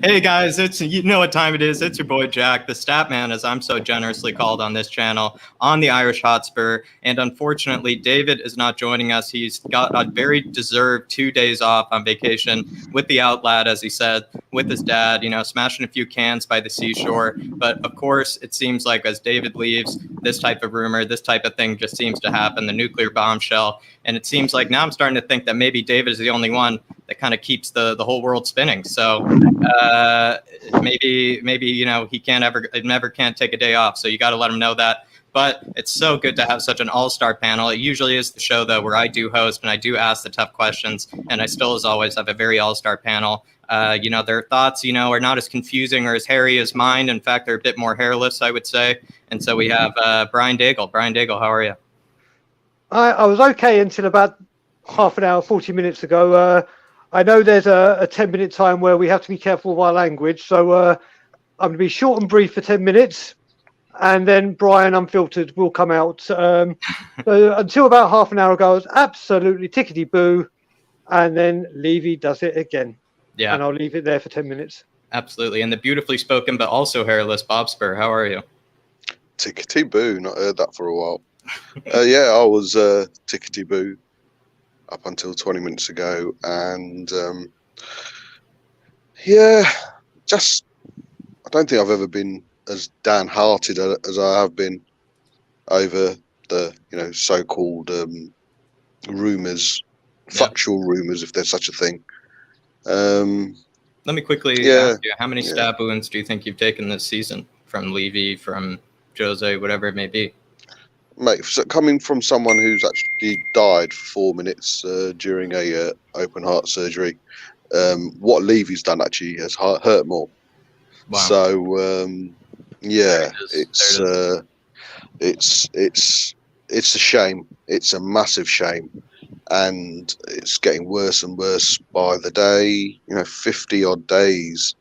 Hey guys, you know what time it is. It's your boy Jack, the stat man, as I'm so generously called on this channel, on the Irish Hotspur. And unfortunately, David is not joining us. He's got a very deserved 2 days off on vacation with the Outlad, as he said, with his dad, smashing a few cans by the seashore. But of course, it seems like as David leaves, this type of rumor, this type of thing just seems to happen, the nuclear bombshell. And it seems like now I'm starting to think that maybe David is the only one that kind of keeps the whole world spinning. So maybe he never can't take a day off. So you got to let him know that. But it's so good to have such an all-star panel. It usually is the show though where I do host and I do ask the tough questions, and I still, as always, have a very all-star panel. Their thoughts, are not as confusing or as hairy as mine. In fact, they're a bit more hairless, I would say. And so we have Brian Daigle. Brian Daigle, how are you? I was okay until about half an hour, 40 minutes ago. I know there's a 10-minute time where we have to be careful of our language. So I'm going to be short and brief for 10 minutes. And then Brian Unfiltered will come out. So until about half an hour ago, I was absolutely tickety-boo. And then Levy does it again. Yeah. And I'll leave it there for 10 minutes. Absolutely. And the beautifully spoken but also hairless Bob Spur, how are you? Tickety-boo. Not heard that for a while. Yeah, I was tickety-boo up until 20 minutes ago, and I don't think I've ever been as downhearted as I have been over the so-called rumours, factual rumours, if there's such a thing. Let me quickly ask you, how many stab wounds do you think you've taken this season from Levy, from Jose, whatever it may be? Mate, so coming from someone who's actually died for 4 minutes during a open heart surgery, what Levy's done actually has hurt more. Wow. So it's a shame. It's a massive shame, and it's getting worse and worse by the day. 50 odd days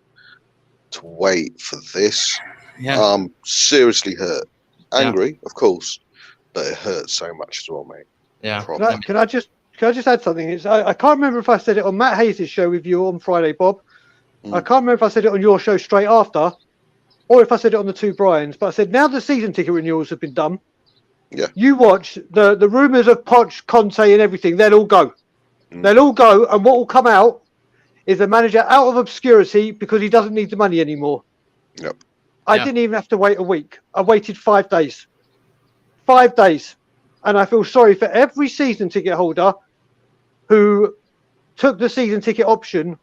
to wait for this. Yeah. I'm seriously hurt. Angry, of course. But it hurts so much as well, mate. Yeah. Can I just add something? I can't remember if I said it on Matt Hayes' show with you on Friday, Bob. I can't remember if I said it on your show straight after, or if I said it on the two Brians. But I said now the season ticket renewals have been done. Yeah. You watch the rumours of Poch, Conte, and everything. They'll all go. They'll all go, and what will come out is a manager out of obscurity because he doesn't need the money anymore. Yep. I didn't even have to wait a week. I waited 5 days. 5 days, and I feel sorry for every season ticket holder who took the season ticket option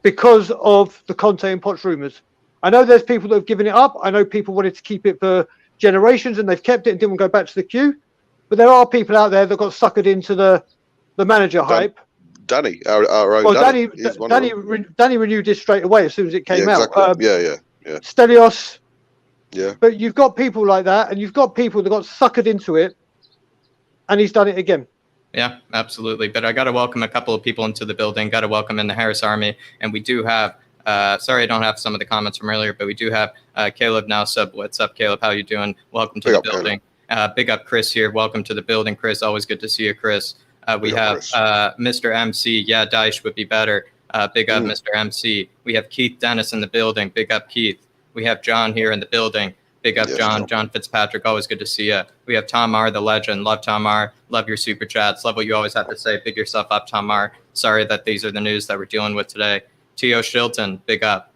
because of the Conte and Poch rumours. I know there's people that have given it up. I know people wanted to keep it for generations and they've kept it and didn't go back to the queue. But there are people out there that got suckered into the manager hype. Danny, our own Danny renewed this straight away as soon as it came out. Yeah. Stelios. Yeah. But you've got people like that, and you've got people that got suckered into it, and he's done it again. Yeah, absolutely. But I got to welcome a couple of people into the building. Got to welcome in the Harris Army, and we do have. Sorry, I don't have some of the comments from earlier, but we do have Caleb now sub. What's up, Caleb? How you doing? Welcome to the building. Big up, Chris here. Welcome to the building, Chris. Always good to see you, Chris. We have Mr. MC. Yeah, Daesh would be better. Big up, Mr. MC. We have Keith Dennis in the building. Big up, Keith. We have John here in the building. Big up, John. John Fitzpatrick, always good to see you. We have Tom R, the legend. Love Tom R. Love your super chats. Love what you always have to say. Big yourself up, Tom R. Sorry that these are the news that we're dealing with today. T.O. Shilton, big up.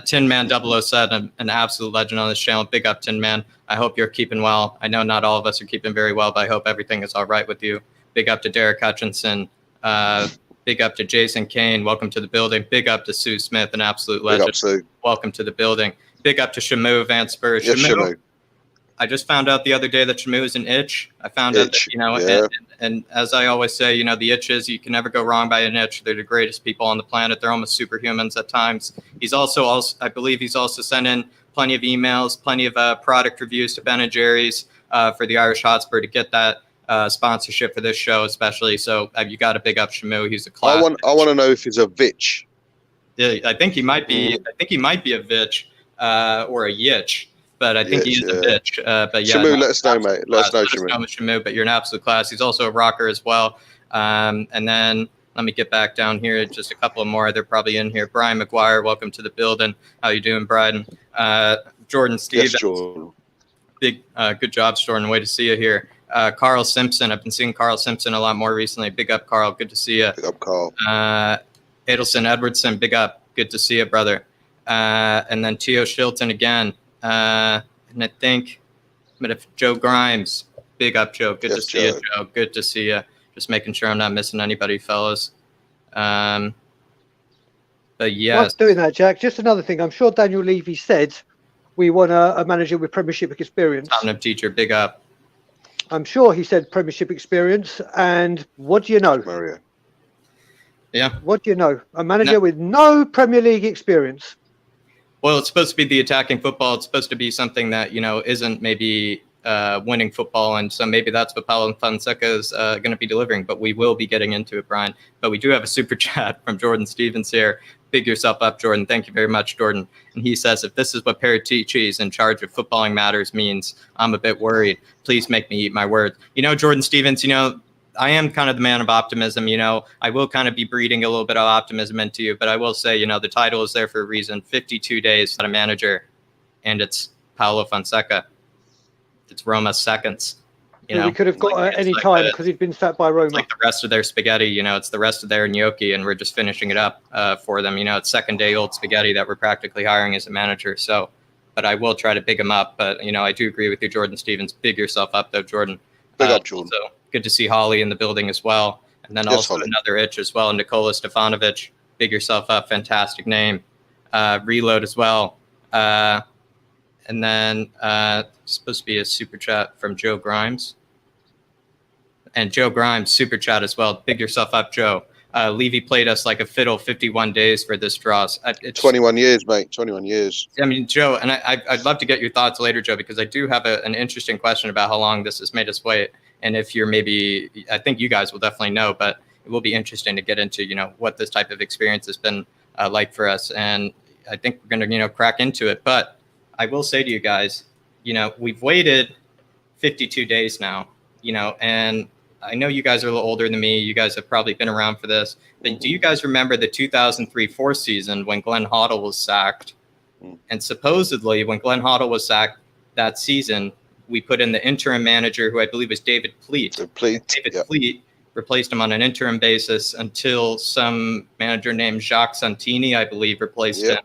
Tin Man 007, an absolute legend on this channel. Big up, Tin Man. I hope you're keeping well. I know not all of us are keeping very well, but I hope everything is all right with you. Big up to Derek Hutchinson. Big up to Jason Kane. Welcome to the building. Big up to Sue Smith, an absolute legend. Big up, Sue. Welcome to the building. Big up to Shamu Van Spurs. Yes, Shamu. I just found out the other day that Shamu is an itch. I found out that, and as I always say, the itches, you can never go wrong by an itch. They're the greatest people on the planet. They're almost superhumans at times. He's also I believe he's also sent in plenty of emails, plenty of product reviews to Ben & Jerry's for the Irish Hotspur to get that sponsorship for this show, especially. So you got to big up Shamu. He's a class. I want to know if he's a Vitch. Yeah, I think he might be. I think he might be a Vitch or a Yitch. But I think he is a bitch. But yeah, Shamu, let us know, mate. Let us know, Shamu. But you're an absolute class. He's also a rocker as well. And then Let me get back down here. Just a couple more. They're probably in here. Brian McGuire, welcome to the building. How you doing, Brian? Jordan Stevens. Yes, Jordan. Big, good job, Jordan. Way to see you here. Carl Simpson. I've been seeing Carl Simpson a lot more recently. Big up, Carl. Good to see you. Big up, Carl. Adelson Edwardson. Big up. Good to see you, brother. And then Tio Shilton again. And I think Joe Grimes. Big up, Joe. Good to see you, Joe. Good to see you. Just making sure I'm not missing anybody, fellas. But yes. Whilst doing that, Jack, just another thing. I'm sure Daniel Levy said we want a manager with Premiership experience. Tottenham teacher, big up. I'm sure he said Premiership experience. And what do you know? Mario. Yeah. What do you know? A manager with no Premier League experience. Well, it's supposed to be the attacking football. It's supposed to be something that, isn't maybe winning football. And so maybe that's what Paulo Fonseca is going to be delivering. But we will be getting into it, Brian. But we do have a super chat from Jordan Stevens here. Big yourself up, Jordan. Thank you very much, Jordan. And he says, if this is what Paratici is in charge of footballing matters means, I'm a bit worried. Please make me eat my words. Jordan Stevens, I am kind of the man of optimism. I will kind of be breeding a little bit of optimism into you, but I will say, the title is there for a reason. 52 days at a manager, and it's Paulo Fonseca. It's Roma's seconds. We could have got any time because he'd been sacked by Roma. It's like the rest of their spaghetti, it's the rest of their gnocchi, and we're just finishing it up for them. It's second day old spaghetti that we're practically hiring as a manager. So, but I will try to big him up. But, I do agree with you, Jordan Stevens. Big yourself up, though, Jordan. Big up, Jordan. Also, good to see Holly in the building as well. And then also Holly. Another itch as well, Nikola Stefanovic. Big yourself up. Fantastic name. Reload as well. And then supposed to be a super chat from Joe Grimes. And Joe Grimes, super chat as well. Big yourself up, Joe. Levy played us like a fiddle 51 days for this draw. 21 years, mate. 21 years. I mean, Joe, and I'd love to get your thoughts later, Joe, because I do have an interesting question about how long this has made us wait. And if you're I think you guys will definitely know, but it will be interesting to get into, what this type of experience has been like for us. And I think we're going to, crack into it. But I will say to you guys, we've waited 52 days now, and I know you guys are a little older than me. You guys have probably been around for this. But do you guys remember the 2003-04 season when Glenn Hoddle was sacked? And supposedly when Glenn Hoddle was sacked that season, we put in the interim manager, who I believe was David Pleat. David Pleat replaced him on an interim basis until some manager named Jacques Santini, I believe, replaced him.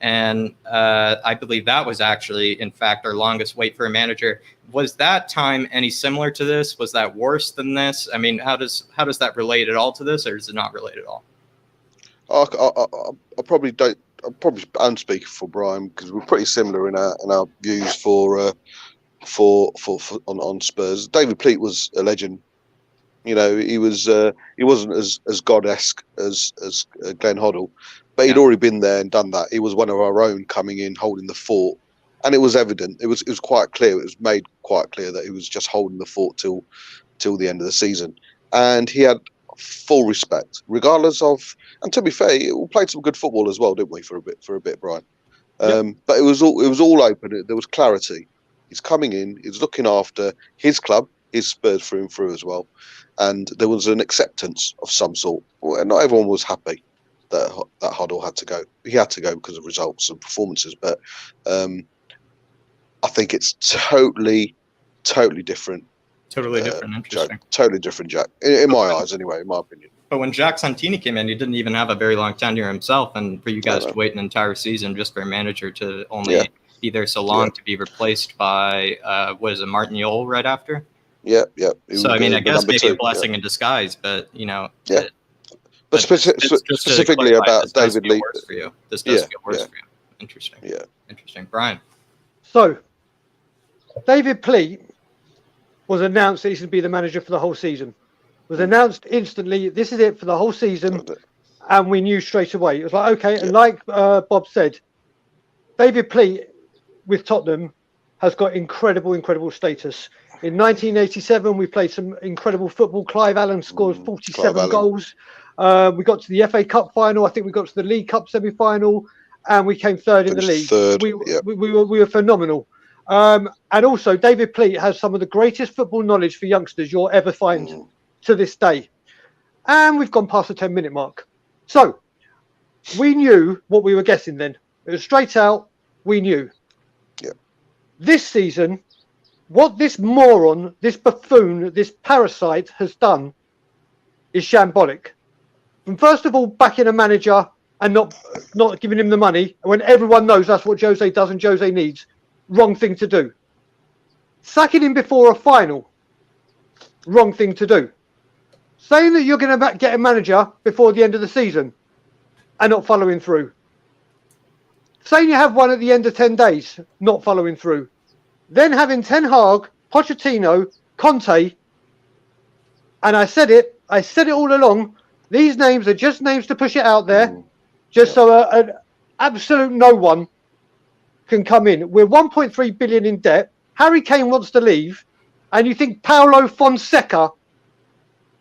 And I believe that was actually, in fact, our longest wait for a manager. Was that time any similar to this? Was that worse than this? I mean, how does that relate at all to this, or does it not relate at all? I probably don't. I'm speaking for Brian because we're pretty similar in our views on Spurs. David Pleat was a legend. He wasn't as god-esque as Glenn Hoddle, but he'd already been there and done that. He was one of our own coming in, holding the fort, and it was evident. It was quite clear. It was made quite clear that he was just holding the fort till the end of the season, and he had full respect, regardless of. And to be fair, we played some good football as well, didn't we? For a bit, Brian. But it was all open. There was clarity. He's coming in. He's looking after his club, his Spurs through and through as well. And there was an acceptance of some sort. Well, not everyone was happy that Hoddle had to go. He had to go because of results and performances. But I think it's totally different. Totally different. Interesting. Jack. Totally different, Jack. In my eyes, anyway. In my opinion. But when Jacques Santini came in, he didn't even have a very long tenure himself. And for you guys to wait an entire season just for a manager to only be there so long to be replaced by, Martin Yole right after? Yeah. So, I mean, I guess maybe a blessing in disguise, but, But specifically about David Lee. This does feel worse for you. Interesting. Yeah. Interesting. Brian. So, David Pleat was announced that he's going to be the manager for the whole season. Was announced instantly, this is it for the whole season, and we knew straight away. It was like, okay, and like Bob said, David Pleat with Tottenham has got incredible status. In 1987, we played some incredible football. Clive Allen scored 47 goals. We got to the FA Cup final. I think we got to the League Cup semi-final, and we came third in the league. We were phenomenal. And also, David Pleat has some of the greatest football knowledge for youngsters you'll ever find to this day. And we've gone past the 10-minute mark. So we knew what we were guessing then. It was straight out. We knew. Yeah. This season, what this moron, this buffoon, this parasite has done is shambolic. And first of all, backing a manager and not giving him the money when everyone knows that's what Jose does and Jose needs. Wrong thing to do. Sacking him before a final. Wrong thing to do. Saying that you're going to get a manager before the end of the season and not following through. Saying you have one at the end of 10 days, not following through. Then having Ten Hag, Pochettino, Conte, and I said it all along, these names are just names to push it out there, just so an absolute no one can come in. We're 1.3 billion in debt. Harry Kane wants to leave, and you think Paulo Fonseca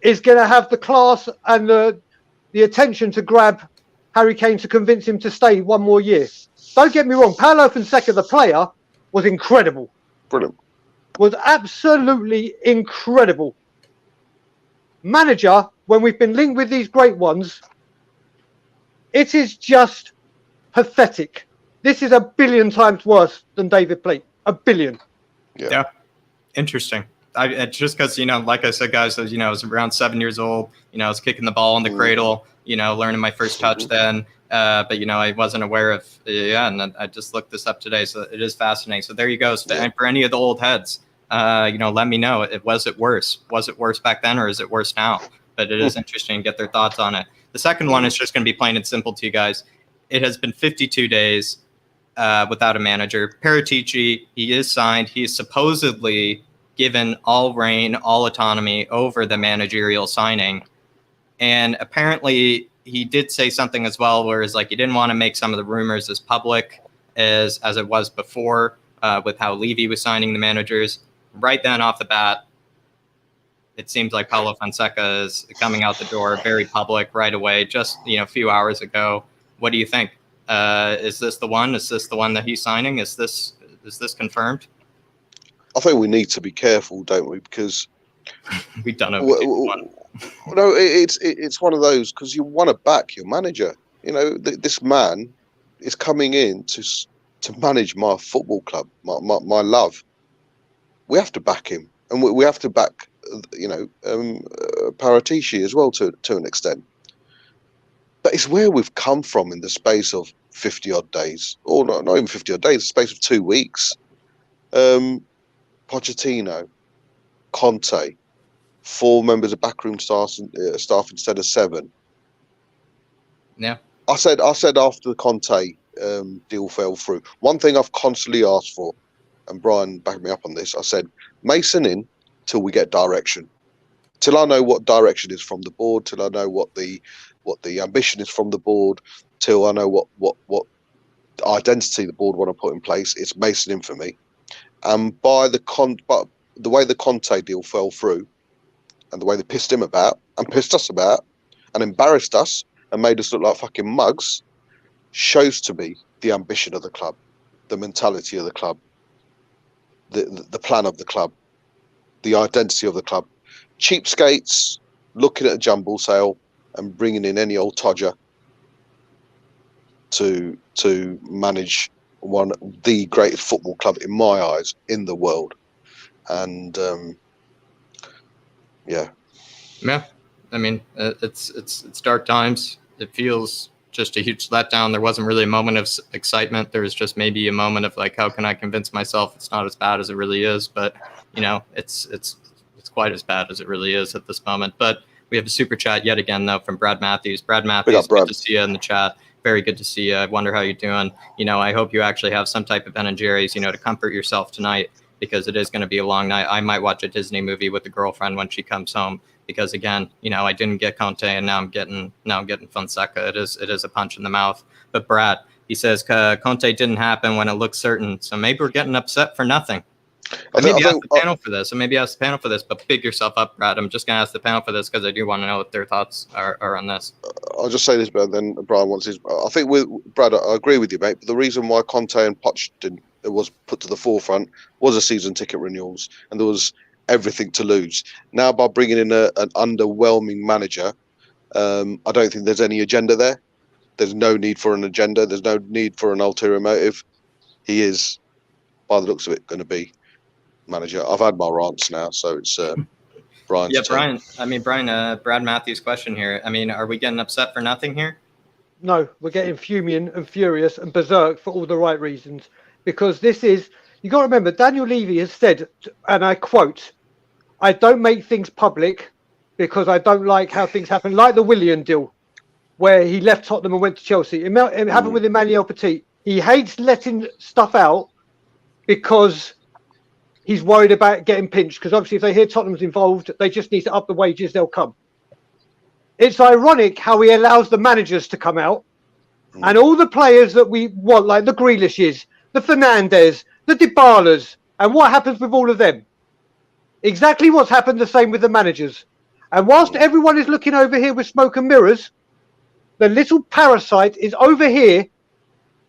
is going to have the class and the attention to grab Harry Kane to convince him to stay one more year? Don't get me wrong, Paulo Fonseca, the player, was incredible. Brilliant. Was absolutely incredible. Manager, when we've been linked with these great ones, it is just pathetic. This is a billion times worse than David Plate. A billion. Yeah. Interesting. Just because, like I said, guys, I was around 7 years old, I was kicking the ball in the cradle, learning my first touch then. But, I wasn't aware of, and I just looked this up today. So it is fascinating. So there you go. So, and for any of the old heads, let me know. Was it worse? Was it worse back then or is it worse now? But it is interesting to get their thoughts on it. The second one is just going to be plain and simple to you guys. It has been 52 days without a manager. Paratici, he is signed. He is supposedly given all reign, all autonomy over the managerial signing. And apparently he did say something as well, where it's like he didn't want to make some of the rumors as public as it was before with how Levy was signing the managers. Right then off the bat, it seems like Paulo Fonseca is coming out the door very public right away, just a few hours ago. What do you think? Is this the one? Is this the one that he's signing? Is this confirmed? I think we need to be careful, don't we? Because we've done it. No, it's one of those, because you want to back your manager. This man is coming in to manage my football club, my love. We have to back him, and we have to back, Paratici as well to an extent. But it's where we've come from in the space of 50 odd days, or not even 50 odd days, the space of 2 weeks. Pochettino, Conte, 4 members of backroom staff instead of 7. Yeah. I said after the Conte deal fell through, one thing I've constantly asked for, and Brian backed me up on this, I said, Mason in till we get direction. Till I know what direction is from the board, till I know what the ambition is from the board, till I know what identity the board want to put in place, it's Mason in for me. And but the way the Conte deal fell through, and the way they pissed him about and pissed us about and embarrassed us and made us look like fucking mugs, shows to me the ambition of the club, the mentality of the club, the plan of the club, the identity of the club. Cheapskates looking at a jumble sale and bringing in any old todger to manage the greatest football club in my eyes in the world. And yeah. I mean, it's dark times. It feels just a huge letdown. There wasn't really a moment of excitement. There was just maybe a moment of like, how can I convince myself it's not as bad as it really is? But it's quite as bad as it really is at this moment. But we have a super chat yet again though from Brad Matthews. Brad Matthews, good to see you in the chat. Very good to see you. I wonder how you're doing. I hope you actually have some type of Ben and Jerry's, to comfort yourself tonight, because it is going to be a long night. I might watch a Disney movie with the girlfriend when she comes home, because again, I didn't get Conte and now I'm getting Fonseca. It is a punch in the mouth. But Brad, he says Conte didn't happen when it looked certain. So maybe we're getting upset for nothing. Maybe ask the panel for this, but big yourself up, Brad. I'm just going to ask the panel for this because I do want to know what their thoughts are on this. I'll just say this, but then Brian wants his. I think with Brad, I agree with you, mate. But the reason why Conte and Poch was put to the forefront was a season ticket renewals, and there was everything to lose. Now, by bringing in an underwhelming manager I don't think there's any agenda there. There's no need for an agenda. There's no need for an ulterior motive. He is, by the looks of it, going to be manager. I've had my rants now, so it's Brian's turn. Brian, Brad Matthews' question here. I mean, are we getting upset for nothing here? No, we're getting fuming and furious and berserk for all the right reasons. Because this is, you got to remember, Daniel Levy has said, and I quote, "I don't make things public because I don't like how things happen," like the Willian deal, where he left Tottenham and went to Chelsea. It happened with Emmanuel Petit. He hates letting stuff out because he's worried about getting pinched. Because obviously, if they hear Tottenham's involved, they just need to up the wages, they'll come. It's ironic how he allows the managers to come out and all the players that we want, like the Grealishes, the Fernandes, the Dybalas, and what happens with all of them? Exactly what's happened the same with the managers. And whilst everyone is looking over here with smoke and mirrors, the little parasite is over here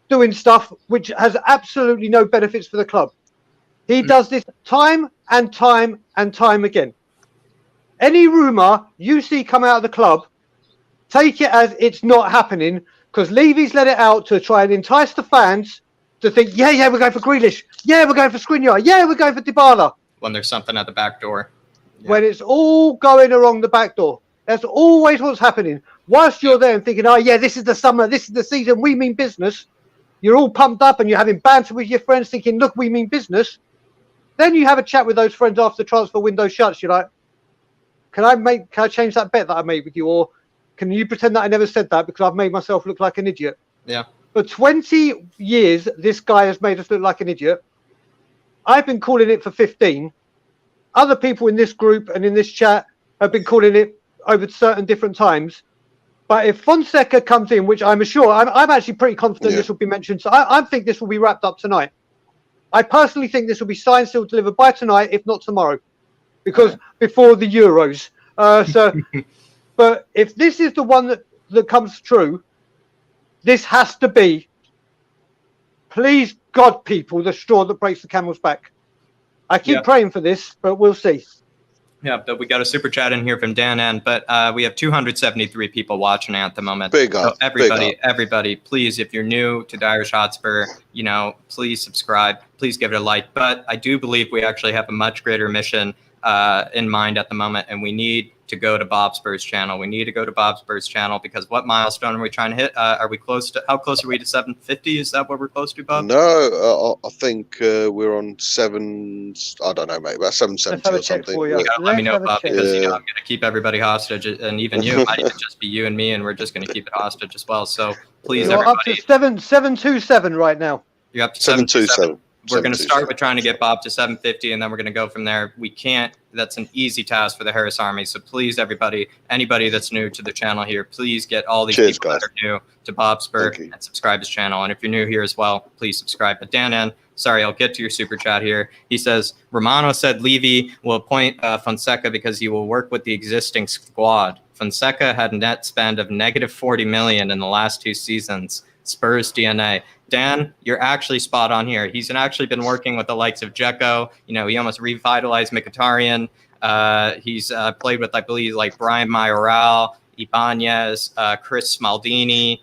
doing stuff which has absolutely no benefits for the club. He does this time and time and time again. Any rumour you see come out of the club, take it as it's not happening, because Levy's let it out to try and entice the fans to think, yeah, we're going for Grealish. Yeah, we're going for Skriniar. Yeah, we're going for Dybala. When there's something at the back door. Yeah. When it's all going along the back door. That's always what's happening. Whilst you're there and thinking, oh, yeah, this is the summer, this is the season, we mean business. You're all pumped up and you're having banter with your friends thinking, look, we mean business. Then you have a chat with those friends after the transfer window shuts. You're like, can I change that bet that I made with you? Or can you pretend that I never said that because I've made myself look like an idiot? Yeah. For 20 years, this guy has made us look like an idiot. I've been calling it for 15. Other people in this group and in this chat have been calling it over certain different times. But if Fonseca comes in, which I'm sure, I'm actually pretty confident this will be mentioned. So I think this will be wrapped up tonight. I personally think this will be signed, sealed, delivered by tonight, if not tomorrow. Because before the Euros. But if this is the one that comes true, this has to be, please God, people, the straw that breaks the camel's back. I keep praying for this, but we'll see. Yeah, but we got a super chat in here from Dan N, but we have 273 people watching at the moment. Big up. So everybody, please, if you're new to the Irish Hotspur, please subscribe, please give it a like. But I do believe we actually have a much greater mission in mind at the moment, and we need to go to Bob Spur's channel. We need to go to Bob Spur's channel because what milestone are we trying to hit? Are we close to? How close are we to 750? Is that what we're close to, Bob? No, I think we're on 7. I don't know, mate. About 770 or something. You gotta let me know, Bob, because I'm going to keep everybody hostage, and even you. It might even just be you and me, and we're just going to keep it hostage as well. So please, you're everybody. Up to 727 right now. You're up to 727. We're going to start with trying to get Bob to 750, and then we're going to go from there. We can't. That's an easy task for the Harris Army. So please, everybody, anybody that's new to the channel here, please get all these people that are new to Bob Spur and subscribe to his channel. And if you're new here as well, please subscribe. But Dan N, sorry, I'll get to your super chat here. He says, Romano said Levy will appoint Fonseca because he will work with the existing squad. Fonseca had a net spend of negative 40 million in the last 2 seasons. Spurs DNA. Dan, you're actually spot on here. He's actually been working with the likes of Dzeko. He almost revitalized Mkhitaryan. He's played with, I believe, like Brian Mayoral, Ibanez, Chris Smaldini.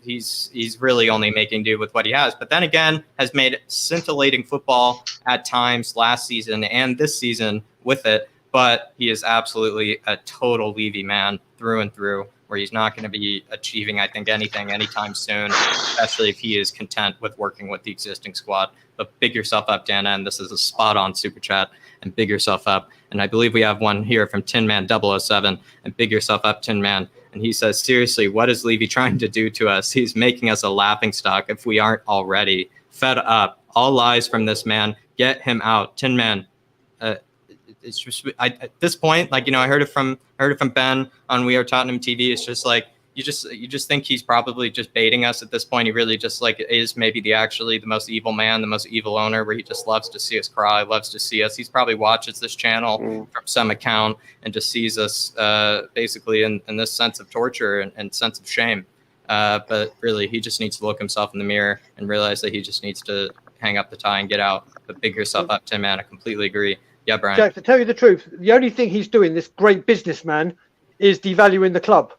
He's really only making do with what he has. But then again, has made scintillating football at times last season and this season with it. But he is absolutely a total Levy man through and through, where he's not going to be achieving, I think, anything anytime soon, especially if he is content with working with the existing squad. But big yourself up, Dana, and this is a spot-on super chat, and big yourself up. And I believe we have one here from Tin Man 007, and big yourself up, Tin Man. And he says, seriously, what is Levy trying to do to us? He's making us a laughingstock if we aren't already. Fed up. All lies from this man. Get him out. Tin Man. It's just at this point, like, I heard it from Ben on We Are Tottenham TV. It's just like you just think he's probably just baiting us at this point. He really just is maybe the most evil man, the most evil owner, where he just loves to see us cry, loves to see us. He's probably watches this channel from some account and just sees us basically in this sense of torture and sense of shame. But really, he just needs to look himself in the mirror and realize that he just needs to hang up the tie and get out. But big yourself up, Tim, man. I completely agree. Yeah, Brian. Jack, to tell you the truth, the only thing he's doing, this great businessman, is devaluing the club.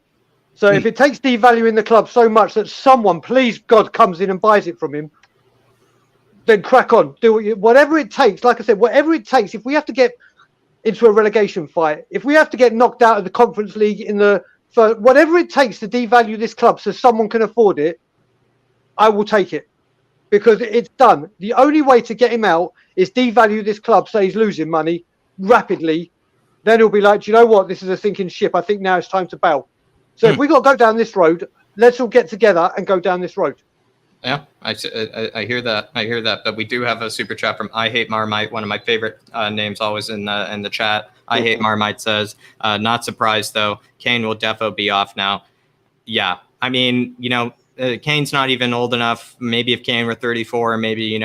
So if it takes devaluing the club so much that someone, please God, comes in and buys it from him, then crack on. Do whatever it takes. Like I said, whatever it takes. If we have to get into a relegation fight, if we have to get knocked out of the Conference League in the first, whatever it takes to devalue this club so someone can afford it, I will take it. Because it's done. The only way to get him out is devalue this club so he's losing money rapidly. Then he'll be like, do you know what? This is a sinking ship. I think now it's time to bail. So if we got to go down this road, let's all get together and go down this road. Yeah, I hear that. I hear that. But we do have a super chat from I Hate Marmite, one of my favorite names always in the chat. I Hate Marmite says, not surprised though. Kane will defo be off now. Yeah, I mean, Kane's not even old enough. Maybe if Kane were 34, maybe,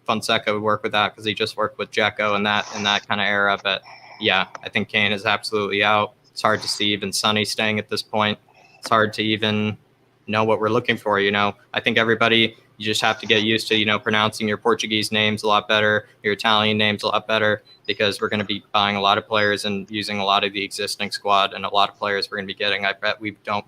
Fonseca would work with that because he just worked with Dzeko in that kind of era. But yeah, I think Kane is absolutely out. It's hard to see even Sonny staying at this point. It's hard to even know what we're looking for. I think everybody, you just have to get used to, pronouncing your Portuguese names a lot better, your Italian names a lot better, because we're going to be buying a lot of players and using a lot of the existing squad, and a lot of players we're going to be getting, I bet we don't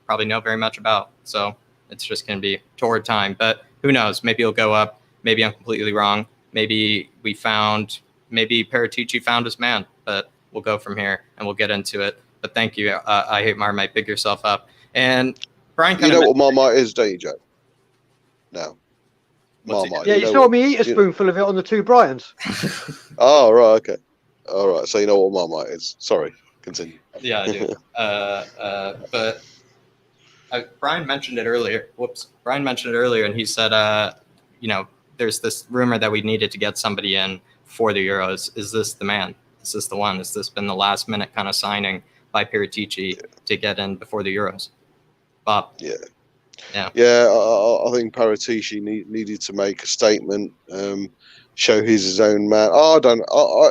probably know very much about. So it's just going to be toward time, but who knows? Maybe it'll go up. Maybe I'm completely wrong. Maybe Paratici found his man, but we'll go from here and we'll get into it. But thank you. I Hate Marmite. Big yourself up. And Brian, you know what Marmite is, don't you, Joe? No. Marmite. Yeah, you saw me eat a spoonful of it on the two Bryans. Oh, right. Okay. All right. So you know what Marmite is. Sorry. Continue. Yeah, I do. But Brian mentioned it earlier. Brian mentioned it earlier, and he said, there's this rumor that we needed to get somebody in for the Euros. Is this the man? Is this the one? Has this been the last minute kind of signing by Paratici to get in before the Euros? Bob? Yeah. I think Paratici needed to make a statement, show he's his own man.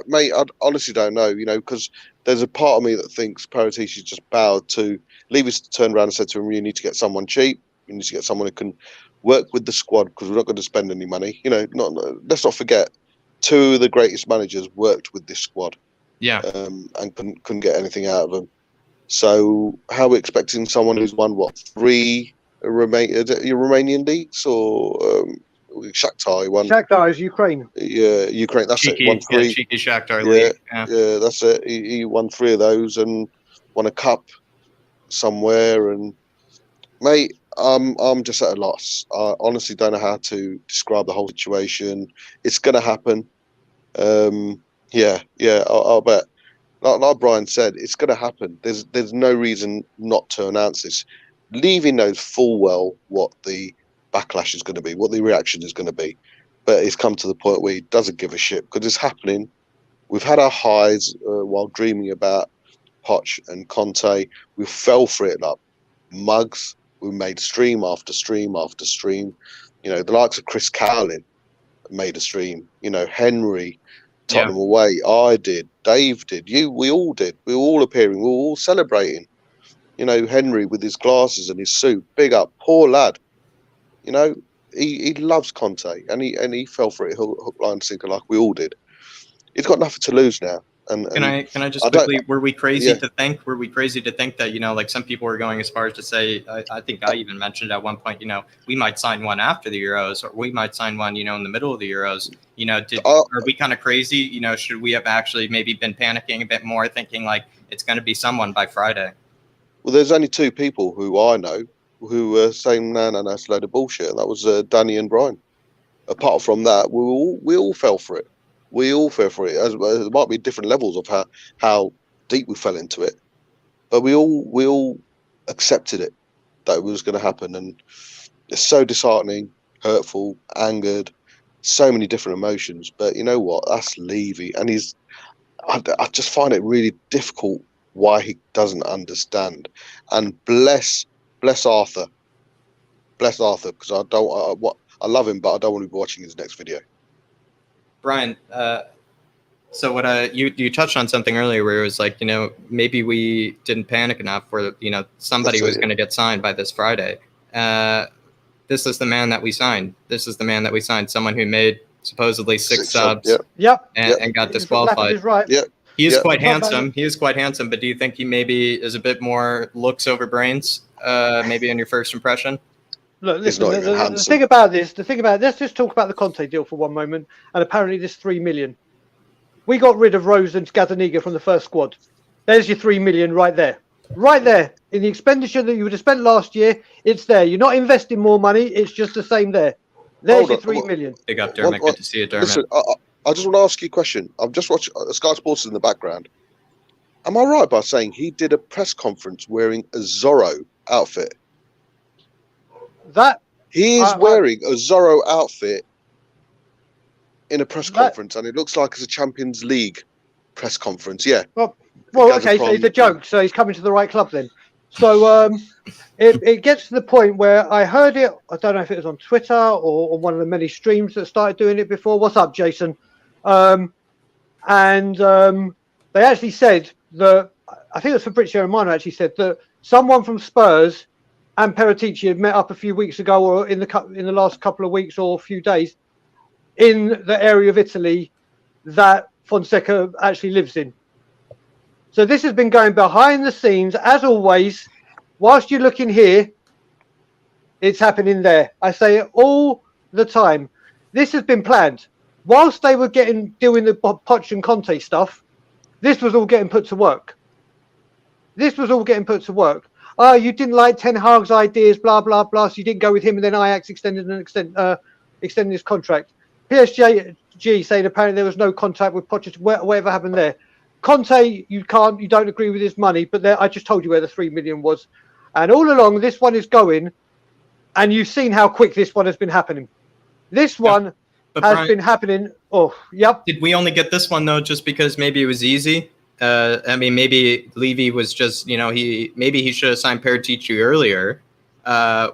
Mate, I honestly don't know, because there's a part of me that thinks Paratici just bowed to Levy's turned around and said to him, you need to get someone cheap. You need to get someone who can work with the squad because we're not going to spend any money. Let's not forget, two of the greatest managers worked with this squad. Yeah. And couldn't get anything out of them. So how are we expecting someone who's won, 3 Romanian leagues or Shakhtar won? Shakhtar is Ukraine. Yeah, Ukraine. That's cheeky, it. Won 3. Yeah, cheeky Shakhtar league. Yeah, that's it. He won 3 of those and won a cup somewhere. And mate, I'm just at a loss. I honestly don't know how to describe the whole situation. It's going to happen. I'll bet. Like Brian said, it's going to happen. There's no reason not to announce this. Levy knows full well what the backlash is going to be, what the reaction is going to be. But it's come to the point where he doesn't give a shit because it's happening. We've had our highs while dreaming about Poch and Conte. We fell for it like mugs. We made stream after stream after stream. The likes of Chris Cowlin made a stream. Henry, Tottenham away. I did. Dave did. We all did. We were all appearing. We were all celebrating. Henry with his glasses and his suit. Big up. Poor lad. He loves Conte and he fell for it hook, line, sinker like we all did. He's got nothing to lose now. And can I just quickly? Were we crazy to think? Were we crazy to think that like some people were going as far as to say? I think I even mentioned at one point. We might sign one after the Euros, or we might sign one. In the middle of the Euros. Are we kind of crazy? Should we have actually maybe been panicking a bit more, thinking like it's going to be someone by Friday? Well, there's only 2 people who I know who were saying no, it's a load of bullshit. That was Danny and Brian. Apart from that, we all fell for it. We all fell for it. There might be different levels of how deep we fell into it, but we all accepted it that it was going to happen, and it's so disheartening, hurtful, angered, so many different emotions. But you know what? That's Levy, and I just find it really difficult why he doesn't understand. And bless Arthur, because I love him, but I don't want to be watching his next video. Brian, so what you touched on something earlier where it was like, maybe we didn't panic enough where, somebody was going to get signed by this Friday. This is the man that we signed. Someone who made supposedly 6 subs and got disqualified. Right. Yeah. He is Yeah. quite handsome. He is quite handsome, but do you think he maybe is a bit more looks over brains? Maybe in your first impression. Look, He's listen. not even The handsome. thing about this, let's just talk about the Conte deal for one moment. And apparently, this 3 million. We got rid of Rose and Gazaniga from the first squad. There's your 3 million right there. Right there. In the expenditure that you would have spent last year, it's there. You're not investing more money. It's just the same there. There's your 3 million. Big up, Dermot. Good to see you, Dermot. Listen, I just want to ask you a question. I've just watched Sky Sports in the background. Am I right by saying he did a press conference wearing a Zorro outfit? He is wearing a Zorro outfit in a press conference, and it looks like it's a Champions League press conference. Yeah. Well, okay, so it's a joke. So he's coming to the right club then. So it gets to the point where I heard it. I don't know if it was on Twitter or on one of the many streams that started doing it before. What's up, Jason? And they actually said that, I think it was Fabrizio Romano actually said that someone from Spurs and Paratici had met up a few weeks ago, or in the last couple of weeks or a few days, in the area of Italy that Fonseca actually lives in. So this has been going behind the scenes, as always. Whilst you're looking here, it's happening there. I say it all the time. This has been planned. Whilst they were doing the Poch and Conte stuff, this was all getting put to work. This was all getting put to work. Oh, you didn't like Ten Hag's ideas, blah, blah, blah, so you didn't go with him, and then Ajax extended his contract. PSG saying apparently there was no contact with Poch. Whatever happened there. Conte, you don't agree with his money, but I just told you where the 3 million was. And all along, this one is going, and you've seen how quick this one has been happening. This one has been happening. Oh, yep. Did we only get this one, though, just because maybe it was easy? I mean, maybe Levy was just, maybe he should have signed Paratici earlier,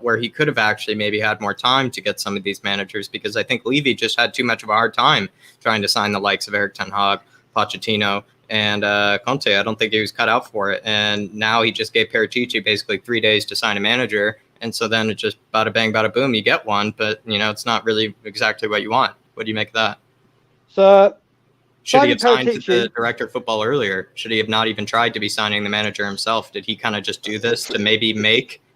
where he could have actually maybe had more time to get some of these managers, because I think Levy just had too much of a hard time trying to sign the likes of Erik Ten Hag, Pochettino, and Conte. I don't think he was cut out for it. And now he just gave Paratici basically 3 days to sign a manager. And so then it just bada bang, bada boom, you get one. But, it's not really exactly what you want. What do you make of that? So should he have signed the director of football earlier? Should he have not even tried to be signing the manager himself? Did he kind of just do this to maybe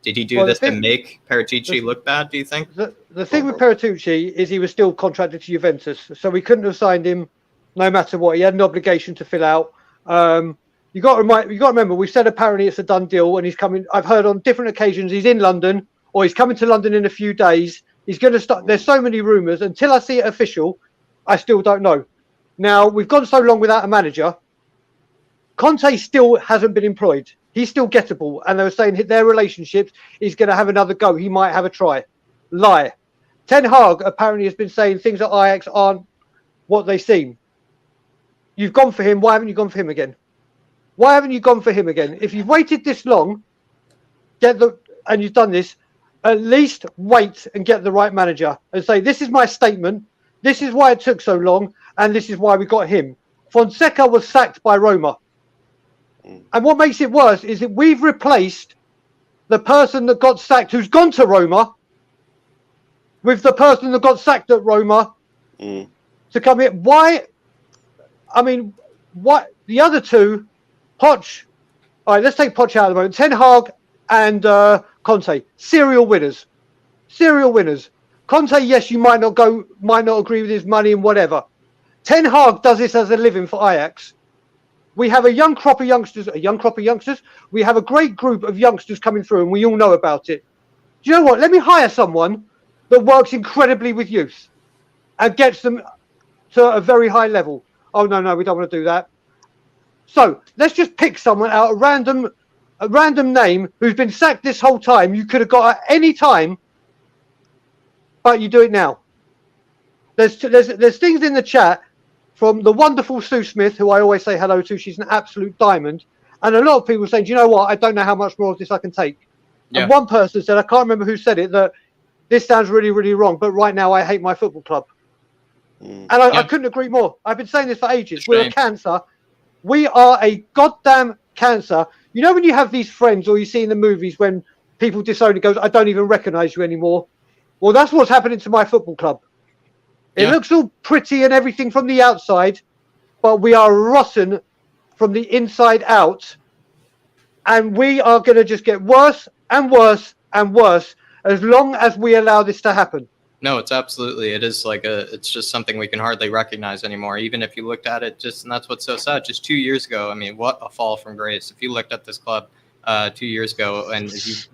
did he do this to make Paratici look bad, do you think? The thing with Paratici is he was still contracted to Juventus. So we couldn't have signed him no matter what. He had an obligation to fill out. You got to remember, we've said apparently it's a done deal, and he's coming. I've heard on different occasions he's in London, or he's coming to London in a few days. He's going to start. There's so many rumours. Until I see it official, I still don't know. Now, we've gone so long without a manager. Conte still hasn't been employed. He's still gettable, and they were saying their relationships, he's going to have another go. He might have a try. Lie. Ten Hag apparently has been saying things at Ajax aren't what they seem. You've gone for him. Why haven't you gone for him again? Why haven't you gone for him again? If you've waited this long, and you've done this, at least wait and get the right manager and say, this is my statement. This is why it took so long, and this is why we got him. Fonseca was sacked by Roma. And what makes it worse is that we've replaced the person that got sacked, who's gone to Roma, with the person that got sacked at Roma to come here. Why? I mean, what the other two, Poch. All right, let's take Poch out of the moment. Ten Hag and Conte, serial winners. Serial winners. Conte, yes, you might not agree with his money and whatever. Ten Hag does this as a living for Ajax. We have a young crop of youngsters. We have a great group of youngsters coming through, and we all know about it. Do you know what? Let me hire someone that works incredibly with youth and gets them to a very high level. Oh, no, we don't want to do that. So let's just pick someone out, a random name who's been sacked this whole time. You could have got at any time, but you do it now. There's things in the chat from the wonderful Sue Smith, who I always say hello to. She's an absolute diamond. And a lot of people saying, do you know what? I don't know how much more of this I can take. Yeah. And one person said, I can't remember who said it, that this sounds really, really wrong, but right now I hate my football club. And I couldn't agree more. I've been saying this for ages. We're a cancer. We are a goddamn cancer. You know when you have these friends, or you see in the movies when people disown it, goes, I don't even recognise you anymore. Well, that's what's happening to my football club. It looks all pretty and everything from the outside, but we are rotten from the inside out, and we are going to just get worse and worse and worse as long as we allow this to happen. No, it's absolutely. It is like it's just something we can hardly recognize anymore. Even if you looked at it and that's what's so sad. Just 2 years ago, I mean, what a fall from grace. If you looked at this club 2 years ago and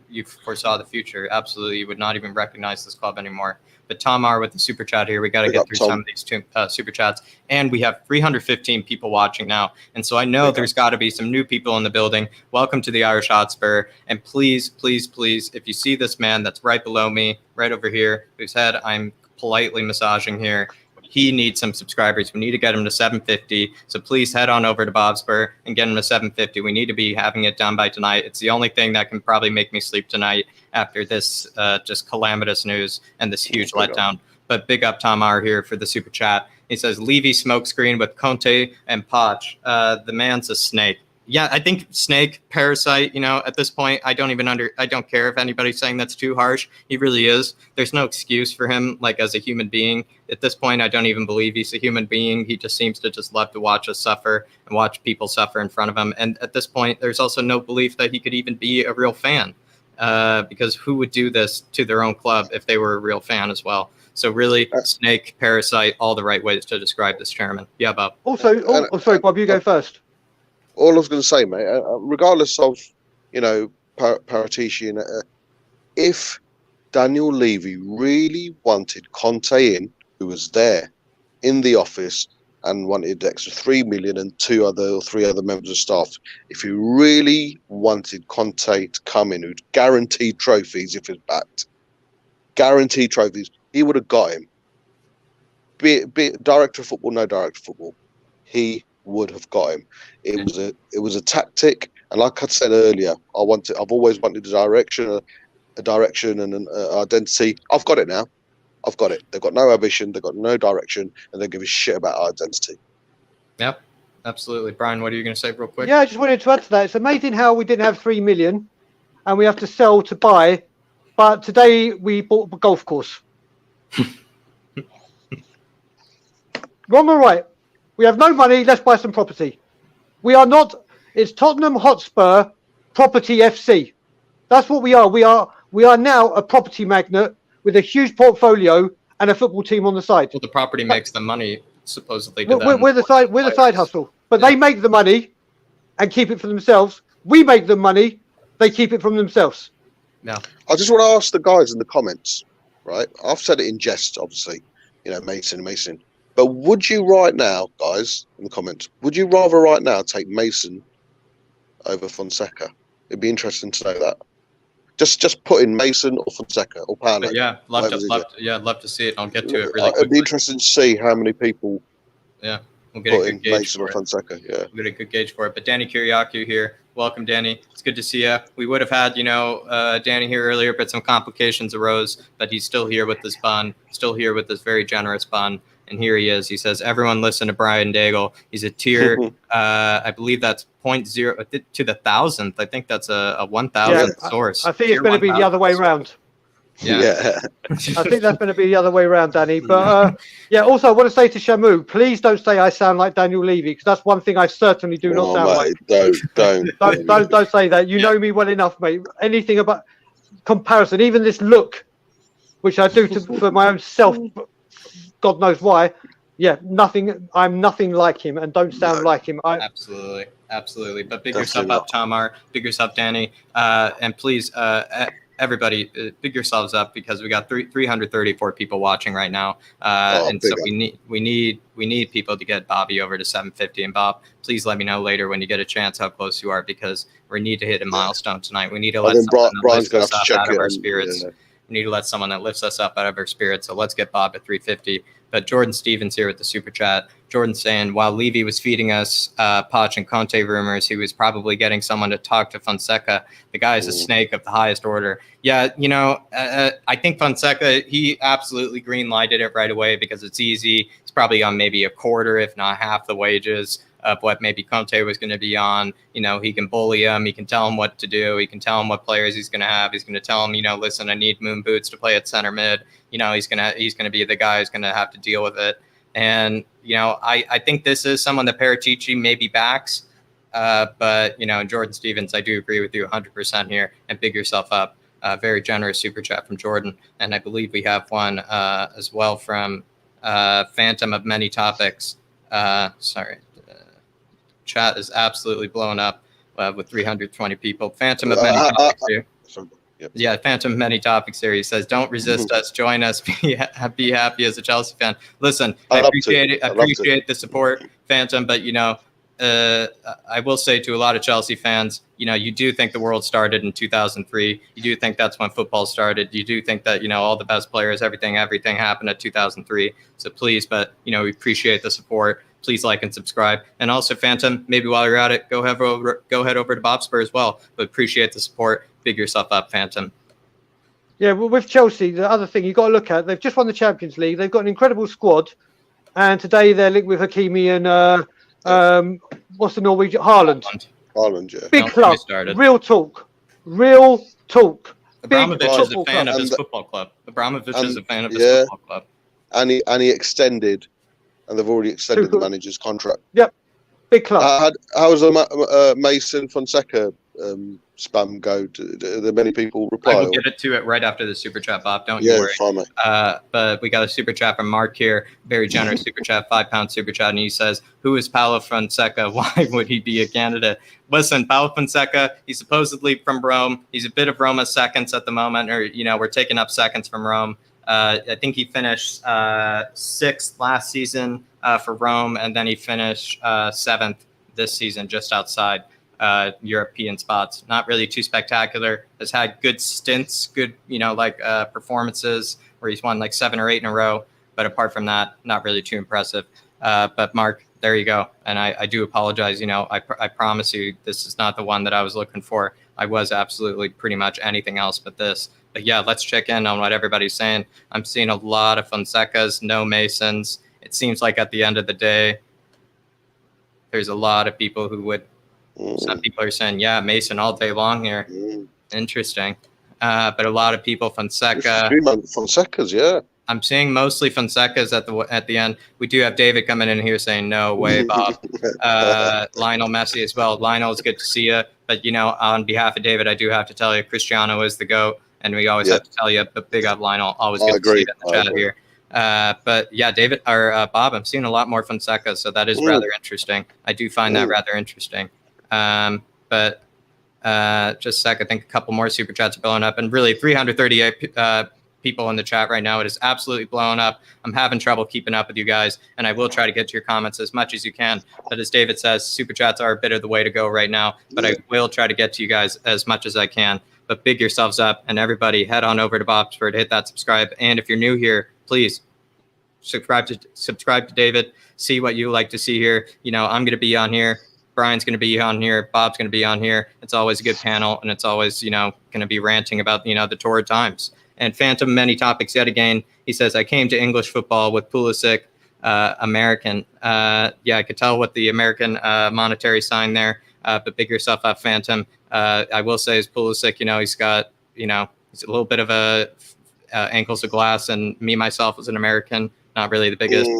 you foresaw the future, absolutely, you would not even recognize this club anymore. But Tom R with the super chat here. We got to get through some of these super chats. And we have 315 people watching now. And so I know there's got to be some new people in the building. Welcome to the Irish Hotspur. And please, please, please, if you see this man that's right below me, right over here, whose head I'm politely massaging here, he needs some subscribers. We need to get him to 750. So please head on over to Bobspur and get him to 750. We need to be having it done by tonight. It's the only thing that can probably make me sleep tonight after this just calamitous news and this huge letdown. But big up Tom R here for the super chat. He says, Levy smokescreen with Conte and Poch. The man's a snake. Yeah, I think snake, parasite, at this point, I don't care if anybody's saying that's too harsh. He really is. There's no excuse for him, like, as a human being. At this point, I don't even believe he's a human being. He just seems to just love to watch us suffer and watch people suffer in front of him. And at this point, there's also no belief that he could even be a real fan, because who would do this to their own club if they were a real fan as well? So really, snake, parasite, all the right ways to describe this chairman. Yeah, Bob. Also, sorry, Bob, you go first. All I was going to say, mate, regardless of, Paratici, if Daniel Levy really wanted Conte in, who was there in the office and wanted extra 3 million and 3 other members of staff, if he really wanted Conte to come in, who'd guaranteed trophies if he's backed, guaranteed trophies, he would have got him. Be it director of football, no director of football, he would have got him. It was a tactic, and like I said earlier, I've always wanted a direction and an identity. I've got it now. I've got it. They've got no ambition, they've got no direction, and they give a shit about our identity. Yep, absolutely. Brian, what are you going to say real quick? Yeah, I just wanted to add to that. It's amazing how we didn't have 3 million, and we have to sell to buy. But today we bought a golf course. Wrong or right? We have no money, let's buy some property. We are not, it's Tottenham Hotspur Property FC. That's what we are. We are now a property magnate with a huge portfolio and a football team on the side. Well, the property makes the money, supposedly. We're the side hustle. But they make the money and keep it for themselves. We make the money, they keep it from themselves. Yeah. I just want to ask the guys in the comments, right? I've said it in jest, obviously, Mason. But would you right now, guys, in the comments, would you rather right now take Mason over Fonseca? It'd be interesting to know that. Just put in Mason or Fonseca or Paulo. Yeah, love to see it. I'll get to it really quickly. It'd be interesting to see how many people we'll get a good gauge Mason for or Fonseca. Yeah, we'll get a good gauge for it. But Danny Kyriacou here. Welcome, Danny. It's good to see you. We would have had, Danny here earlier, but some complications arose. But he's still here with this bun, still here with this very generous bun. And here he is. He says, everyone listen to Brian Daigle. He's a tier, I believe that's 0.0 to the 1,000th. I think that's a 1,000th source. I think it's going to be the other way around. Yeah. I think that's going to be the other way around, Danny. But also I want to say to Shamu, please don't say I sound like Daniel Levy, because that's one thing I certainly do not sound like. Don't say that. You know me well enough, mate. Anything about comparison, even this look, which I do for my own self, God knows why. Yeah, nothing. I'm nothing like him, and don't sound like him. Absolutely. But big yourself up, Tamar. Big yourself, Danny. And please, everybody, big yourselves up, because we got 334 people watching right now, and so we need people to get Bobby over to 750. And Bob, please let me know later when you get a chance how close you are, because we need to hit a milestone tonight. We need to let someone lift us up out of our spirits. We need to let someone that lifts us up out of our spirits. So let's get Bob at 350. But Jordan Stevens here with the super chat. Jordan saying, while Levy was feeding us Poch and Conte rumors, he was probably getting someone to talk to Fonseca. The guy is a snake of the highest order. Yeah, I think Fonseca, he absolutely green-lighted it right away because it's easy. It's probably on maybe a quarter, if not half the wages of what maybe Conte was going to be on. He can bully him. He can tell him what to do. He can tell him what players he's going to have. He's going to tell him, listen, I need moon boots to play at center mid. He's going to be the guy who's going to have to deal with it. And, I think this is someone that Paratici maybe backs. But, Jordan Stevens, I do agree with you 100% here, and big yourself up. Very generous super chat from Jordan. And I believe we have one as well from Phantom of Many Topics. Sorry. Chat is absolutely blown up with 320 people. Phantom of Many Topics here. Yep. Yeah, Phantom of Many Topics here. He says, don't resist us. Join us. Be happy as a Chelsea fan. Listen, I appreciate it. I appreciate the support, Phantom. But, I will say to a lot of Chelsea fans, you do think the world started in 2003. You do think that's when football started. You do think that, all the best players, everything happened at 2003. So please, but, we appreciate the support. Please like and subscribe. And also, Phantom, maybe while you're at it, go head over to Bobspur as well. But appreciate the support. Big yourself up, Phantom. Yeah, well, with Chelsea, the other thing you've got to look at, they've just won the Champions League. They've got an incredible squad. And today they're linked with Hakimi and what's the Norwegian? Haaland, yeah. Big club. Real talk. Real talk. Abramovich is a fan of his football club. Abramovich is a fan of his football club. And he extended, and they've already extended the manager's contract. Yep. Big club. How was Mason Fonseca spam go? Do there many people reply? I will get to it right after the super chat, Bob. Don't you worry. Fine, mate. But we got a super chat from Mark here. Very generous super chat, £5 super chat. And he says, who is Paulo Fonseca? Why would he be a candidate? Listen, Paulo Fonseca, he's supposedly from Rome. He's a bit of Roma's seconds at the moment, or, we're taking up seconds from Rome. I think he finished 6th last season for Rome, and then he finished 7th this season, just outside European spots. Not really too spectacular. Has had good stints, good, performances where he's won like 7 or 8 in a row. But apart from that, not really too impressive. But Mark, there you go. And I do apologize. I promise you, this is not the one that I was looking for. I was absolutely pretty much anything else but this. But yeah, let's check in on what everybody's saying. I'm seeing a lot of Fonsecas, no Masons. It seems like at the end of the day, there's a lot of people who would. Some people are saying, yeah, Mason all day long here. Interesting. But a lot of people, Fonseca. Fonseca's, yeah. I'm seeing mostly Fonseca's at the end. We do have David coming in here saying, no way, Bob. Lionel Messi as well. Lionel, it's good to see you. But, on behalf of David, I do have to tell you, Cristiano is the GOAT. And we always have to tell you, but big up Lionel. Always good to see you in the chat here. But yeah, David or Bob, I'm seeing a lot more Fonseca. So that is rather interesting. I do find that rather interesting. But just a sec, I think a couple more super chats are blowing up, and really 338 people in the chat right now. It is absolutely blowing up. I'm having trouble keeping up with you guys, and I will try to get to your comments as much as you can. But as David says, super chats are a bit of the way to go right now, but I will try to get to you guys as much as I can. But big yourselves up, and everybody head on over to Bobspur to hit that subscribe. And if you're new here, please subscribe to David. See what you like to see here. I'm going to be on here. Brian's going to be on here. Bob's going to be on here. It's always a good panel, and it's always, going to be ranting about, the torrid times. And Phantom, Many Topics yet again. He says, I came to English football with Pulisic, American. Yeah, I could tell what the American monetary sign there, but big yourself up, Phantom. I will say is Pulisic, he's got, he's a little bit of a ankles of glass, and me, myself, as an American, not really the biggest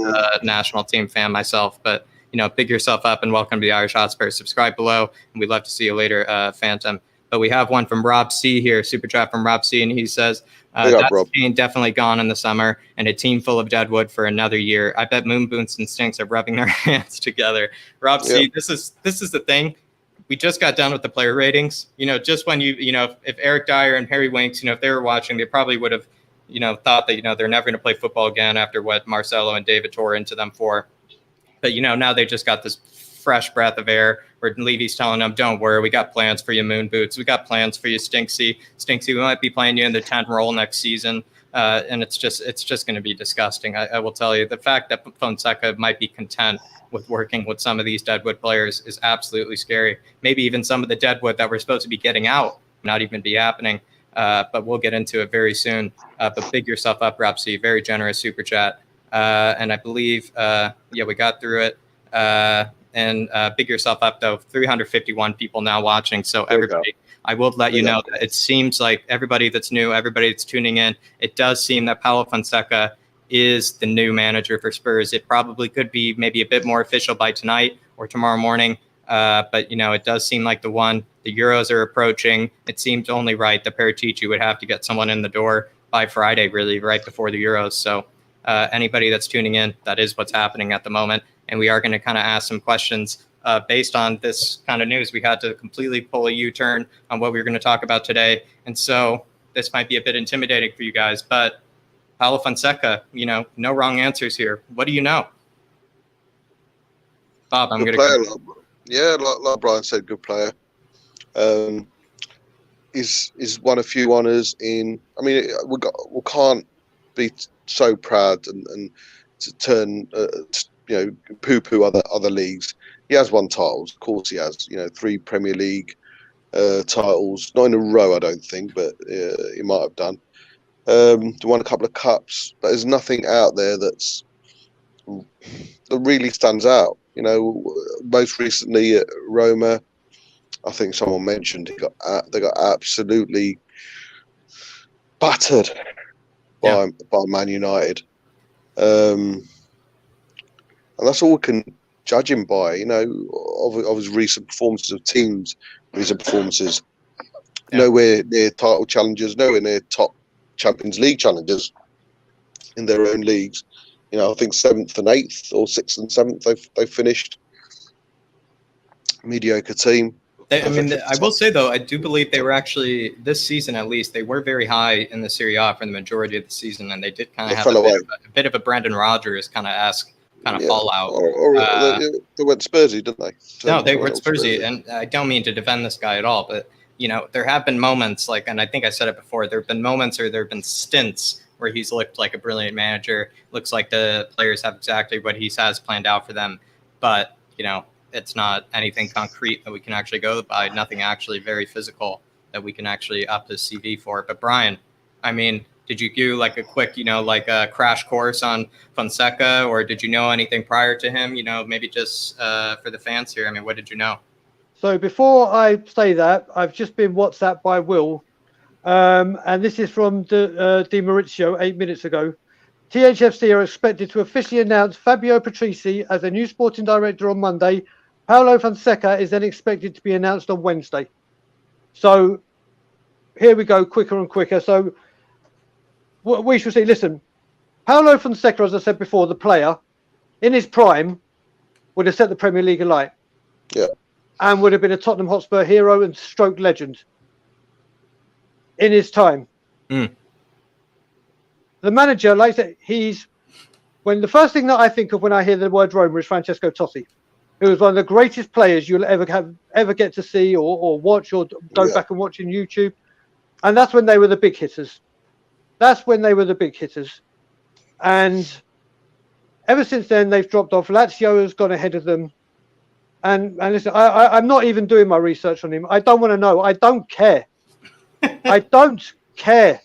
national team fan myself, but big yourself up and welcome to the Irish Hotspur. Subscribe below, and we'd love to see you later, Phantom. But we have one from Rob C here, super chat from Rob C, and he says, that's Kane definitely gone in the summer, and a team full of Deadwood for another year. I bet Moon Boots and Stinks are rubbing their hands together. Rob C, this is the thing. We just got done with the player ratings. Just when if Eric Dyer and Harry Winks, if they were watching, they probably would have, thought that, they're never going to play football again after what Marcelo and David tore into them for. But, now they just got this fresh breath of air where Levy's telling them, don't worry, we got plans for you, Moon Boots. We got plans for you, Stinksy. Stinksy, we might be playing you in the 10 role next season. And it's just going to be disgusting. I will tell you, the fact that Fonseca might be content with working with some of these Deadwood players is absolutely scary. Maybe even some of the Deadwood that we're supposed to be getting out not even be happening. But we'll get into it very soon. But big yourself up, Rapsy. Very generous super chat. And I believe, we got through it. And big yourself up, though. 351 people now watching. So everybody, I will let you know that it seems like everybody that's new, everybody that's tuning in, it does seem that Paulo Fonseca is the new manager for Spurs. It probably could be maybe a bit more official by tonight or tomorrow morning. But, it does seem like the Euros are approaching. It seems only right that Paratici would have to get someone in the door by Friday, really, right before the Euros. So anybody that's tuning in, that is what's happening at the moment. And we are going to kind of ask some questions based on this kind of news. We had to completely pull a U-turn on what we were going to talk about today. And so this might be a bit intimidating for you guys, but Paulo Fonseca, no wrong answers here. What do you know? Bob, I'm going to... Yeah, like Brian said, good player. Is won a few honours in... I mean, we can't be so proud and to turn, poo-poo other leagues. He has won titles, of course he has. 3 Premier League titles, not in a row, I don't think, but he might have done. Won a couple of cups, but there's nothing out there that really stands out. Most recently at Roma, I think someone mentioned they got absolutely battered by Man United, and that's all we can judge him by. Of his recent performances of teams, recent performances, nowhere near title challengers, nowhere near top Champions League challengers in their own leagues. I think 7th and 8th or 6th and 7th they finished. Mediocre team. I will say, though, I do believe they were actually, this season at least, they were very high in the Serie A for the majority of the season, and they did kind of have a bit of a Brendan Rodgers kind of fallout. They went Spursy, didn't they? No, they were Spursy, and I don't mean to defend this guy at all, but, there have been moments, and I think I said it before, there have been moments or there have been stints where he's looked like a brilliant manager, looks like the players have exactly what he has planned out for them, but, it's not anything concrete that we can actually go by, nothing actually very physical that we can actually up his CV for. But Brian, did you do like a quick, a crash course on Fonseca, or did you know anything prior to him, maybe just for the fans here? What did you know? So before I say that, I've just been WhatsApped by Will, and this is from Di Maurizio 8 minutes ago. THFC are expected to officially announce Fabio Paratici as a new sporting director on Monday. Paulo Fonseca is then expected to be announced on Wednesday. So here we go, quicker and quicker. So we shall see. Listen, Paulo Fonseca, as I said before, the player, in his prime, would have set the Premier League alight. Yeah. And would have been a Tottenham Hotspur hero and stroke legend in his time. Mm. The manager, like I said, the first thing that I think of when I hear the word Roma is Francesco Totti, who was one of the greatest players you'll ever get to see or watch or go back and watch on YouTube. And that's when they were the big hitters. And ever since then, they've dropped off. Lazio has gone ahead of them. And listen, I'm not even doing my research on him. I don't want to know. I don't care. I don't care.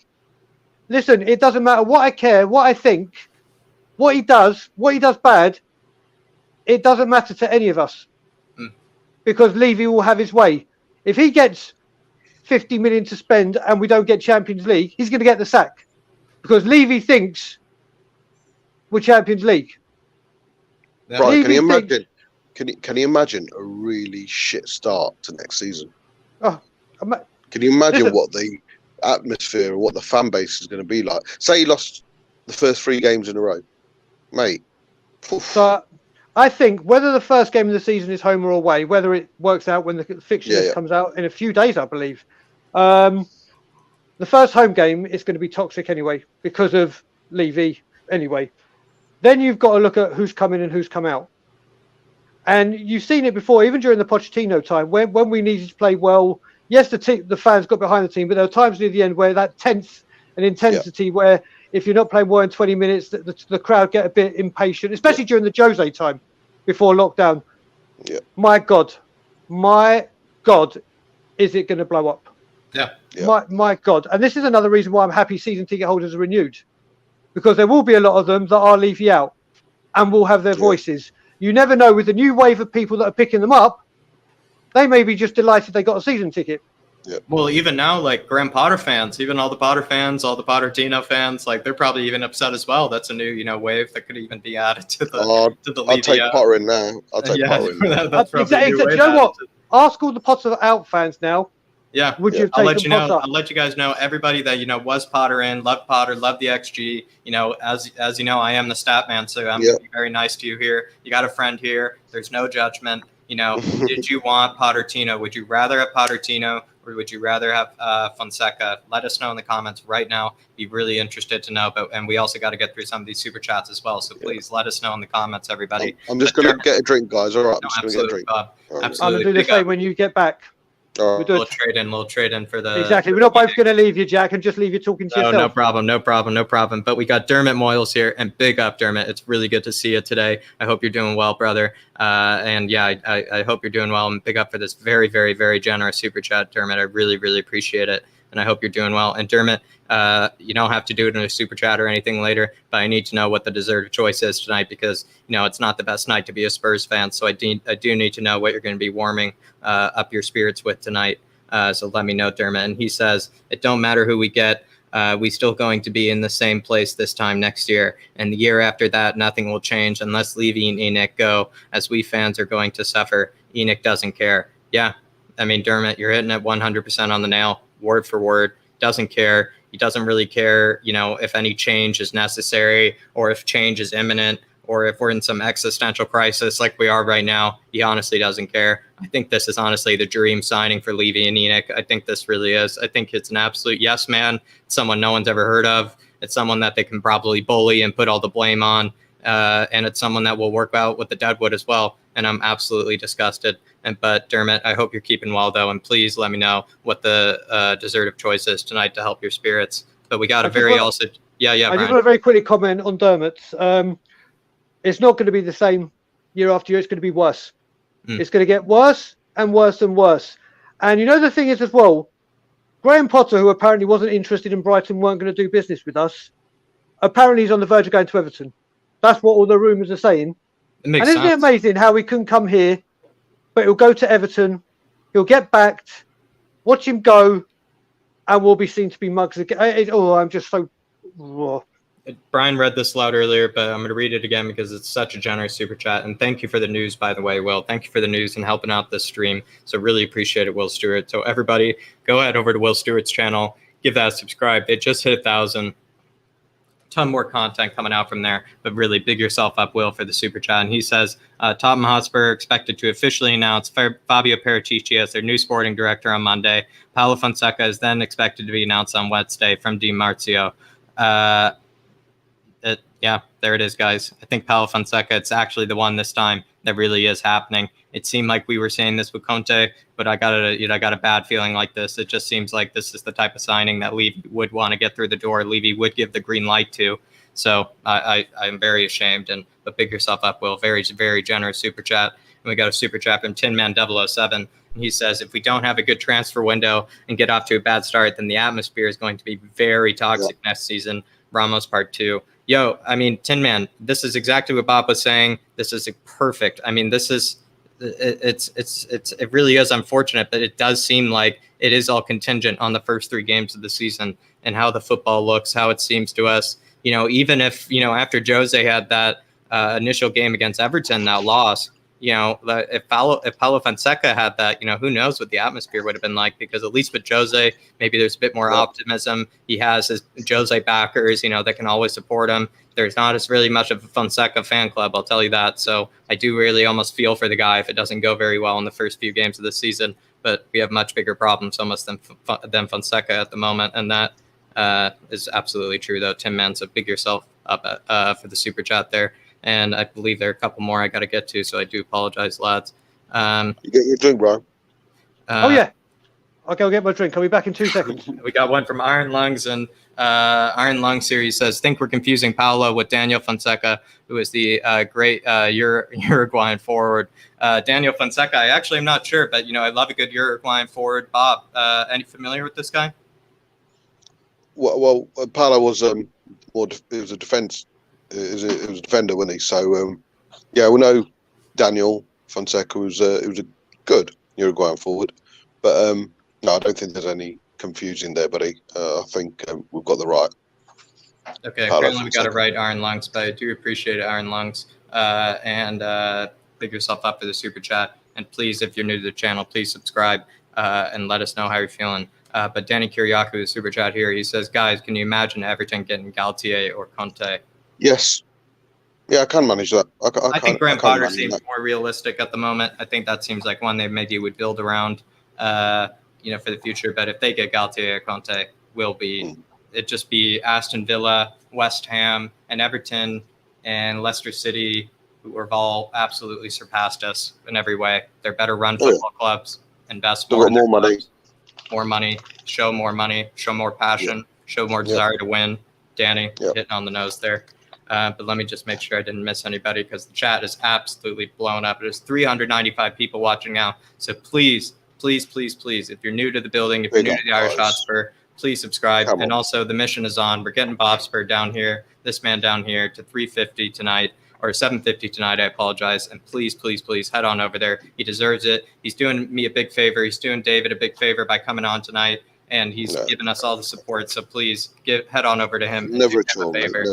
Listen, it doesn't matter what I care, what I think, what he does bad. It doesn't matter to any of us because Levy will have his way. If he gets 50 million to spend and we don't get Champions League, he's going to get the sack because Levy thinks we're Champions League. Right? Can you imagine a really shit start to next season? Oh, can you imagine what the atmosphere and what the fan base is going to be like? Say he lost the first 3 games in a row, mate. So I think whether the first game of the season is home or away, whether it works out when the fixture list comes out in a few days, I believe. The first home game is going to be toxic anyway because of Levy anyway. Then you've got to look at who's come in and who's come out. And you've seen it before, even during the Pochettino time, when we needed to play well. Yes, the fans got behind the team, but there were times near the end where that tense and intensity where if you're not playing well in 20 minutes, the crowd get a bit impatient, especially during the Jose time before lockdown. Yeah. My God, is it going to blow up? Yeah. My God. And this is another reason why I'm happy season ticket holders are renewed, because there will be a lot of them that are Levy out and will have their voices. You never know, with the new wave of people that are picking them up, they may be just delighted they got a season ticket. Well, even now, like Graham Potter fans, even all the Potter fans, all the Pottertino fans, like they're probably even upset as well. That's a new, wave that could even be added to the I'll take Levy. Potter in now. I'll take Potter in now. That's probably exactly. a new Do wave you know what? added Ask all the Potter out fans now. Yeah, would you have I'll taken let you know. Potter? I'll let you guys know. Everybody that was Potter in, loved Potter, loved the XG. As you know, I am the stat man, so I'm gonna be very nice to you here. You got a friend here. There's no judgment. Did you want Pottertino? Would you rather have Pottertino or would you rather have Fonseca? Let us know in the comments right now. Be really interested to know. And we also got to get through some of these super chats as well. So please let us know in the comments, everybody. I'm just going to get a drink, guys. All right, I'm just going to get a drink. Bob. Right. I'm going to do the same when you get back. We'll trade in for the... Exactly. We're not both going to leave you, Jack, and just leave you talking to yourself. No problem. But we got Dermot Moyles here, and big up, Dermot. It's really good to see you today. I hope you're doing well, brother. I hope you're doing well, and big up for this very, very, very generous super chat, Dermot. I really, really appreciate it, and I hope you're doing well. And Dermot, you don't have to do it in a super chat or anything later, but I need to know what the dessert of choice is tonight because, it's not the best night to be a Spurs fan. So I do need to know what you're going to be warming up your spirits with tonight. So let me know, Dermot. And he says, it don't matter who we get. We still going to be in the same place this time next year. And the year after that, nothing will change unless Levy and ENIC go, as we fans are going to suffer. ENIC doesn't care. Yeah. I mean, Dermot, you're hitting it 100% on the nail, word for word. Doesn't care. He doesn't really care, if any change is necessary or if change is imminent or if we're in some existential crisis like we are right now. He honestly doesn't care. I think this is honestly the dream signing for Levy and ENIC. I think this really is. I think it's an absolute yes man. It's someone no one's ever heard of. It's someone that they can probably bully and put all the blame on. And it's someone that will work out with the Deadwood as well. And I'm absolutely disgusted. But Dermot, I hope you're keeping well, though. And please let me know what the dessert of choice is tonight to help your spirits. But we got I just want to very quickly comment on Dermot's. It's not going to be the same year after year. It's going to be worse. It's going to get worse and worse and worse. And the thing is as well, Graham Potter, who apparently wasn't interested in Brighton, weren't going to do business with us. Apparently he's on the verge of going to Everton. That's what all the rumours are saying. And isn't it amazing how he couldn't come here, but he'll go to Everton, he'll get backed, watch him go, and we'll be seen to be mugs again. I'm just so... Brian read this loud earlier, but I'm going to read it again because it's such a generous super chat. And thank you for the news, by the way, Will. Thank you for the news and helping out this stream. So really appreciate it, Will Stewart. So everybody, go ahead over to Will Stewart's channel, give that a subscribe. It just hit 1,000. Ton more content coming out from there, but really big yourself up, Will, for the super chat. And he says, Tottenham Hotspur expected to officially announce Fabio Paratici as their new sporting director on Monday. Paulo Fonseca is then expected to be announced on Wednesday from Di Marzio. There it is, guys. I think Paulo Fonseca, it's actually the one this time that really is happening. It seemed like we were saying this with Conte, but I got a bad feeling like this. It just seems like this is the type of signing that Levy would want to get through the door. Levy would give the green light to. So I'm very ashamed. But big yourself up, Will. Very, very generous super chat. And we got a super chat from Tin Man 007. And he says, if we don't have a good transfer window and get off to a bad start, then the atmosphere is going to be very toxic next season. Ramos Part 2. Yo, I mean, Tin Man, this is exactly what Bob was saying. This is perfect. I mean, this is, it really is unfortunate, but it does seem like it is all contingent on the first 3 games of the season and how the football looks, how it seems to us. Even if, after Jose had that initial game against Everton, that loss, if Paulo Fonseca had that, who knows what the atmosphere would have been like, because at least with Jose, maybe there's a bit more optimism. He has his Jose backers, that can always support him. There's not as really much of a Fonseca fan club, I'll tell you that. So I do really almost feel for the guy if it doesn't go very well in the first few games of the season. But we have much bigger problems almost than Fonseca at the moment. And that is absolutely true, though. Tim Man, so big yourself up for the super chat there. And I believe there are a couple more I got to get to, so I do apologize, lads. You get your drink, bro. Okay, I'll get my drink. I'll be back in 2 seconds. We got one from Iron Lungs, and Iron Lung series says, think we're confusing Paulo with Daniel Fonseca, who is the great Uruguayan forward. Daniel Fonseca, I actually am not sure, but, I love a good Uruguayan forward. Bob, any familiar with this guy? Well, Paulo was it was a defense. It was a defender, wasn't he? So, we know Daniel Fonseca was a good Uruguayan forward, but No, I don't think there's any confusion there, buddy. I think we've got the right. Okay, Paulo apparently we got it Fonseca. right, Iron Lungs, but I do appreciate it, Iron Lungs. And pick yourself up for the super chat. And please, if you're new to the channel, please subscribe and let us know how you're feeling. But Danny Kyriacou, the super chat here, he says, guys, can you imagine Everton getting Galtier or Conte? Yes. Yeah, I can manage that. I think Graham I can Potter manage seems that. more realistic at the moment. I think that seems like one they maybe would build around, for the future. But if they get Galtier or Conte, it'd just be Aston Villa, West Ham, and Everton, and Leicester City, who have all absolutely surpassed us in every way. They're better run football clubs, invest They've more. got more money. More money, show more passion, show more desire to win. Danny, hitting on the nose there. But let me just make sure I didn't miss anybody because the chat is absolutely blown up. There's 395 people watching now. So please, if you're new to the building, if you're new to the Irish Hotspur, please subscribe. And also the mission is on. We're getting Bobspur down here, this man down here, to 350 tonight. Or 750 tonight, I apologize. And please head on over there. He deserves it. He's doing me a big favor. He's doing David a big favor by coming on tonight. And he's giving us all the support. So please head on over to him. Never a favor.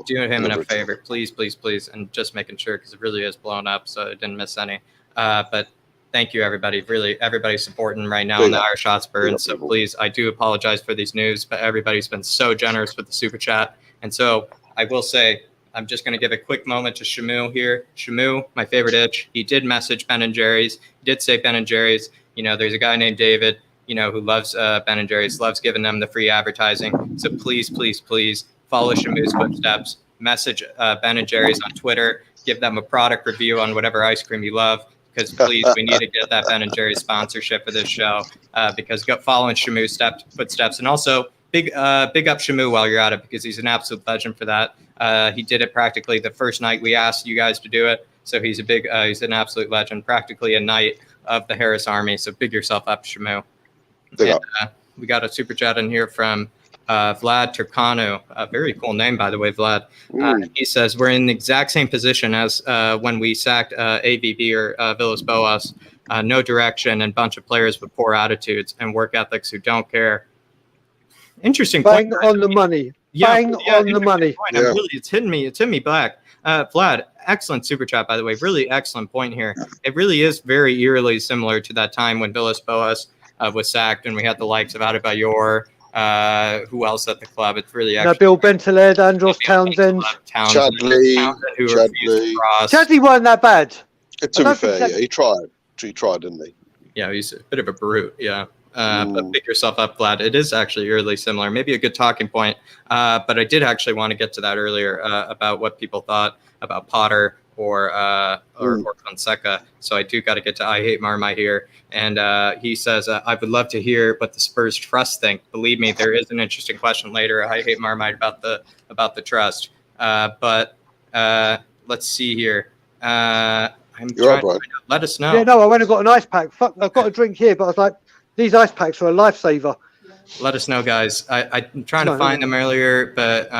Do him a favor. Please. And just making sure because it really is blown up. So I didn't miss any. But thank you, everybody. Really, everybody's supporting right now in the Irish Hotspur. And so please, I do apologize for these news, but everybody's been so generous with the super chat. And so I will say, I'm just going to give a quick moment to Shamu here. Shamu, my favorite itch. He did message Ben and Jerry's. He did say Ben and Jerry's. There's a guy named David, who loves Ben and Jerry's, loves giving them the free advertising. So please follow Shamu's footsteps. Message Ben and Jerry's on Twitter. Give them a product review on whatever ice cream you love. Because please, we need to get that Ben and Jerry's sponsorship for this show. Because following Shamu's footsteps. And also, big up Shamu while you're at it because he's an absolute legend for that. He did it practically the first night we asked you guys to do it. So he's he's an absolute legend, practically a knight of the Harris Army. So big yourself up, Shamu. And, we got a super chat in here from Vlad Turkanu. A very cool name, by the way, Vlad. He says, we're in the exact same position as when we sacked AVB or Villas-Boas. No direction and bunch of players with poor attitudes and work ethics who don't care. Interesting point. Bang on the money. Bang on the money. Really, it's hitting me black. Vlad, excellent super chat, by the way. Really excellent point here. It really is very eerily similar to that time when Villas-Boas was sacked and we had the likes of Adebayor. Who else at the club? It's really Bill Bentaleb, Andros Townsend. Chadley. Chadley weren't that bad. To be fair, he tried. He tried, didn't he? Yeah, he's a bit of a brute, yeah. But pick yourself up, Vlad. It is actually eerily similar. Maybe a good talking point. But I did actually want to get to that earlier about what people thought about Potter or Fonseca. So I do got to get to I Hate Marmite here. And he says, I would love to hear what the Spurs trust think. Believe me, there is an interesting question later. I Hate Marmite about the trust. But let's see here. Let us know. Yeah, no, I went and got an ice pack. Fuck, I've got a drink here, but I was like, these ice packs are a lifesaver. Let us know, guys. I'm trying to find them earlier, but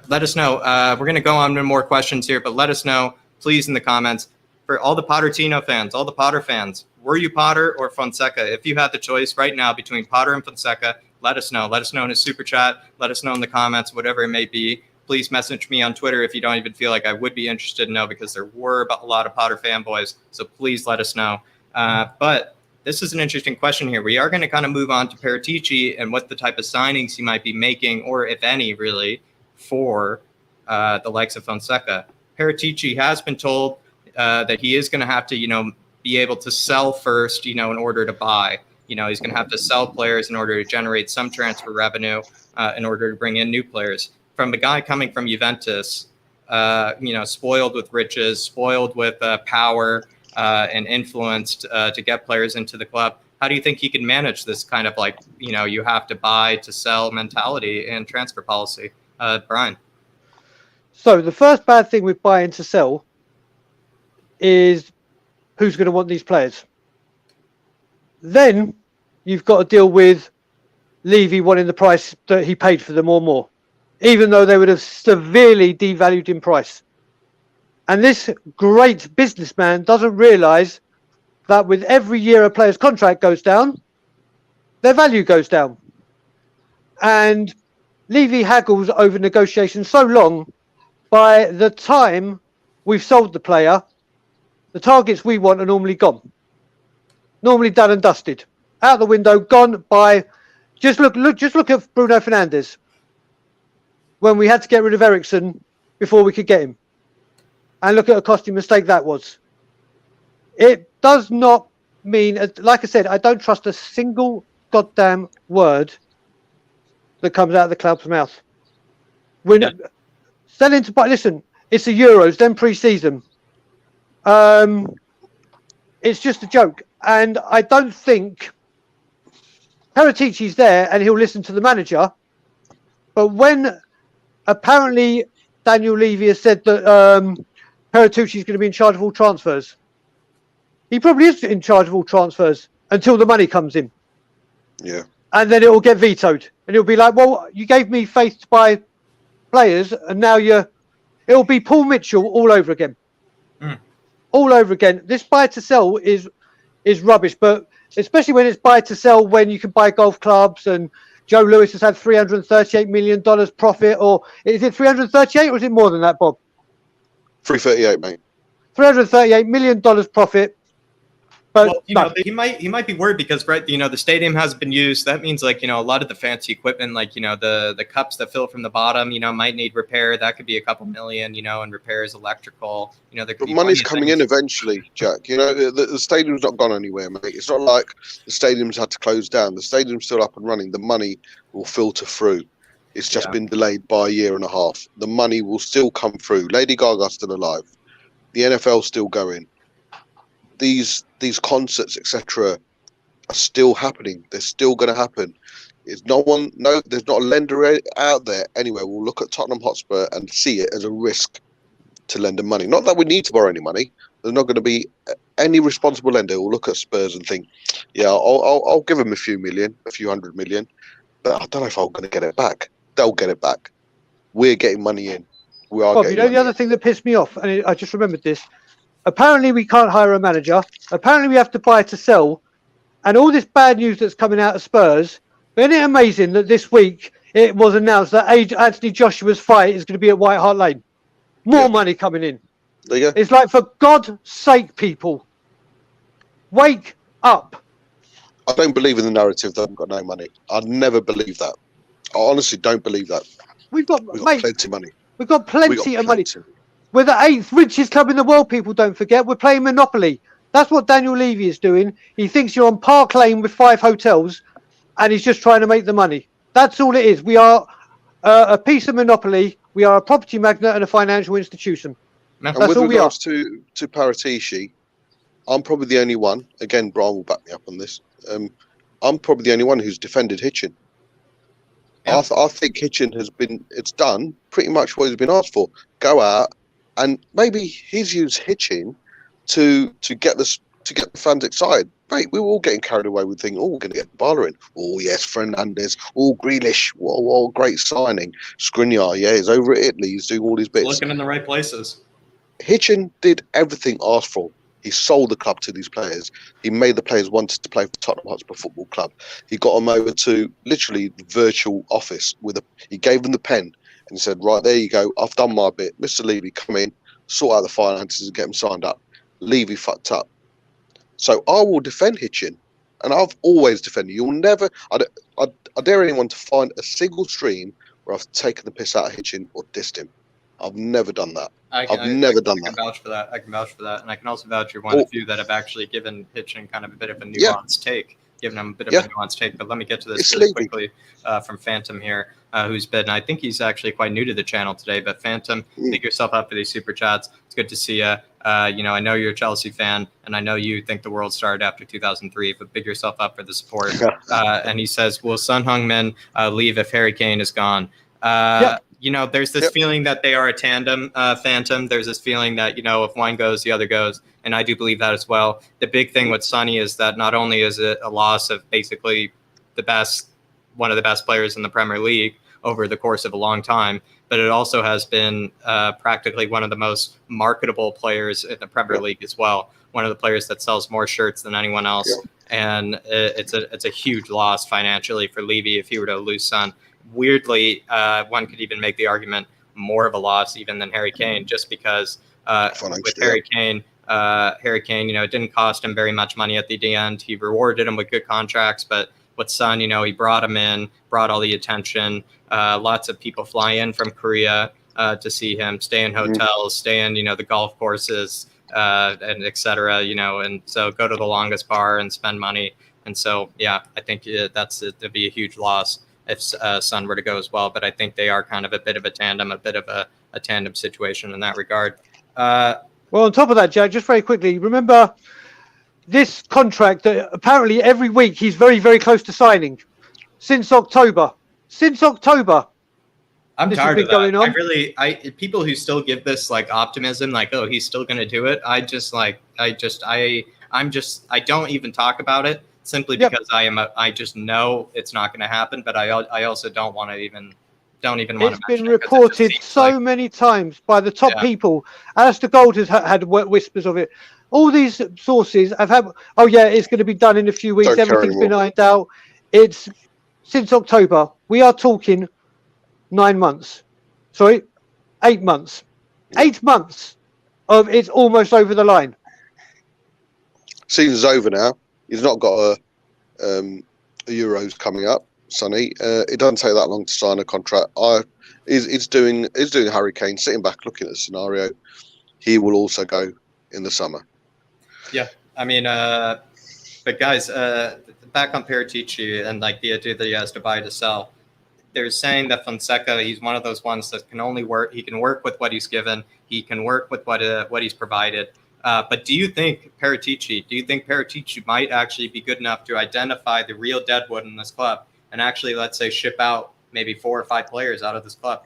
let us know. We're going to go on to more questions here, but let us know, please, in the comments. For all the Pottertino fans, all the Potter fans, were you Potter or Fonseca? If you had the choice right now between Potter and Fonseca, let us know. Let us know in a super chat. Let us know in the comments, whatever it may be. Please message me on Twitter if you don't even feel like I would be interested to know, because there were a lot of Potter fanboys. So please let us know. But this is an interesting question here. We are going to kind of move on to Paratici and what the type of signings he might be making, or if any, really, for the likes of Fonseca. Paratici has been told that he is going to have to, be able to sell first, in order to buy. He's going to have to sell players in order to generate some transfer revenue in order to bring in new players. From a guy coming from Juventus, spoiled with riches, spoiled with power, and influenced to get players into the club. How do you think he can manage this kind of you have to buy to sell mentality and transfer policy? Brian. So the first bad thing with buying to sell is who's going to want these players. Then you've got to deal with Levy wanting the price that he paid for them or more, even though they would have severely devalued in price. And this great businessman doesn't realise that with every year a player's contract goes down, their value goes down. And Levy haggles over negotiations so long, by the time we've sold the player, the targets we want are normally gone. Normally done and dusted. Out the window, gone by... Just look at Bruno Fernandes. When we had to get rid of Ericsson before we could get him. And look at a costly mistake that was. It does not mean... Like I said, I don't trust a single goddamn word that comes out of the club's mouth. When selling to... Listen, it's the Euros, then pre-season. It's just a joke. And I don't think... Paratici's there and he'll listen to the manager. But when apparently Daniel Levy has said that Paratici's going to be in charge of all transfers, he probably is in charge of all transfers until the money comes in. Yeah. And then it will get vetoed. And it'll be like, well, you gave me faith to buy players and now it'll be Paul Mitchell all over again. All over again. This buy to sell is rubbish, but especially when it's buy to sell, when you can buy golf clubs, and Joe Lewis has had $338 million profit, or is it 338 or is it more than that, Bob? 338, mate. $338 million profit. But well, he might be worried because the stadium hasn't been used. That means a lot of the fancy equipment, the cups that fill from the bottom, might need repair. That could be a couple million, and repairs, electrical. There could be money's coming in eventually, Jack. The stadium's not gone anywhere, mate. It's not like the stadium's had to close down. The stadium's still up and running. The money will filter through. It's just been delayed by a year and a half. The money will still come through. Lady Gaga's still alive. The NFL's still going. These concerts, etc., are still happening. They're still going to happen. There's not a lender out there anywhere will look at Tottenham Hotspur and see it as a risk to lend them money. Not that we need to borrow any money. There's not going to be any responsible lender who will look at Spurs and think, yeah, I'll give them a few hundred million, but I don't know if I'm going to get it back. They'll get it back. We're getting money in. We are. Bob, the other thing that pissed me off, and I just remembered this. Apparently, we can't hire a manager. Apparently, we have to buy to sell. And all this bad news that's coming out of Spurs. Isn't it amazing that this week it was announced that Anthony Joshua's fight is going to be at White Hart Lane? More money coming in. There you go. It's like, for God's sake, people, wake up. I don't believe in the narrative that I've got no money. I'd never believe that. I honestly don't believe that. We've got plenty of money. We've got plenty of money. We're the 8th richest club in the world, people don't forget. We're playing Monopoly. That's what Daniel Levy is doing. He thinks you're on Park Lane with 5 hotels, and he's just trying to make the money. That's all it is. We are a piece of Monopoly. We are a property magnate and a financial institution. And with regards to Paratici, I'm probably the only one, again, Brian will back me up on this, I'm probably the only one who's defended Hitchin. Yeah. I think Hitchin it's done pretty much what he's been asked for. Go out, and maybe he's used Hitchin to get the fans excited. Mate, we were all getting carried away with thinking, we're going to get Bala in. Oh, yes, Fernandes. Oh, Grealish. What a great signing. Skriniar, he's over at Italy. He's doing all these bits. Looking in the right places. Hitchin did everything asked for. He sold the club to these players. He made the players wanted to play for Tottenham Hotspur Football Club. He got them over to literally the virtual office. He gave them the pen and he said, right, there you go. I've done my bit. Mr. Levy, come in, sort out the finances and get them signed up. Levy fucked up. So I will defend Hitchin. And I've always defended. You'll never... I dare anyone to find a single stream where I've taken the piss out of Hitchin or dissed him. I've never done that. I've never done that. I can vouch for that. I can vouch for that. And I can also vouch you're one of the few that have actually given Hitchin kind of a bit of a nuanced take. Given him a bit of a nuanced take. But let me get to this really quickly from Phantom here, who's been, I think he's actually quite new to the channel today. But Phantom, pick yourself up for these super chats. It's good to see you. I know you're a Chelsea fan, and I know you think the world started after 2003, but big yourself up for the support. And he says, will Son Heung-min leave if Harry Kane is gone? There's this feeling that they are a tandem, Phantom. There's this feeling that, if one goes, the other goes. And I do believe that as well. The big thing with Sonny is that not only is it a loss of basically one of the best players in the Premier League over the course of a long time, but it also has been practically one of the most marketable players in the Premier League as well. One of the players that sells more shirts than anyone else. and it's a huge loss financially for Levy if he were to lose Son. Weirdly, one could even make the argument more of a loss even than Harry Kane, just because with Harry Kane, it didn't cost him very much money at the end. He rewarded him with good contracts, but with Son, he brought him in, brought all the attention. Lots of people fly in from Korea to see him, stay in hotels, stay in, the golf courses, and et cetera, and so go to the longest bar and spend money. And so, yeah, I think it'd be a huge loss if Son were to go as well. But I think they are kind of a bit of a tandem situation in that regard. Well, on top of that, Jack, just very quickly, remember this contract that apparently every week he's very, very close to signing since October. I'm tired of that. People who still give this like optimism, like, oh, he's still going to do it. I don't even talk about it simply because I just know it's not going to happen. But I also don't want to even want to. It's been reported so many times by the top people. Alistair Gold has had whispers of it. All these sources have had. Oh yeah, it's going to be done in a few weeks. Everything's been ironed out. It's since October. We are talking 9 months. Sorry, 8 months. 8 months of it's almost over the line. Season's over now. He's not got a Euros coming up, Sonny. It doesn't take that long to sign a contract. It's doing Harry Kane, sitting back looking at the scenario. He will also go in the summer. Yeah, I mean, but guys, back on Paratici and like the idea that he has to buy to sell. They're saying that Fonseca, he's one of those ones that can only work. He can work with what he's given. He can work with what he's provided. But do you think Paratici might actually be good enough to identify the real Deadwood in this club and actually, let's say, ship out maybe 4 or 5 players out of this club?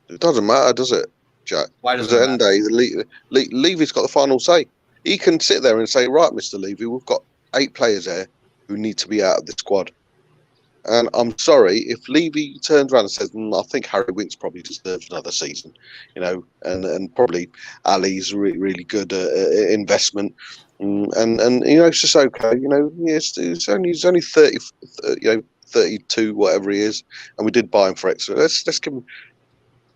It doesn't matter, does it, Jack? Why does it matter? At the end of the day, Levy's got the final say. He can sit there and say, right, Mr. Levy, we've got 8 players there who need to be out of the squad. And I'm sorry, if Levy turns around and says, I think Harry Winks probably deserves another season, and probably Ali's really good investment. And it's just okay. He's only 30, 32, whatever he is. And we did buy him for extra. Let's give him.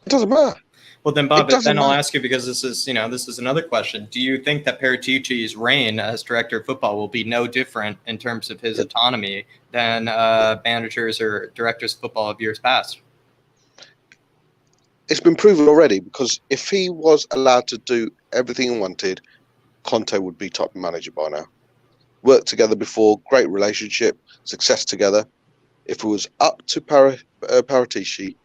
It doesn't matter. Well, then, Bob, I'll ask you, because this is another question. Do you think that Paratici's reign as director of football will be no different in terms of his autonomy than managers or directors of football of years past? It's been proven already, because if he was allowed to do everything he wanted, Conte would be top manager by now. Worked together before, great relationship, success together. If it was up to Paratici,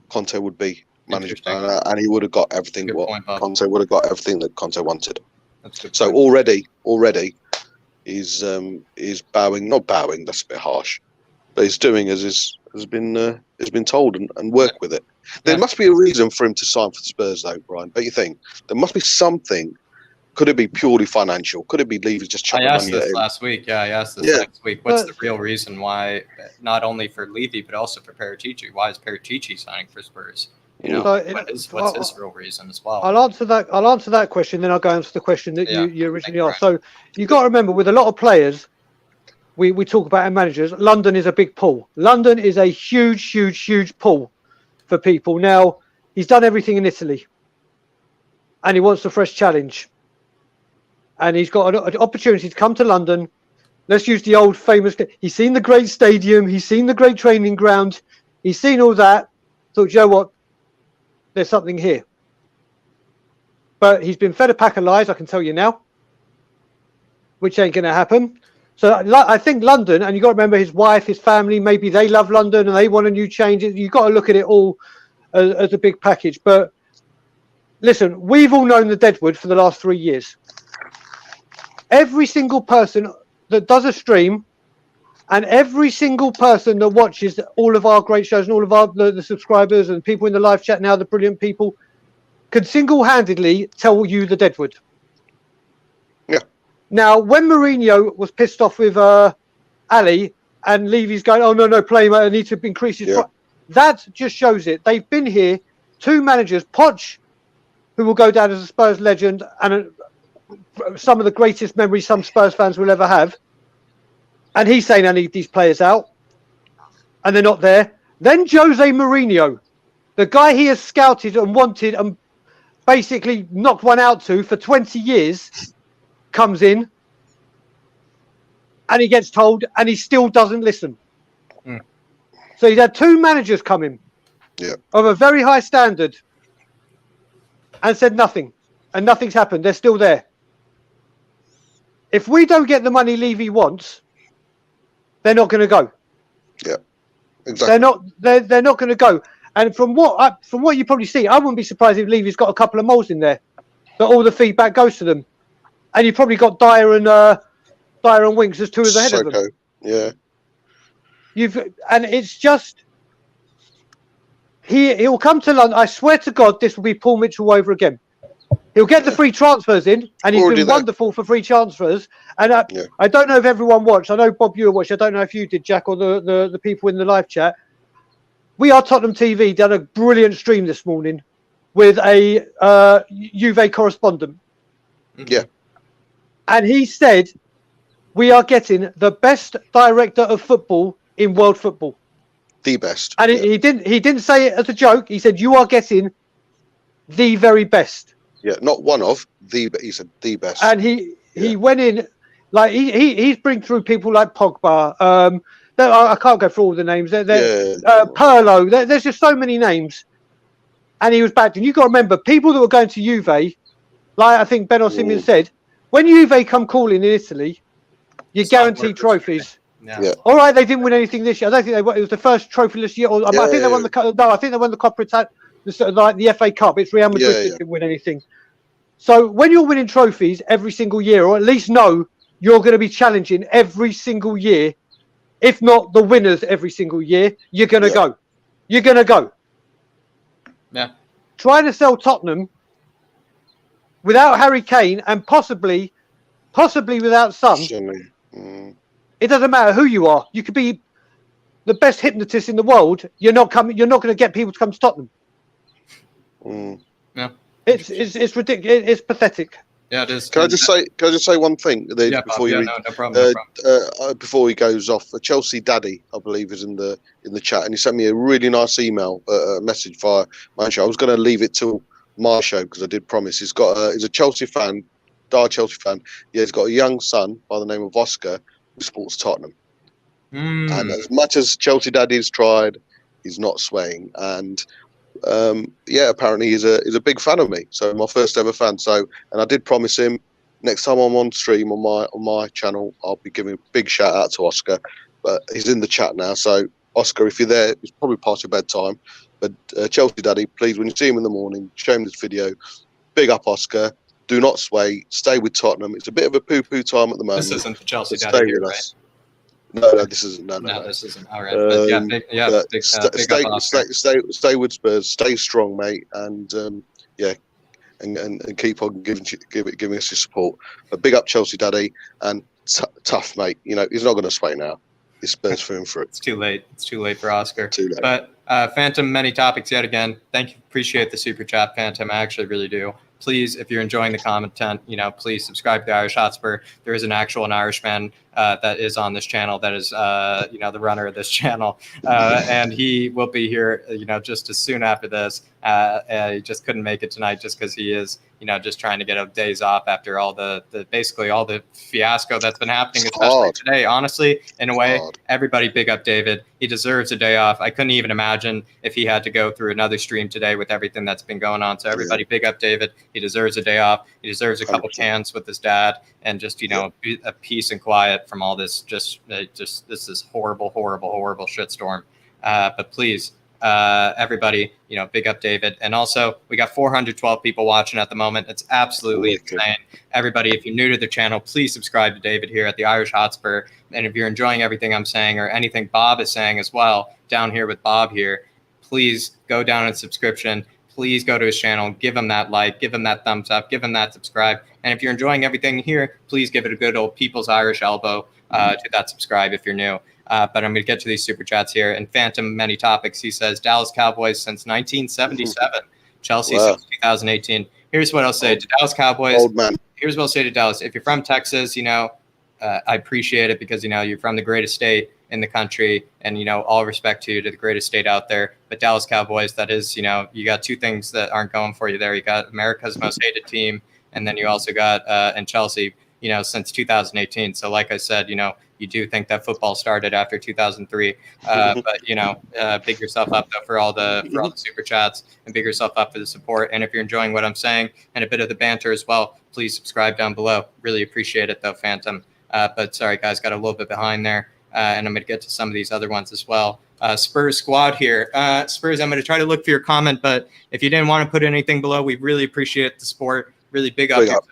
Conte would be manager, and he would have got everything. Conte would have got everything that Conte wanted. So already, he's bowing. Not bowing. That's a bit harsh, but he's doing as has been told and work with it. There must be a reason for him to sign for Spurs, though, Brian. Don't you think? There must be something. Could it be purely financial? Could it be Levy just chucking money at him? I asked this last week. Yeah, I asked this last week. What's the real reason why, not only for Levy but also for Paratici? Why is Paratici signing for Spurs? What's his real reason as well? I'll answer that question, then I'll go into the question that you originally asked. So you've got to remember, with a lot of players, we talk about our managers, London is a big pull. London is a huge pull for people. Now, he's done everything in Italy, and he wants a fresh challenge. And he's got an opportunity to come to London. Let's use the old famous, he's seen the great stadium, he's seen the great training ground, he's seen all that. Thought, you know what? There's something here. But he's been fed a pack of lies, I can tell you now, which ain't going to happen. So I think London, and you've got to remember his wife, his family, maybe they love London and they want a new change. You've got to look at it all as a big package. But listen, we've all known the Deadwood for the last 3 years. Every single person that does a stream and every single person that watches all of our great shows and all of the subscribers and people in the live chat now, the brilliant people, can single-handedly tell you the Deadwood. Yeah. Now, when Mourinho was pissed off with Ali and Levy's going, oh, no, play, mate, I need to increase his price. That just shows it. They've been here, 2 managers, Poch, who will go down as a Spurs legend, and some of the greatest memories some Spurs fans will ever have. And he's saying, I need these players out. And they're not there. Then Jose Mourinho, the guy he has scouted and wanted and basically knocked one out to for 20 years, comes in and he gets told and he still doesn't listen. So he's had 2 managers come in of a very high standard and said nothing. And nothing's happened. They're still there. If we don't get the money Levy wants, they're not going to go. Yeah, exactly. They're not going to go. And from what you probably see, I wouldn't be surprised if Levy's got a couple of moles in there, that all the feedback goes to them. And you've probably got Dyer and Winks as 2 of the head of them. Yeah. And it's just he'll come to London. I swear to God, this will be Paul Mitchell over again. He'll get the free transfers in, and he's been wonderful for free transfers. And I don't know if everyone watched. I know Bob, you watched. I don't know if you did, Jack, or the people in the live chat. We Are Tottenham TV did a brilliant stream this morning with a Juve correspondent. Yeah. And he said, we are getting the best director of football in world football. The best. And he didn't say it as a joke. He said, you are getting the very best. Yeah, not one of the. He said the best. And he went in, like he's bring through people like Pogba. I can't go through all the names. Pirlo. There's just so many names. And he was backed. And you got to remember, people that were going to Juve, like I think Ben Osimhen said, when Juve come calling in Italy, you guarantee trophies. Yeah. All right, they didn't win anything this year. I don't think it was the first trophyless year. I think they won the. No, I think they won the Coppa Italia. Like the FA Cup, it's Real Madrid that didn't win anything. So when you're winning trophies every single year, or at least know you're going to be challenging every single year, if not the winners every single year, you're going to go. You're going to go. Yeah. Trying to sell Tottenham without Harry Kane and possibly without Son. It doesn't matter who you are. You could be the best hypnotist in the world. You're not going to get people to come to Tottenham. Yeah, it's ridiculous. It's pathetic. Yeah, it is. Can I just say one thing before you? No problem. Before he goes off, Chelsea Daddy, I believe, is in the chat, and he sent me a really nice email, message via my show. I was going to leave it till my show because I did promise. He's a Chelsea fan, diehard Chelsea fan. Yeah, he's got a young son by the name of Oscar who supports Tottenham. And as much as Chelsea Daddy's tried, he's not swaying. And apparently he's a big fan of me. So my first ever fan. So, and I did promise him next time I'm on stream on my channel, I'll be giving a big shout out to Oscar. But he's in the chat now. So Oscar, if you're there, it's probably past your bedtime. But Chelsea Daddy, please, when you see him in the morning, show him this video. Big up Oscar. Do not sway. Stay with Tottenham. It's a bit of a poo-poo time at the moment. This isn't the Chelsea Daddy Daddy here, right? us. No, this isn't. No, this isn't. All right, but stay with Spurs. Stay strong, mate, and and keep on giving us your support. But big up Chelsea Daddy and tough, mate. You know he's not going to sway now. He's Spurs through and through. It's too late. It's too late for Oscar. Too late. But Phantom, many topics yet again. Thank you. Appreciate the super chat, Phantom. I actually really do. Please, if you're enjoying the content, please subscribe to the Irish Hotspur. There is an Irishman that is on this channel that is, the runner of this channel. And he will be here, just as soon after this. He just couldn't make it tonight just because he is, just trying to get days off after all the basically all the fiasco that's been happening, especially today. Honestly, in a way, everybody big up David. He deserves a day off. I couldn't even imagine if he had to go through another stream today with everything that's been going on. So everybody big up David. He deserves a day off. He deserves a couple cans with his dad and just, a peace and quiet from all this. Just this is horrible shitstorm. But please, everybody, big up David. And also, we got 412 people watching at the moment. It's absolutely insane. Everybody, if you're new to the channel, please subscribe to David here at the Irish Hotspur. And if you're enjoying everything I'm saying or anything Bob is saying as well, down here with Bob here, please go down in subscription. Please go to his channel, give him that like, give him that thumbs up, give him that subscribe. And if you're enjoying everything here, please give it a good old People's Irish elbow to that subscribe if you're new. But I'm going to get to these super chats here. And Phantom, many topics. He says, Dallas Cowboys since 1977, Chelsea since 2018. Here's what I'll say. To Dallas Cowboys, old man. here's what I'll say to Dallas. If you're from Texas, I appreciate it because, you're from the greatest state in the country, and, all respect to you, to the greatest state out there. But Dallas Cowboys, that is, you got two things that aren't going for you there. You got America's most hated team, and then you also got in Chelsea, since 2018. So like I said, you do think that football started after 2003, but big yourself up though for all the super chats, and big yourself up for the support. And if you're enjoying what I'm saying and a bit of the banter as well, please subscribe down below. Really appreciate it though, Phantom. But sorry guys, got a little bit behind there, and I'm going to get to some of these other ones as well. Spurs squad here. Spurs, I'm going to try to look for your comment, but if you didn't want to put anything below, we really appreciate the support. Really big up yourself.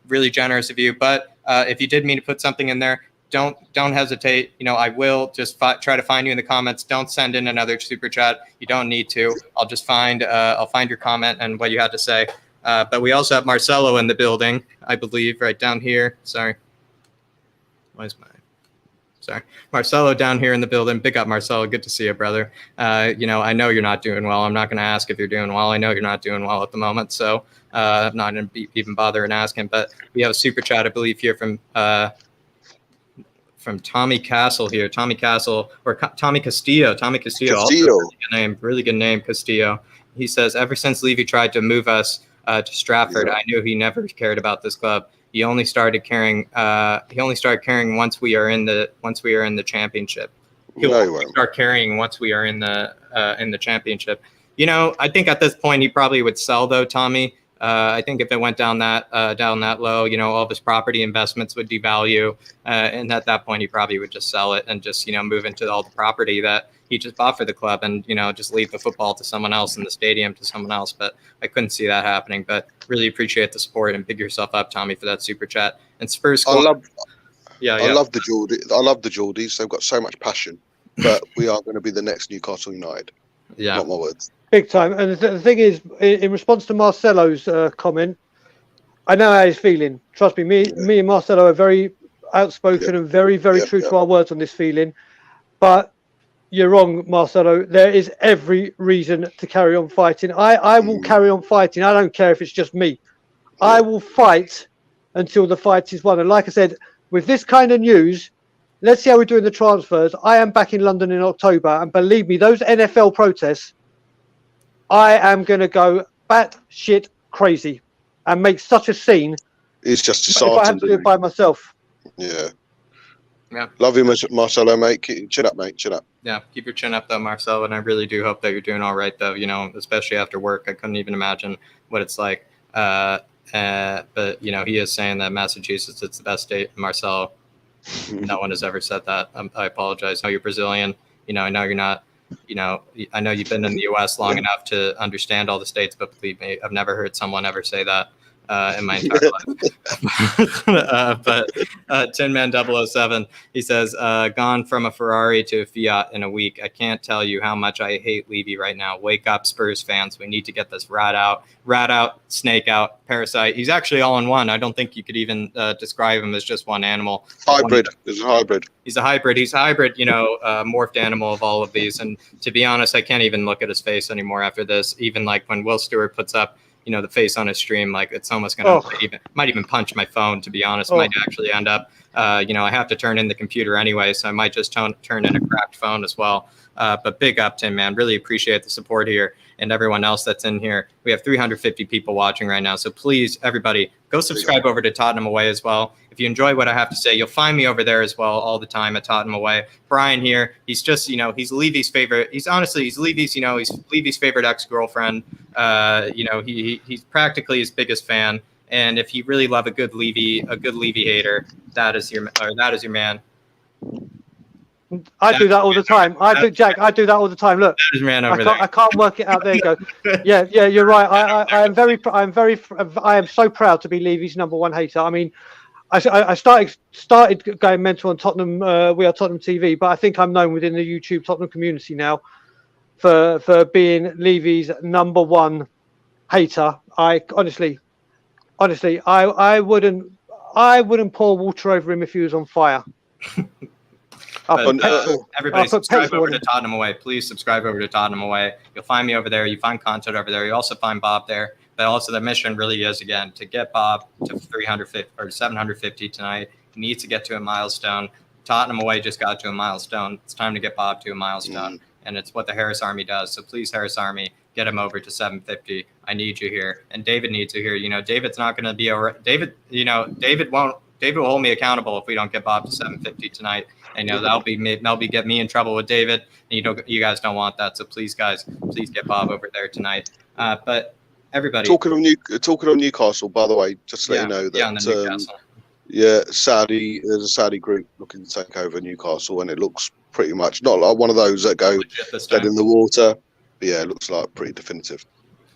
Really generous of you. But if you did mean to put something in there, don't hesitate. I will just try to find you in the comments. Don't send in another super chat. You don't need to. I'll just find your comment and what you had to say. But we also have Marcelo in the building, I believe, right down here. Sorry. Marcelo down here in the building. Big up, Marcelo. Good to see you, brother. I know you're not doing well. I'm not going to ask if you're doing well. I know you're not doing well at the moment, so I'm not going to even bother and asking. But we have a super chat, I believe, here from Tommy Castle here. Tommy Castle, or Tommy Castillo. Tommy Castillo. Also really good name, Castillo. He says, ever since Levy tried to move us to Stratford, I knew he never cared about this club. He only started caring. Once we are in the championship. He'll only start caring once we are in the championship. I think at this point he probably would sell though, Tommy. I think if it went down that low, all of his property investments would devalue, and at that point he probably would just sell it and just move into all the property that he just bought for the club, and just leave the football to someone else and the stadium to someone else. But I couldn't see that happening. But really appreciate the support, and big yourself up, Tommy, for that super chat. And Spurs squad, I love the Geordies. They've got so much passion, but we are going to be the next Newcastle United. Yeah, not my words. Big time. And the thing is, in response to Marcelo's comment, I know how he's feeling. Trust me, me and Marcelo are very outspoken and very, very true to our words on this feeling. But you're wrong, Marcelo. There is every reason to carry on fighting. I will carry on fighting. I don't care if it's just me. I will fight until the fight is won. And like I said, with this kind of news, let's see how we're doing the transfers. I am back in London in October, and believe me, those NFL protests, I am going to go batshit crazy and make such a scene. It's just if I have to do it by myself. Yeah. Love you, Marcelo, mate. Chin up, mate. Chin up. Yeah, keep your chin up, though, Marcelo. And I really do hope that you're doing all right, though. Especially after work, I couldn't even imagine what it's like. But he is saying that Massachusetts is the best state. Marcelo, no one has ever said that. I apologize. I know you're Brazilian. I know you're not. I know you've been in the U.S. long enough to understand all the states, but believe me, I've never heard someone ever say that in my entire life. But Tin Man 007, he says, gone from a Ferrari to a Fiat in a week. I can't tell you how much I hate Levy right now. Wake up, Spurs fans. We need to get this rat out, snake out, parasite. He's actually all in one. I don't think you could even describe him as just one animal. Hybrid. He's a hybrid. He's a hybrid. Morphed animal of all of these. And to be honest, I can't even look at his face anymore after this. Even like when Will Stewart puts up, the face on his stream, like it's almost going to might even punch my phone, to be honest. Might actually end up, I have to turn in the computer anyway, so I might just turn in a cracked phone as well. But big up, Tim, man. Really appreciate the support here and everyone else that's in here. We have 350 people watching right now. So please, everybody, go subscribe over to Tottenham Away as well. If you enjoy what I have to say, you'll find me over there as well all the time at Tottenham Away. Brian here, he's just, he's Levy's favorite. He's Levy's, he's Levy's favorite ex-girlfriend. He's practically his biggest fan. And if you really love a good Levy hater, that is your man. I do that all the time. I do that all the time. Look, I can't work it out. There you go. Yeah, you're right. I am so proud to be Levy's #1 hater. I mean, I started going mental on Tottenham. We are Tottenham TV, but I think I'm known within the YouTube Tottenham community now for being Levy's #1 hater. I honestly, I wouldn't pour water over him if he was on fire. Everybody subscribe over to Tottenham Away. Please subscribe over to Tottenham Away. You'll find me over there. You find content over there. You also find Bob there. but also the mission really is, again, to get Bob to 350 or 750 tonight. He needs to get to a milestone. Tottenham away just got to a milestone. It's time to get Bob to a milestone, and it's what the Harris Army does. So please, Harris Army, get him over to 750. I need you here, and David needs you here. You know, David's not going to be over. David, you know, David will hold me accountable if we don't get Bob to 750 tonight. And, you know, that'll be get me in trouble with David. And you guys don't want that. So please, guys, please get Bob over there tonight. But everybody talking on Newcastle, by the way, just to let you know that on the Newcastle. There's a Saudi group looking to take over Newcastle, and it looks pretty much not like one of those that go dead in the water. But yeah, it looks like pretty definitive.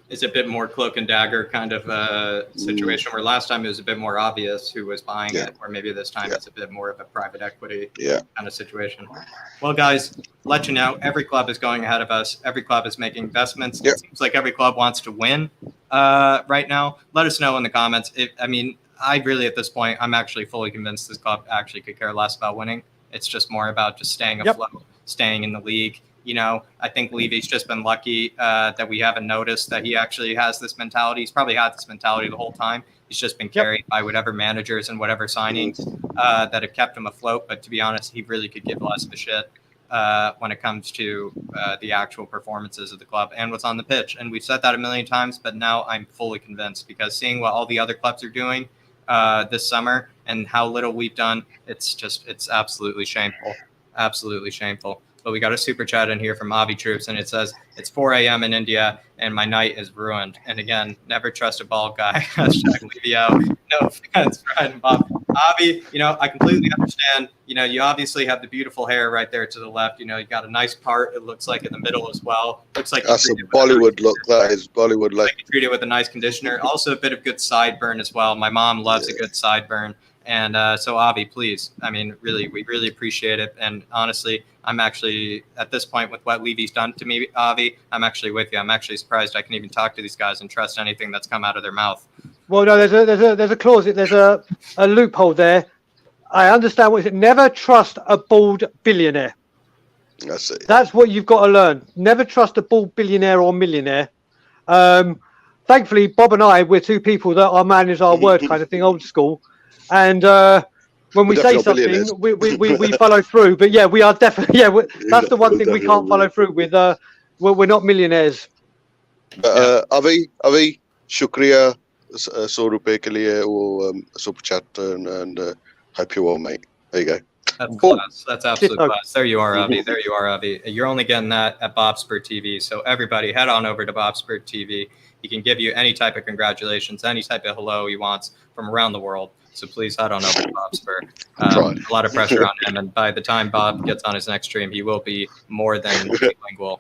It's a bit more cloak and dagger kind of situation, where last time it was a bit more obvious who was buying it, or maybe this time it's a bit more of a private equity kind of situation. Well, guys, let you know, every club is going ahead of us. Every club is making investments. It seems like every club wants to win right now. Let us know in the comments. I really, at this point, I'm actually fully convinced this club actually could care less about winning. It's just more about just staying afloat, staying in the league. You know, I think Levy's just been lucky that we haven't noticed that he actually has this mentality. He's probably had this mentality the whole time. He's just been carried by whatever managers and whatever signings that have kept him afloat. But to be honest, he really could give less of a shit when it comes to the actual performances of the club and what's on the pitch. And we've said that a million times, but now I'm fully convinced, because seeing what all the other clubs are doing this summer and how little we've done, it's absolutely shameful. Absolutely shameful. But we got a super chat in here from Avi Troops, and it says, it's 4 a.m. in India, and my night is ruined. And again, never trust a bald guy. Hashtag Levio. No offense, Brian and Bob. Avi, you know, I completely understand. You know, you obviously have the beautiful hair right there to the left. You know, you got a nice part, it looks like, in the middle as well. Looks like that's a Bollywood look. That is Bollywood look. Like you treat it with a nice conditioner. Also a bit of good sideburn as well. My mom loves a good sideburn. And so, Avi, please, I mean, really, we really appreciate it. And honestly, I'm actually, at this point, with what Levy's done to me, Avi, I'm actually with you. I'm actually surprised I can even talk to these guys and trust anything that's come out of their mouth. Well, no, there's a clause, there's a loophole there. I understand what is it. Never trust a bald billionaire. That's it. That's what you've got to learn. Never trust a bald billionaire or millionaire. Thankfully, Bob and I, we're two people that our man is our word kind of thing, old school. And when we say something, we follow through. But yeah, we are definitely, that's the one thing we can't follow through with. We're not millionaires. Avi, shukriya 100 rupees ke liye wo super chat, and hope you well, mate. There you go. That's class. That's absolute class. There you are, Avi. There you are, Avi. You're only getting that at bobspurtv. So everybody, head on over to bobspurtv. He can give you any type of congratulations, any type of hello he wants from around the world. So please head on over to Bob Spur. A lot of pressure on him, and by the time Bob gets on his next stream, he will be more than bilingual.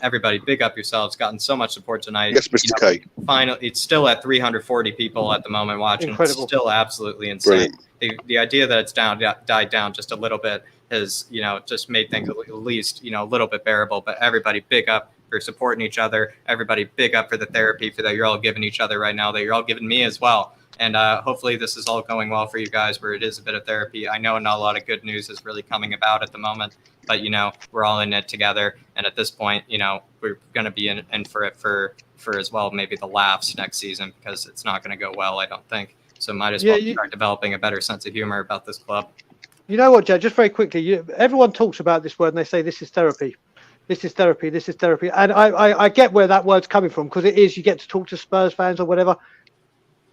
Everybody, big up yourselves. Gotten so much support tonight. Yes, Mr. K. Finally, it's still at 340 people at the moment watching. Incredible. It's still absolutely insane. The idea that it's died down just a little bit has, you know, just made things at least, you know, a little bit bearable. But everybody, big up for supporting each other. Everybody, big up for the therapy that you're all giving each other right now, that you're all giving me as well. And hopefully this is all going well for you guys, where it is a bit of therapy. I know not a lot of good news is really coming about at the moment, but, you know, we're all in it together. And at this point, you know, we're going to be in for it for as well, maybe the laughs next season, because it's not going to go well, I don't think. So might as well start developing a better sense of humor about this club. You know what, Jed, just very quickly, everyone talks about this word and they say this is therapy. This is therapy. This is therapy. And I get where that word's coming from, because it is, you get to talk to Spurs fans or whatever.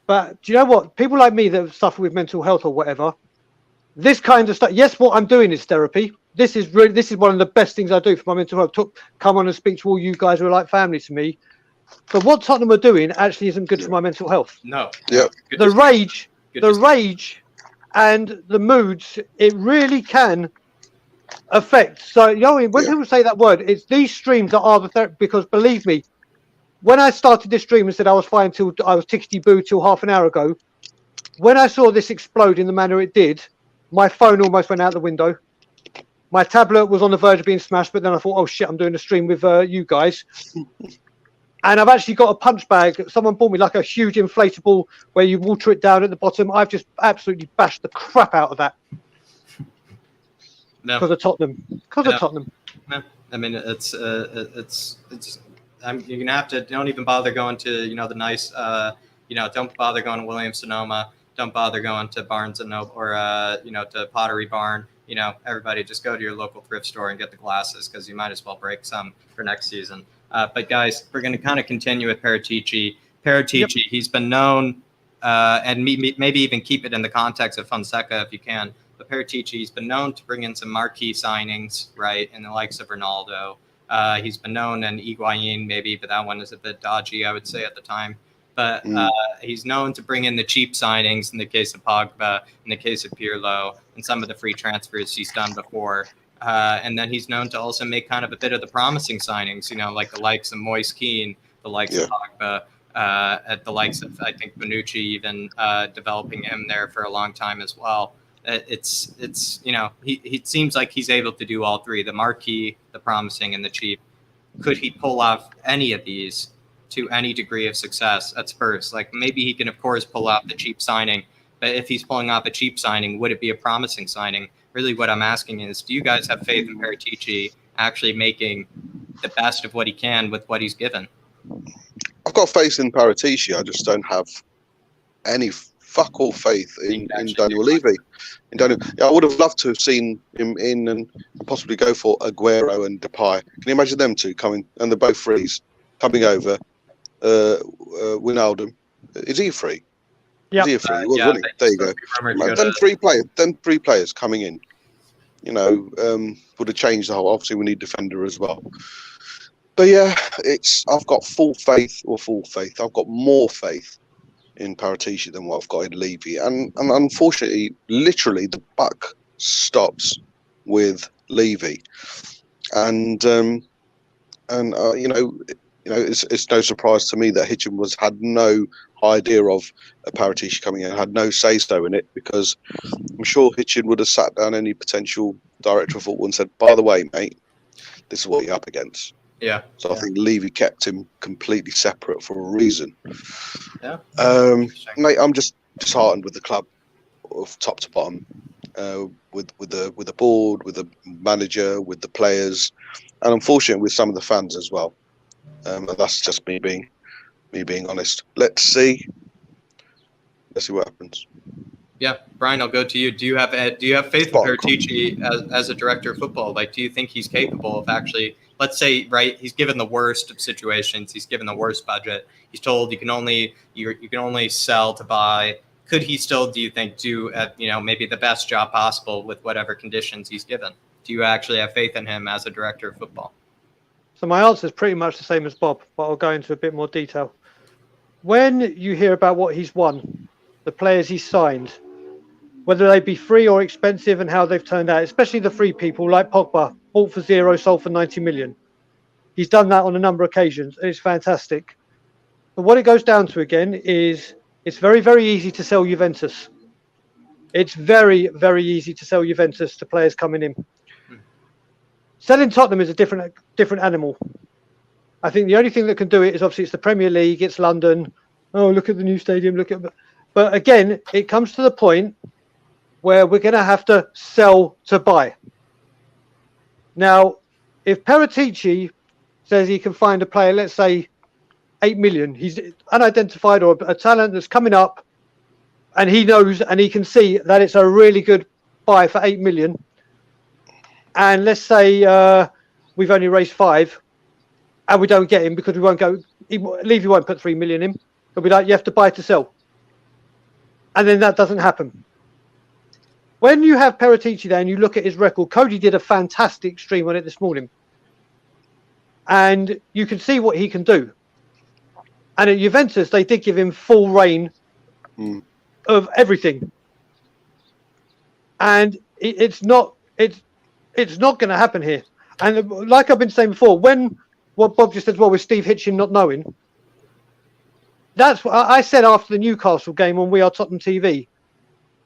But do you know what? People like me that suffer with mental health or whatever, this kind of stuff, yes, what I'm doing is therapy. This is one of the best things I do for my mental health. Come on and speak to all you guys who are like family to me. But what Tottenham are doing actually isn't good for my mental health. No. Yeah. The rage and the moods, it really can affect. So, you know, when people say that word, it's these streams that are the therapy, because believe me, when I started this stream and said I was fine till I was tickety-boo till half an hour ago, when I saw this explode in the manner it did, my phone almost went out the window. My tablet was on the verge of being smashed, but then I thought, oh shit, I'm doing a stream with you guys. And I've actually got a punch bag. Someone bought me like a huge inflatable where you water it down at the bottom. I've just absolutely bashed the crap out of that. Because of Tottenham. Because of Tottenham. No. I mean, it's you're gonna have to. Don't even bother going to the nice. Don't bother going to Williams Sonoma. Don't bother going to Barnes and Noble or to Pottery Barn. Everybody just go to your local thrift store and get the glasses because you might as well break some for next season. But guys, we're going to kind of continue with Paratici. Paratici, yep. He's been known, and maybe even keep it in the context of Fonseca if you can. But Paratici, he's been known to bring in some marquee signings, right, in the likes of Ronaldo. He's been known and Higuain maybe, but that one is a bit dodgy, I would say, at the time. But he's known to bring in the cheap signings in the case of Pogba, in the case of Pirlo, and some of the free transfers he's done before. And then he's known to also make kind of a bit of the promising signings, like the likes of Moise Kean, the likes of Pogba, at the likes of, I think, Bonucci even developing him there for a long time as well. It seems like he's able to do all three, the marquee, the promising, and the cheap. Could he pull off any of these to any degree of success at Spurs? Like maybe he can, of course, pull off the cheap signing, but if he's pulling off a cheap signing, would it be a promising signing? Really what I'm asking is, do you guys have faith in Paratici actually making the best of what he can with what he's given? I've got faith in Paratici. I just don't have any fuck all faith in Daniel Levy. I would have loved to have seen him in and possibly go for Aguero and Depay. Can you imagine them two coming, and they're both frees, coming over? Wijnaldum, is he free? Yeah, he free? Wasn't he? There you go. Them three players coming in, would have changed the whole. Obviously, we need defender as well. But yeah, I've got faith. I've got more faith in Paratici than what I've got in Levy, and unfortunately, literally, the buck stops with Levy, and it's no surprise to me that Hitchin had no idea of a Paratici coming in, had no say-so in it, because I'm sure Hitchin would have sat down any potential director of football and said, by the way, mate, this is what you're up against. Yeah. So I think Levy kept him completely separate for a reason. Yeah. Mate, I'm just disheartened with the club, of top to bottom, with the board, with the manager, with the players, and unfortunately with some of the fans as well. And that's just me being honest. Let's see what happens. Yeah, Brian, I'll go to you. Do you have faith in Paratici as a director of football? Like, do you think he's capable of actually, let's say, right, he's given the worst of situations, he's given the worst budget, he's told you can only sell to buy. Could he still, do you think, do maybe the best job possible with whatever conditions he's given? Do you actually have faith in him as a director of football? So my answer is pretty much the same as Bob, but I'll go into a bit more detail. When you hear about what he's won, the players he's signed, whether they be free or expensive, and how they've turned out, especially the free people like Pogba, bought for 0, sold for 90 million. He's done that on a number of occasions, and it's fantastic. But what it goes down to again is it's very, very easy to sell Juventus. It's very, very easy to sell Juventus to players coming in. Selling Tottenham is a different animal. I think the only thing that can do it is obviously it's the Premier League, it's London. Oh, look at the new stadium, But again, it comes to the point where we're going to have to sell to buy. Now, if Paratici says he can find a player, let's say 8 million, he's unidentified or a talent that's coming up, and he knows and he can see that it's a really good buy for 8 million. And let's say we've only raised 5 and we don't get him because we won't go. Levy won't put 3 million in. He'll be like, you have to buy to sell. And then that doesn't happen. When you have Paratici there and you look at his record, Cody did a fantastic stream on it this morning. And you can see what he can do. And at Juventus, they did give him full reign of everything. And it's not going to happen here. And like I've been saying before, what Bob just said, well, with Steve Hitchin not knowing, that's what I said after the Newcastle game on We Are Tottenham TV,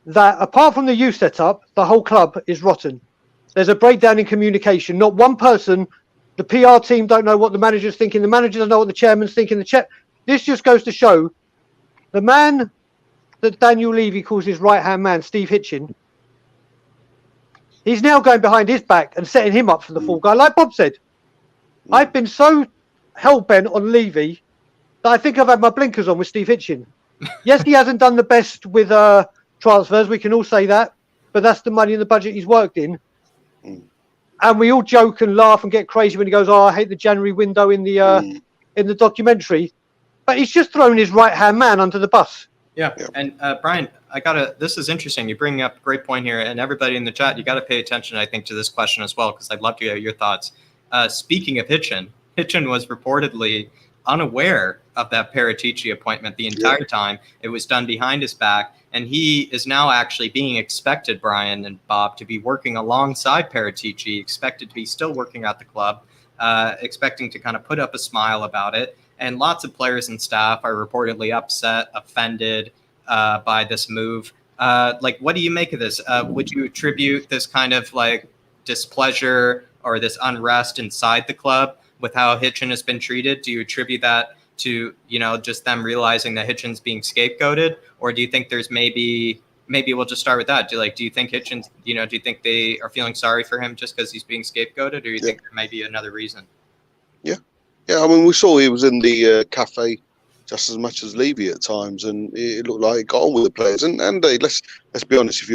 that apart from the youth setup, the whole club is rotten. There's a breakdown in communication. Not one person, the PR team don't know what the manager's thinking, the manager doesn't know what the chairman's thinking. This just goes to show the man that Daniel Levy calls his right-hand man, Steve Hitchin, he's now going behind his back and setting him up for the fall guy. Like Bob said, I've been so hell-bent on Levy that I think I've had my blinkers on with Steve Hitchin. Yes, he hasn't done the best with transfers. We can all say that. But that's the money in the budget he's worked in. And we all joke and laugh and get crazy when he goes, "Oh, I hate the January window in the documentary." But he's just thrown his right-hand man under the bus. Yeah. And Brian, this is interesting. You bring up a great point here, and everybody in the chat, you got to pay attention, I think, to this question as well, because I'd love to hear your thoughts. Speaking of Hitchin was reportedly unaware of that Paratici appointment the entire time. It was done behind his back, and he is now actually being expected, Brian and Bob, to be working alongside Paratici, expected to be still working at the club, expecting to kind of put up a smile about it. And lots of players and staff are reportedly upset, offended by this move. Like, what do you make of this? Would you attribute this kind of like displeasure or this unrest inside the club with how Hitchin has been treated? Do you attribute that to, just them realizing that Hitchin's being scapegoated? Or do you think there's maybe we'll just start with that. Do you think Hitchin's, do you think they are feeling sorry for him just because he's being scapegoated? Or do you think there may be another reason? Yeah, I mean, we saw he was in the cafe just as much as Levy at times, and it looked like he got on with the players. And let's be honest,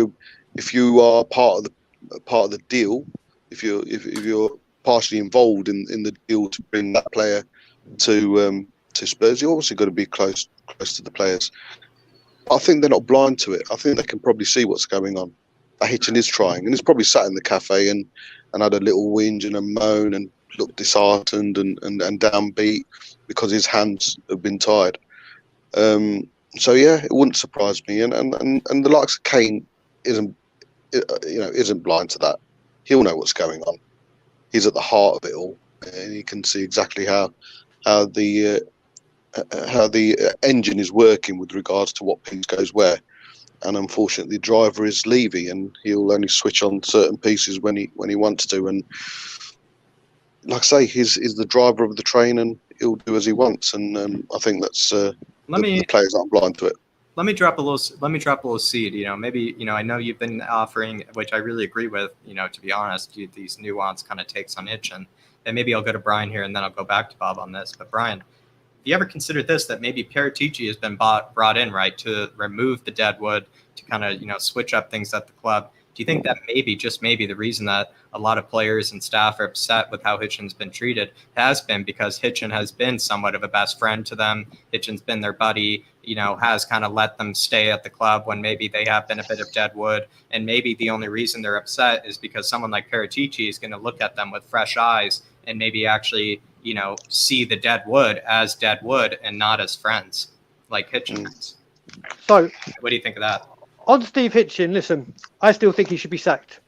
if you are part of the deal, if you're partially involved in the deal to bring that player to Spurs, you're obviously going to be close to the players. I think they're not blind to it. I think they can probably see what's going on. Hitchin is trying, and he's probably sat in the cafe and had a little whinge and a moan and looked disheartened and downbeat because his hands have been tied. So yeah, it wouldn't surprise me. And the likes of Kane isn't blind to that. He'll know what's going on. He's at the heart of it all, and he can see exactly how the engine is working with regards to what piece goes where. And unfortunately, the driver is Levy, and he'll only switch on certain pieces when he wants to. And like I say, he's the driver of the train, and he'll do as he wants. And I think that's the players aren't blind to it. Let me drop a little seed. Maybe I know you've been offering, which I really agree with. To be honest, these nuanced kind of takes on Hitchin. And maybe I'll go to Brian here, and then I'll go back to Bob on this. But Brian, have you ever considered this, that maybe Paratici has been brought in, right, to remove the Deadwood, to kind of, switch up things at the club? Do you think that maybe, just maybe, the reason that a lot of players and staff are upset with how Hitchin's been treated has been because Hitchin has been somewhat of a best friend to them? Hitchin's been their buddy, has kind of let them stay at the club when maybe they have been a bit of Deadwood. And maybe the only reason they're upset is because someone like Paratici is going to look at them with fresh eyes and maybe actually, see the Deadwood as Deadwood and not as friends like Hitchin. So, what do you think of that? On Steve Hitchin, listen, I still think he should be sacked.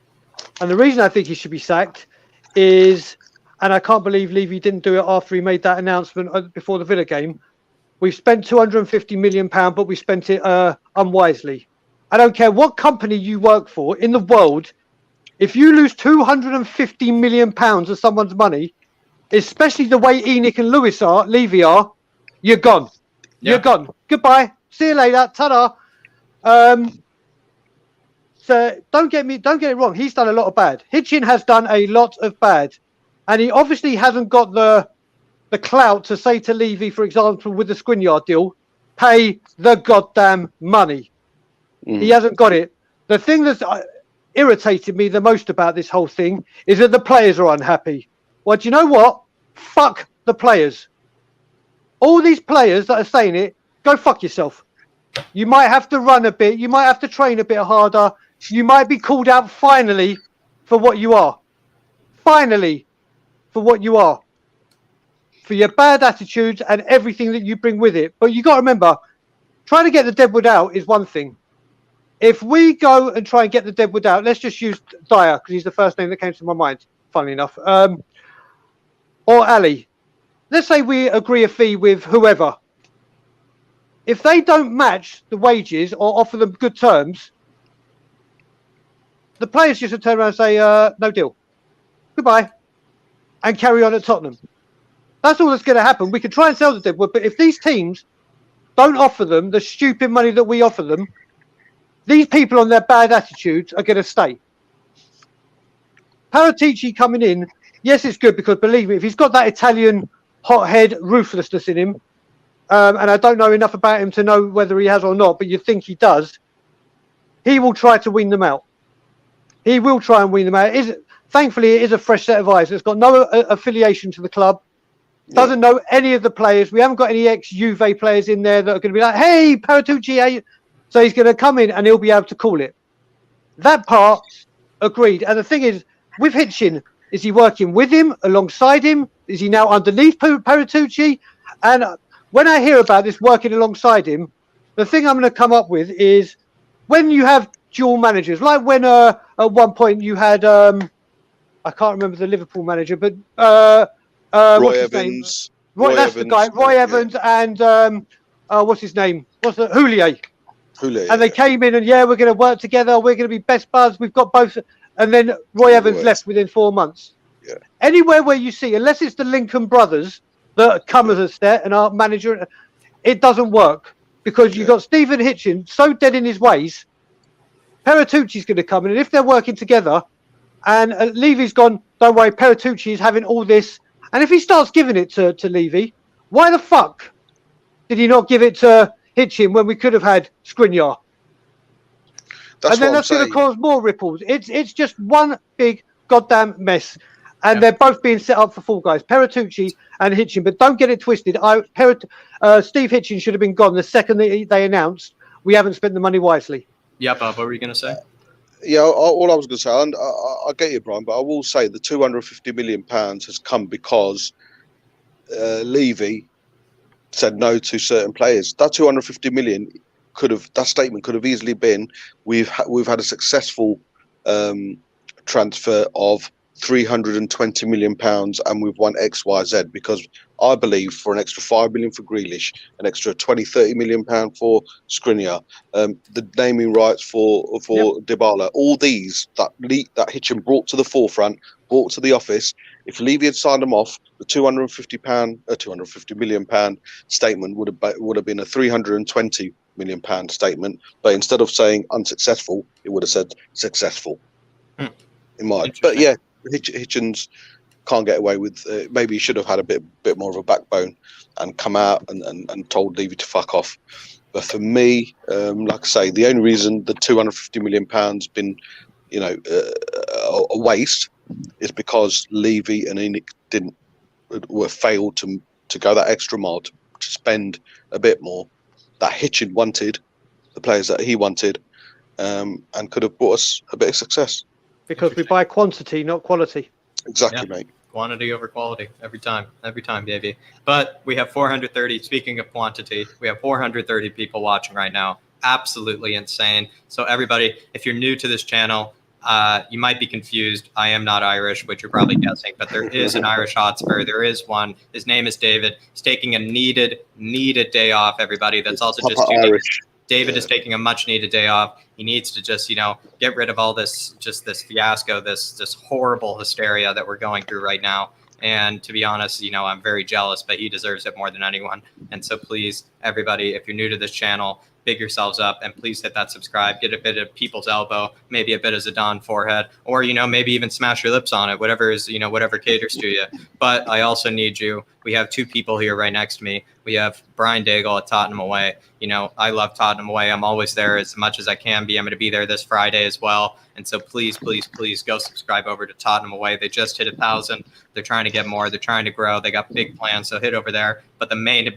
And the reason I think he should be sacked is, and I can't believe Levy didn't do it after he made that announcement before the Villa game, we've spent £250 million, but we spent it unwisely. I don't care what company you work for in the world, if you lose £250 million of someone's money, especially the way Enoch and Levy are, you're gone. You're gone. Goodbye. See you later. Ta-da. So don't get it wrong. He's done a lot of bad. Hitchin has done a lot of bad, and he obviously hasn't got the clout to say to Levy, for example, with the Skriniar deal, pay the goddamn money. He hasn't got it. The thing that's irritated me the most about this whole thing is that the players are unhappy. Well, do you know what? Fuck the players. All these players that are saying it, go fuck yourself. You might have to run a bit. You might have to train a bit harder. You might be called out finally for what you are. Finally for what you are. For your bad attitudes and everything that you bring with it. But you got to remember, trying to get the Deadwood out is one thing. If we go and try and get the Deadwood out, let's just use Dyer, because he's the first name that came to my mind, funnily enough. Or Ali. Let's say we agree a fee with whoever. If they don't match the wages or offer them good terms, the players just turn around and say, no deal. Goodbye. And carry on at Tottenham. That's all that's going to happen. We can try and sell the Deadwood, but if these teams don't offer them the stupid money that we offer them, these people on their bad attitudes are going to stay. Paratici coming in, yes, it's good because believe me, if he's got that Italian hothead ruthlessness in him. And I don't know enough about him to know whether he has or not, but you think he does. He will try to wean them out. He will try and wean them out. Thankfully, it is a fresh set of eyes. It's got no affiliation to the club. Doesn't know any of the players. We haven't got any ex-Juve players in there that are going to be like, hey, Paratici, hey. So he's going to come in and he'll be able to call it. That part, agreed. And the thing is, with Hitchin, is he working with him, alongside him? Is he now underneath Paratici? And when I hear about this working alongside him, the thing I'm going to come up with is when you have dual managers, like when at one point you had, I can't remember the Liverpool manager, but Roy Evans. That's the guy. Roy Evans and what's his name? Houllier. And they came in and we're going to work together. We're going to be best buds. We've got both. And then Roy Evans left within 4 months. Yeah. Anywhere where you see, unless it's the Lincoln brothers that come as a step and our manager, it doesn't work because you've got Stephen Hitchin so dead in his ways. Paratici's going to come in, and if they're working together, and Levy's gone, don't worry, Paratici is having all this. And if he starts giving it to Levy, why the fuck did he not give it to Hitchin when we could have had Skriniar? And then that's going to cause more ripples. It's just one big goddamn mess. And they're both being set up for fall guys, Paratici and Hitchin. But don't get it twisted. Steve Hitchin should have been gone the second they announced we haven't spent the money wisely. Yeah, Bob, what were you going to say? Yeah, all I was going to say, and I get you, Brian, but I will say the £250 million has come because Levy said no to certain players. That 250 million that statement could have easily been, we've had a successful transfer of £320 million and we've won X, Y, Z, because I believe for an extra £5 million for Grealish, an extra £20-30 million for Skriniar, the naming rights for Dybala, all these that Hitchin brought to the forefront, brought to the office. If Levy had signed them off, the £250 million statement would have been a £320 million statement. But instead of saying unsuccessful, it would have said successful. In my, but yeah, Hitchens can't get away with. Maybe he should have had a bit more of a backbone and come out and told Levy to fuck off. But for me, like I say, the only reason the £250 million been, a waste is because Levy and Enoch failed to go that extra mile to spend a bit more that Hitchin wanted, the players that he wanted, and could have brought us a bit of success. Because we buy quantity, not quality. Exactly, mate. Quantity over quality every time, baby. But we have 430. Speaking of quantity, we have 430 people watching right now. Absolutely insane. So everybody, if you're new to this channel, you might be confused. I am not Irish, which you're probably guessing, but there is an Irish Hotspur. There is one. His name is David. He's taking a needed day off, everybody. That's also just Irish. David is taking a much needed day off. He needs to just, get rid of all this fiasco, this horrible hysteria that we're going through right now. And to be honest, I'm very jealous, but he deserves it more than anyone. And so please, everybody, if you're new to this channel, big yourselves up and please hit that subscribe, get a bit of people's elbow, maybe a bit of Zidane forehead, or, maybe even smash your lips on it, whatever is, whatever caters to you. But I also need you. We have two people here right next to me. We have Brian Daigle at Tottenham Away. I love Tottenham Away. I'm always there as much as I can be. I'm going to be there this Friday as well. And so please, please, please go subscribe over to Tottenham Away. They just hit 1,000. They're trying to get more. They're trying to grow. They got big plans. So hit over there. But the main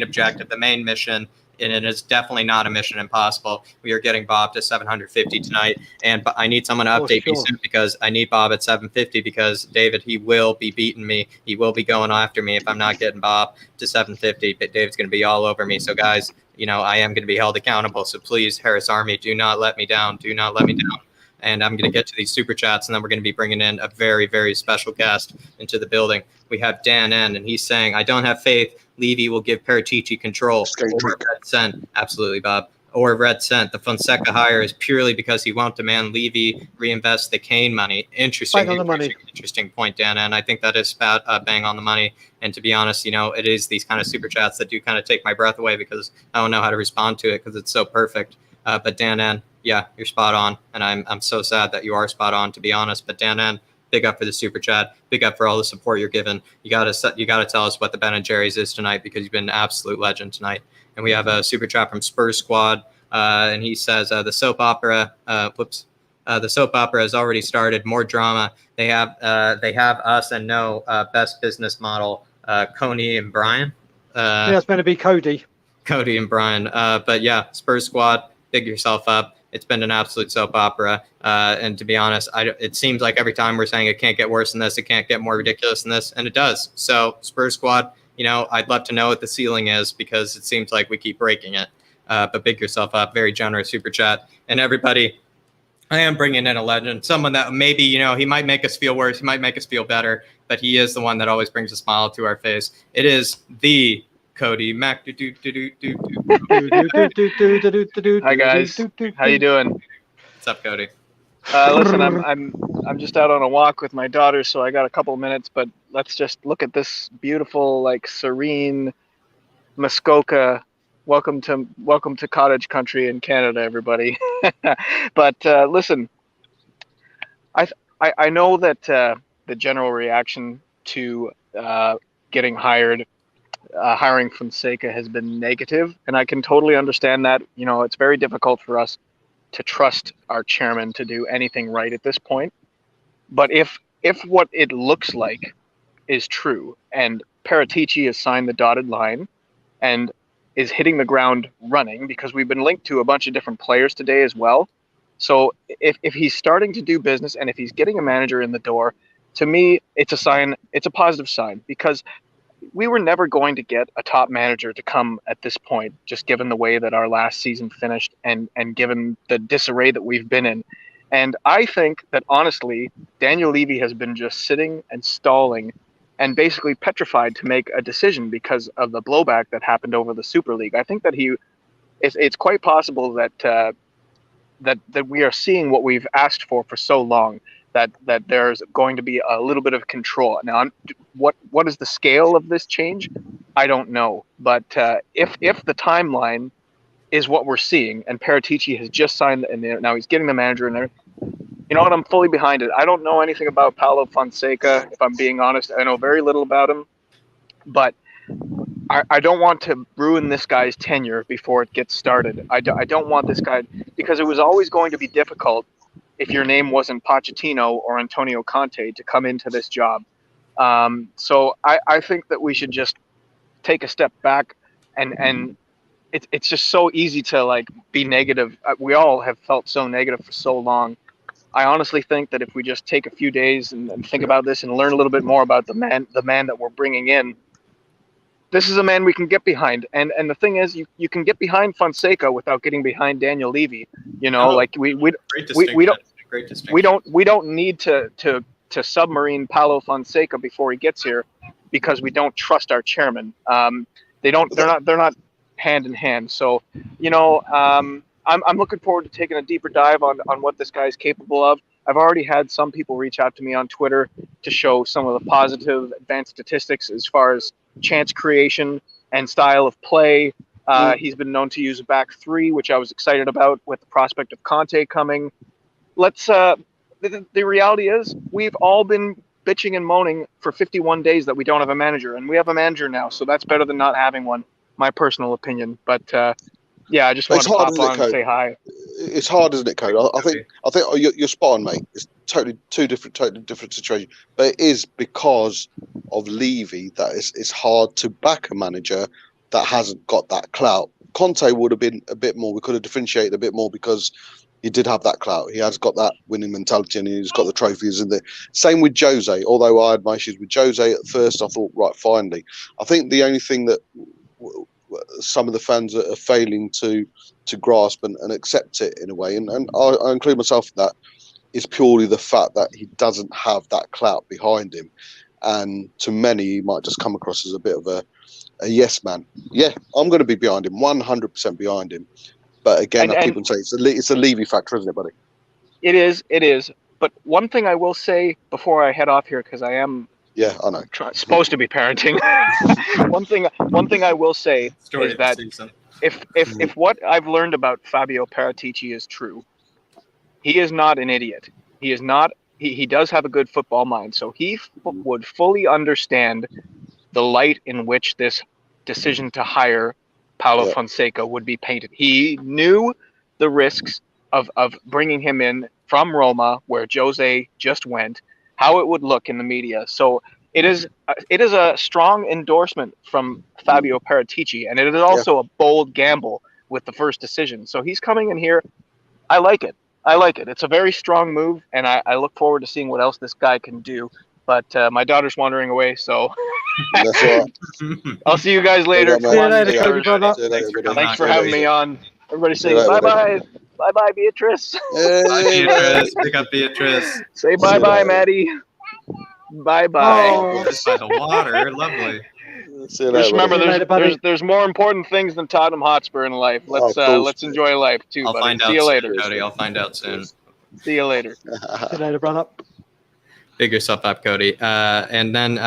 objective, the main mission, and it is definitely not a mission impossible. We are getting Bob to 750 tonight, and I need someone to update me soon because I need Bob at 750 because David, he will be beating me. He will be going after me if I'm not getting Bob to 750. But David's going to be all over me. So guys, I am going to be held accountable. So please, Harris Army, do not let me down. Do not let me down. And I'm going to get to these super chats, and then we're going to be bringing in a very, very special guest into the building. We have Dan N, and he's saying, I don't have faith Levy will give Paratici control. Or Red Cent. Absolutely, Bob. Or Red Cent. The Fonseca hire is purely because he won't demand Levy reinvest the Kane money. Interesting point, Dan. And I think that is bang on the money. And to be honest, it is these kind of super chats that do kind of take my breath away because I don't know how to respond to it because it's so perfect. But Dan N, yeah, you're spot on. And I'm so sad that you are spot on, to be honest. But Dan N, Big up for the super chat. Big up for all the support you're giving. You gotta tell us what the Ben and Jerry's is tonight, because you've been an absolute legend tonight. And we have a super chat from Spurs Squad, and he says the soap opera. The soap opera has already started. More drama. They have us and no best business model. Coney and Brian. I think that's going to be Cody. Cody and Brian. But yeah, Spurs Squad, big yourself up. It's been an absolute soap opera. And to be honest, it seems like every time we're saying it can't get worse than this, it can't get more ridiculous than this, and it does. So Spurs Squad, I'd love to know what the ceiling is, because it seems like we keep breaking it. But big yourself up. Very generous super chat. And everybody, I am bringing in a legend, someone that maybe, he might make us feel worse, he might make us feel better, but he is the one that always brings a smile to our face. It is the Cody Mac. Hi guys, how you doing? What's up, Cody? Listen, I'm just out on a walk with my daughter, so I got a couple of minutes. But let's just look at this beautiful, serene Muskoka. Welcome to cottage country in Canada, everybody. But listen, I know that the general reaction to hiring Fonseca has been negative, and I can totally understand that. It's very difficult for us to trust our chairman to do anything right at this point. But if what it looks like is true, and Paratici has signed the dotted line and is hitting the ground running, because we've been linked to a bunch of different players today as well. So if he's starting to do business, and if he's getting a manager in the door, to me, it's a positive sign, because we were never going to get a top manager to come at this point, just given the way that our last season finished and given the disarray that we've been in. And I think that, honestly, Daniel Levy has been just sitting and stalling and basically petrified to make a decision because of the blowback that happened over the Super League. I think that it's quite possible that that we are seeing what we've asked for so long, that there's going to be a little bit of control. Now, what is the scale of this change? I don't know. But if the timeline is what we're seeing, and Paratici has just signed, and now he's getting the manager in there, you know what? I'm fully behind it. I don't know anything about Paulo Fonseca, if I'm being honest. I know very little about him, but I don't want to ruin this guy's tenure before it gets started. I don't want this guy, because it was always going to be difficult if your name wasn't Pochettino or Antonio Conte to come into this job. So I think that we should just take a step back, and it's just so easy to be negative. We all have felt so negative for so long. I honestly think that if we just take a few days and think about this and learn a little bit more about the man that we're bringing in, this is a man we can get behind. And the thing is, you can get behind Fonseca without getting behind Daniel Levy. We don't need to submarine Paulo Fonseca before he gets here, because we don't trust our chairman. They're not hand in hand. So, I'm looking forward to taking a deeper dive on what this guy is capable of. I've already had some people reach out to me on Twitter to show some of the positive advanced statistics as far as chance creation and style of play. He's been known to use a back three, which I was excited about with the prospect of Conte coming. The reality is, we've all been bitching and moaning for 51 days that we don't have a manager, and we have a manager now, so that's better than not having one, my personal opinion. But yeah, I just wanted to pop on and say hi. It's hard, isn't it, Code? I think you're spot on, mate. It's totally different situation. But it is because of Levy that it's hard to back a manager that hasn't got that clout. Conte would have been a bit more. We could have differentiated a bit more, because he did have that clout. He has got that winning mentality, and he's got the trophies in there. Same with Jose. Although I had my issues with Jose at first, I thought, right, finally. I think the only thing that some of the fans are failing to grasp and accept it in a way, and I include myself in that, is purely the fact that he doesn't have that clout behind him. And to many, he might just come across as a bit of a yes man. Yeah, I'm going to be behind him, 100% behind him. But again, I keep on saying it's a Levy factor, isn't it, buddy? It is. But one thing I will say before I head off here, because I am I know supposed to be parenting. one thing I will say is that if what I've learned about Fabio Paratici is true, he is not an idiot. He is not he does have a good football mind, so he would fully understand the light in which this decision to hire Paulo Fonseca would be painted. He knew the risks of bringing him in from Roma, where Jose just went, how it would look in the media. So it is a strong endorsement from Fabio Paratici, and it is also a bold gamble with the first decision. So he's coming in here. I like it. It's a very strong move, and I look forward to seeing what else this guy can do. But my daughter's wandering away, so That's all right. I'll see you guys later. See you later, Cody, See you brother. later, Thanks for having me on. Everybody say See you later, bye-bye. Bye-bye, Beatrice. Bye, Beatrice. Pick up Beatrice. Say bye-bye, Maddie. Bye-bye. Oh. Just by the water. Lovely. See you Just later, remember, buddy. there's more important things than Tottenham Hotspur in life. Of course. Let's enjoy life too, I'll buddy. find out See you soon, later. Cody. I'll find out soon. See you later. See you later, brother. Big yourself up, Cody. And then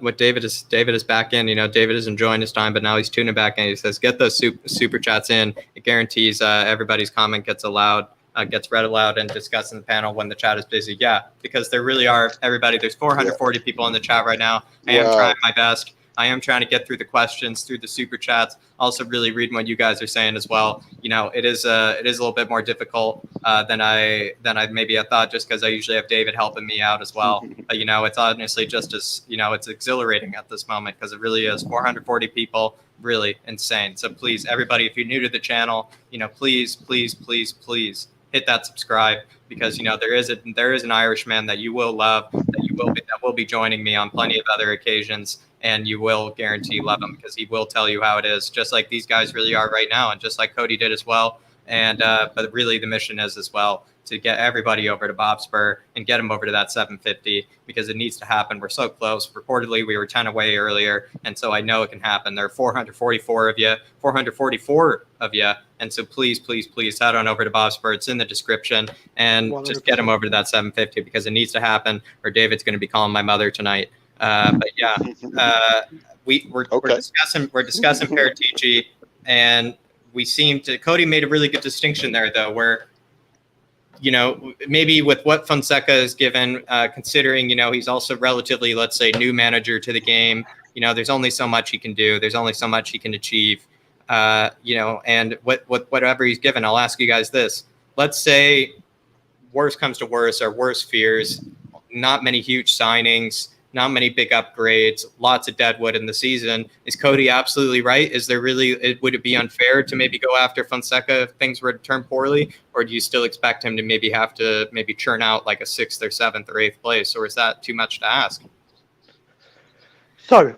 what David is back in. David is enjoying his time, but now he's tuning back in. He says, "Get those super chats in. It guarantees everybody's comment gets read aloud and discussed in the panel when the chat is busy." Yeah, because there really are everybody. There's 440 people in the chat right now. I am trying my best. I am trying to get through the questions, through the super chats. Also, really reading what you guys are saying as well. It is a little bit more difficult than I maybe I thought, just because I usually have David helping me out as well. But it's honestly just as it's exhilarating at this moment, because it really is 440 people, really insane. So please, everybody, if you're new to the channel, please hit that subscribe, because there is an Irishman that you will love, that will be joining me on plenty of other occasions. And you will guarantee love him, because he will tell you how it is, just like these guys really are right now, and just like Cody did as well. And but really the mission is as well to get everybody over to Bobspur and get them over to that 750, because it needs to happen. We're so close. Reportedly, we were 10 away earlier, and so I know it can happen. There are 444 of you, and so please head on over to Bobspur. It's in the description, and 100%. Just get them over to that 750, because it needs to happen, or David's going to be calling my mother tonight. But yeah, we're discussing Paratici, and Cody made a really good distinction there, though, where maybe with what Fonseca is given, considering he's also relatively, let's say, new manager to the game. There's only so much he can do. There's only so much he can achieve. And whatever he's given, I'll ask you guys this: let's say worst comes to worst, or worst fears, not many huge signings, not many big upgrades, lots of Deadwood in the season. Is Cody absolutely right? Would it be unfair to maybe go after Fonseca if things were to turn poorly? Or do you still expect him to have to churn out like a 6th or 7th or 8th place? Or is that too much to ask? So,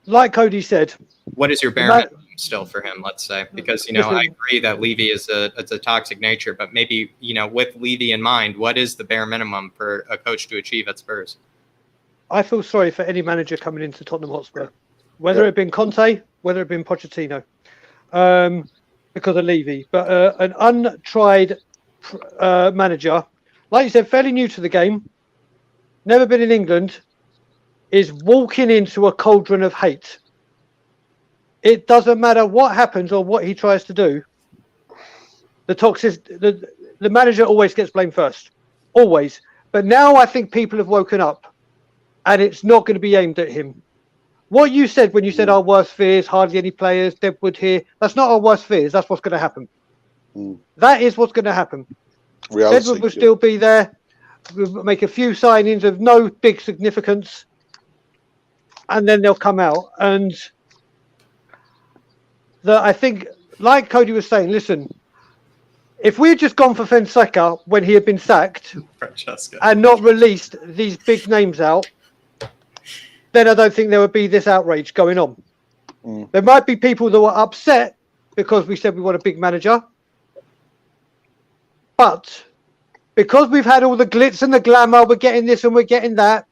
like Cody said, what is your bare minimum still for him, let's say? Because, I agree that Levy is a toxic nature, but maybe, with Levy in mind, what is the bare minimum for a coach to achieve at Spurs? I feel sorry for any manager coming into Tottenham Hotspur, whether it had been Conte, whether it had been Pochettino, because of Levy. But an untried manager, like you said, fairly new to the game, never been in England, is walking into a cauldron of hate. It doesn't matter what happens or what he tries to do. The manager always gets blamed first, always. But now I think people have woken up. And it's not going to be aimed at him. What you said when you said our worst fears, hardly any players, Deadwood here, that's not our worst fears. That's what's going to happen. That is what's going to happen. Deadwood will still be there. We'll make a few signings of no big significance. And then they'll come out. And I think, like Cody was saying, listen, if we had just gone for Fonseca when he had been sacked and not released these big names out, then I don't think there would be this outrage going on. There might be people that were upset because we said we want a big manager. But because we've had all the glitz and the glamour, we're getting this and we're getting that.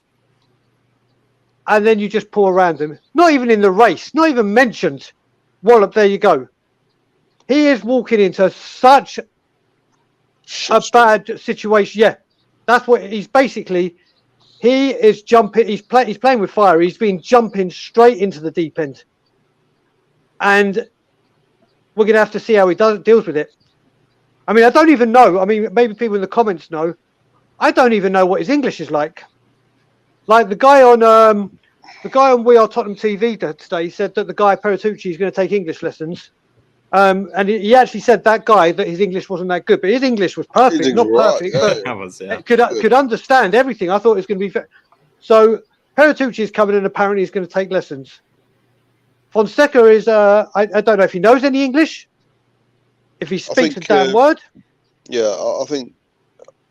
And then you just pour around him. Not even in the race, not even mentioned. Wallop, there you go. He is walking into such a bad situation. Yeah, that's what he's basically. He is jumping. He's playing with fire. He's been jumping straight into the deep end, and we're going to have to see how he deals with it. I mean, I don't even know. I mean, maybe people in the comments know. I don't even know what his English is like. Like the guy on We Are Tottenham TV today said that the guy Paratici is going to take English lessons. And he actually said that guy that his English wasn't that good, but his English was perfect, He's not right, perfect, yeah. but That was, yeah. could understand everything. I thought it was going to be so. Paratici is coming and apparently he's going to take lessons. Fonseca is I don't know if he knows any English, if he speaks a damn word. Yeah, I think.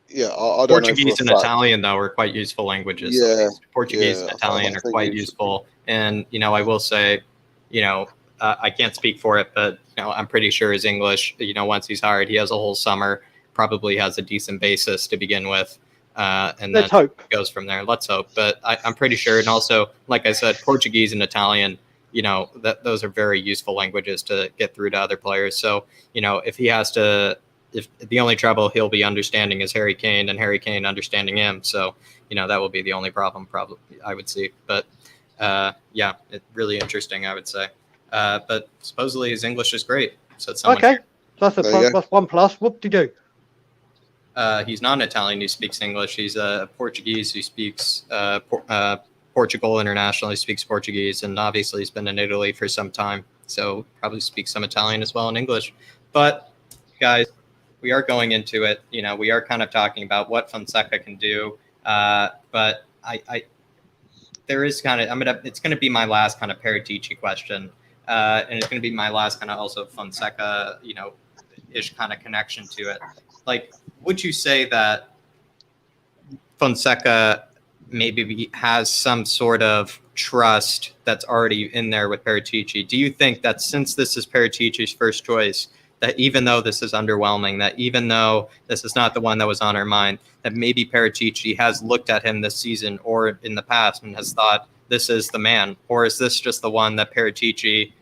Yeah, I don't Portuguese know and for a fact. Italian, though, are quite useful languages. Yeah, Portuguese and yeah, Italian I are think quite he's- useful. And, you know, I will say, you know, I can't speak for it, but, you know, I'm pretty sure his English, you know, once he's hired, he has a whole summer, probably has a decent basis to begin with. And Let's then hope. goes from there. Let's hope. But I'm pretty sure. And also, like I said, Portuguese and Italian, you know, those are very useful languages to get through to other players. So, you know, if he has to, if the only trouble he'll be understanding is Harry Kane and Harry Kane understanding him. So, you know, that will be the only problem probably I would see. But yeah, it's really interesting, I would say. But supposedly his English is great. So it's Okay, that's a There you go. plus one plus. Whoop de do. he's not an Italian who speaks English. He's a Portuguese who speaks Portugal internationally, speaks Portuguese, and obviously he's been in Italy for some time. So probably speaks some Italian as well in English. But guys, we are going into it. You know, we are kind of talking about what Fonseca can do. But I there is kind of, it's going to be my last kind of Paratici question. And it's going to be my last kind of also Fonseca, you know, ish kind of connection to it. Like, would you say that Fonseca maybe has some sort of trust that's already in there with Paratici? Do you think that since this is Paratici's first choice, that even though this is underwhelming, that even though this is not the one that was on our mind, that maybe Paratici has looked at him this season or in the past and has thought, this is the man? Or is this just the one that Paratici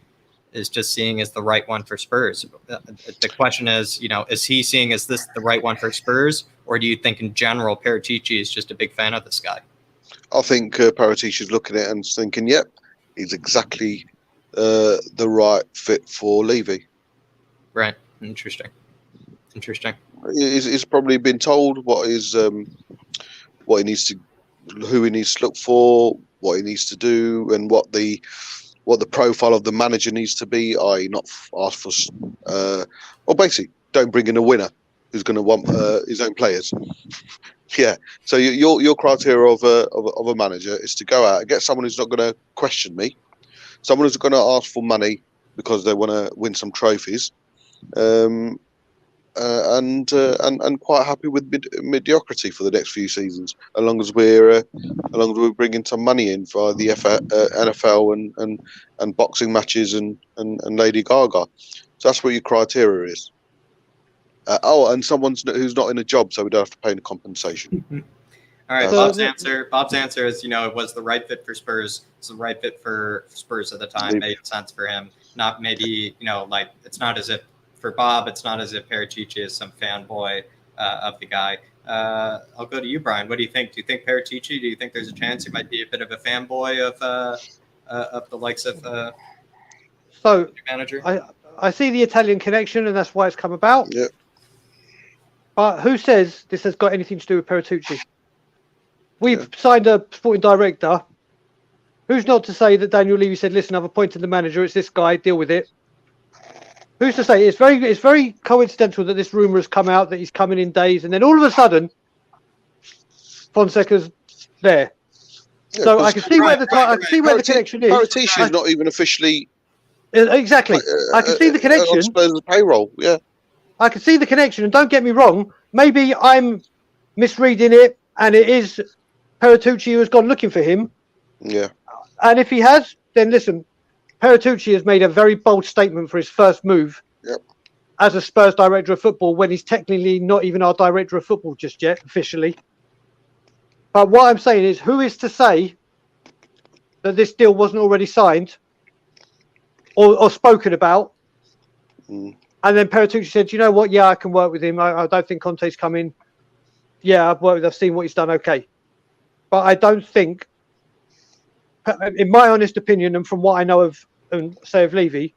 is just seeing as the right one for Spurs? The question is, you know, is he seeing as this the right one for Spurs? Or do you think in general Paratici is just a big fan of this guy? I think Paratici is looking at it and thinking, yep, he's exactly the right fit for Levy. Right. Interesting. He's probably been told what he needs to, who he needs to look for, what he needs to do, and what the profile of the manager needs to be. I.e., not ask for, well, basically, don't bring in a winner who's going to want his own players. Yeah. So your criteria of a manager is to go out and get someone who's not going to question me, someone who's going to ask for money because they want to win some trophies, and quite happy with mediocrity for the next few seasons, as long as we're bringing some money in for the NFL and boxing matches and Lady Gaga. So that's what your criteria is. And someone who's not in a job, so we don't have to pay any compensation. All right, So- Bob's answer is, you know, it was the right fit for Spurs. It's the right fit for Spurs at the time. Made sense for him. Not maybe, you know, like, it's not as if for Bob, it's not as if Paratici is some fanboy of the guy. I'll go to you, Brian. What do you think? Do you think Paratici? Do you think there's a chance he might be a bit of a fanboy of the likes of So your manager? I see the Italian connection, and that's why it's come about. Yeah. But who says this has got anything to do with Paratici? We've Yeah. signed a sporting director. Who's not to say that Daniel Levy said, "Listen, I've appointed the manager. It's this guy. Deal with it." Who's to say? It's very coincidental that this rumor has come out that he's coming in days, and then all of a sudden, Fonseca's there. Yeah, So I because can see where the connection is. Paratici is not even officially Exactly. I can see the connection. on Spurs' payroll. Yeah. I can see the connection, and don't get me wrong, maybe I'm misreading it, and it is Paratici who has gone looking for him. Yeah. And if he has, then listen, Paratici has made a very bold statement for his first move as a Spurs director of football, when he's technically not even our director of football just yet, officially. But what I'm saying is, who is to say that this deal wasn't already signed or spoken about? Mm. And then Paratici said, "You know what? Yeah, I can work with him. I don't think Conte's coming. Yeah, I've seen what he's done. Okay." But I don't think, in my honest opinion, and from what I know of, and say of Levy,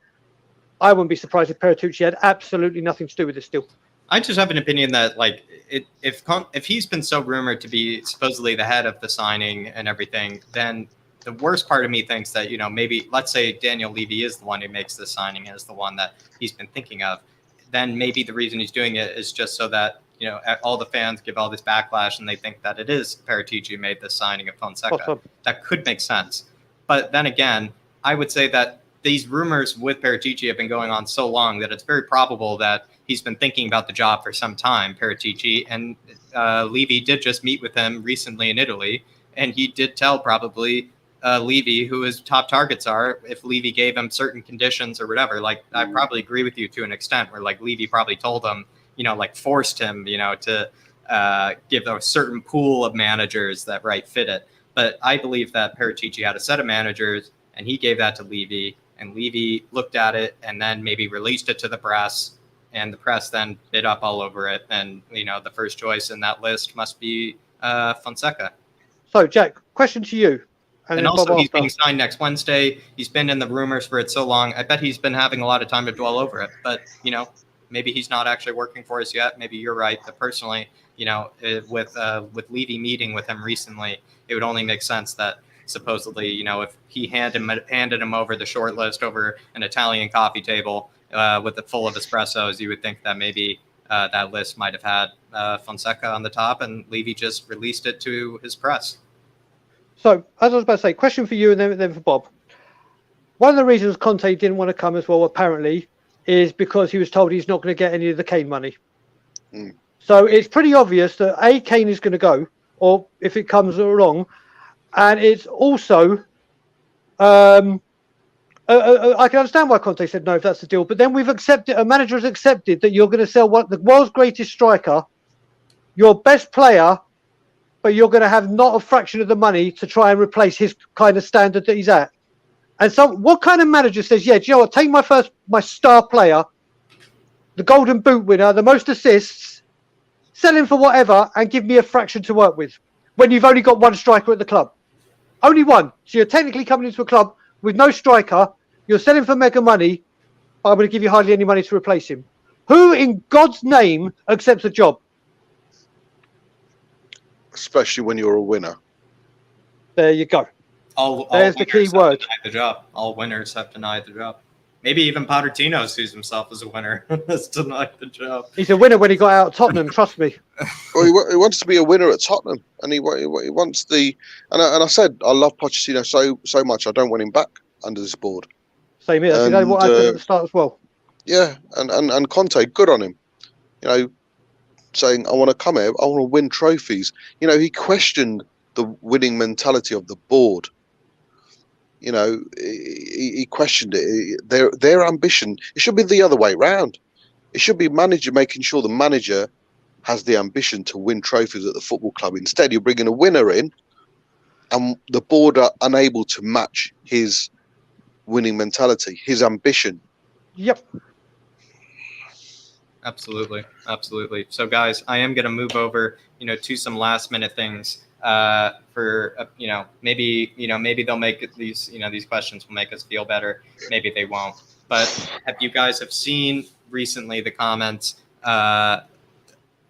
I wouldn't be surprised if Paratici had absolutely nothing to do with this deal. I just have an opinion that like if he's been so rumored to be supposedly the head of the signing and everything, then the worst part of me thinks that, you know, maybe let's say Daniel Levy is the one who makes the signing, is the one that he's been thinking of. Then maybe the reason he's doing it is just so that, you know, all the fans give all this backlash and they think that it is Paratici who made this signing of Fonseca. That could make sense. But then again, I would say that these rumors with Paratici have been going on so long that it's very probable that he's been thinking about the job for some time, Paratici. And Levy did just meet with him recently in Italy. And he did tell probably Levy who his top targets are if Levy gave him certain conditions or whatever. Like, I probably agree with you to an extent where like Levy probably told him, you know, like forced him, you know, to give a certain pool of managers that fit it. But I believe that Paratici had a set of managers and he gave that to Levy, and Levy looked at it and then maybe released it to the press, and the press then bid up all over it. And, you know, the first choice in that list must be Fonseca. So, Jack, question to you. And also, he's being signed next Wednesday. He's been in the rumors for it so long. I bet he's been having a lot of time to dwell over it. But, you know, maybe he's not actually working for us yet. Maybe you're right. But personally, you know, with Levy meeting with him recently, it would only make sense that supposedly, you know, if he handed him over the short list over an Italian coffee table with it full of espressos, you would think that maybe that list might have had Fonseca on the top, and Levy just released it to his press. So, as I was about to say, question for you and then for Bob. One of the reasons Conte didn't want to come as well, apparently, is because he was told he's not going to get any of the Kane money. Mm. So it's pretty obvious that Kane is going to go, or if it comes along, and it's also, I can understand why Conte said no if that's the deal, but then we've accepted, a manager has accepted that you're going to sell the world's greatest striker, your best player, but you're going to have not a fraction of the money to try and replace his kind of standard that he's at. And so what kind of manager says, yeah, do you know what, take my star player, the golden boot winner, the most assists, sell him for whatever and give me a fraction to work with when you've only got one striker at the club? Only one. So you're technically coming into a club with no striker, you're selling for mega money, but I'm going to give you hardly any money to replace him. Who in God's name accepts a job? Especially when you're a winner. There you go. There's the key word. The job. All winners have denied the job. Maybe even Pochettino sees himself as a winner. Has denied the job. He's a winner when he got out of Tottenham. Trust me. Well, he wants to be a winner at Tottenham, and he wants the. And I said I love Pochettino so much. I don't want him back under this board. Same here. You know what I said at the start as well. Yeah, and Conte, good on him. You know, saying I want to come here, I want to win trophies. You know, he questioned the winning mentality of the board. You know, he questioned it. Their ambition, it should be the other way round. It should be manager making sure the manager has the ambition to win trophies at the football club. Instead, you're bringing a winner in, and the board are unable to match his winning mentality, his ambition. Yep. Absolutely. So, guys, I am going to move over, to some last minute things. For maybe they'll make these these questions will make us feel better, maybe they won't, but have you guys seen recently the comments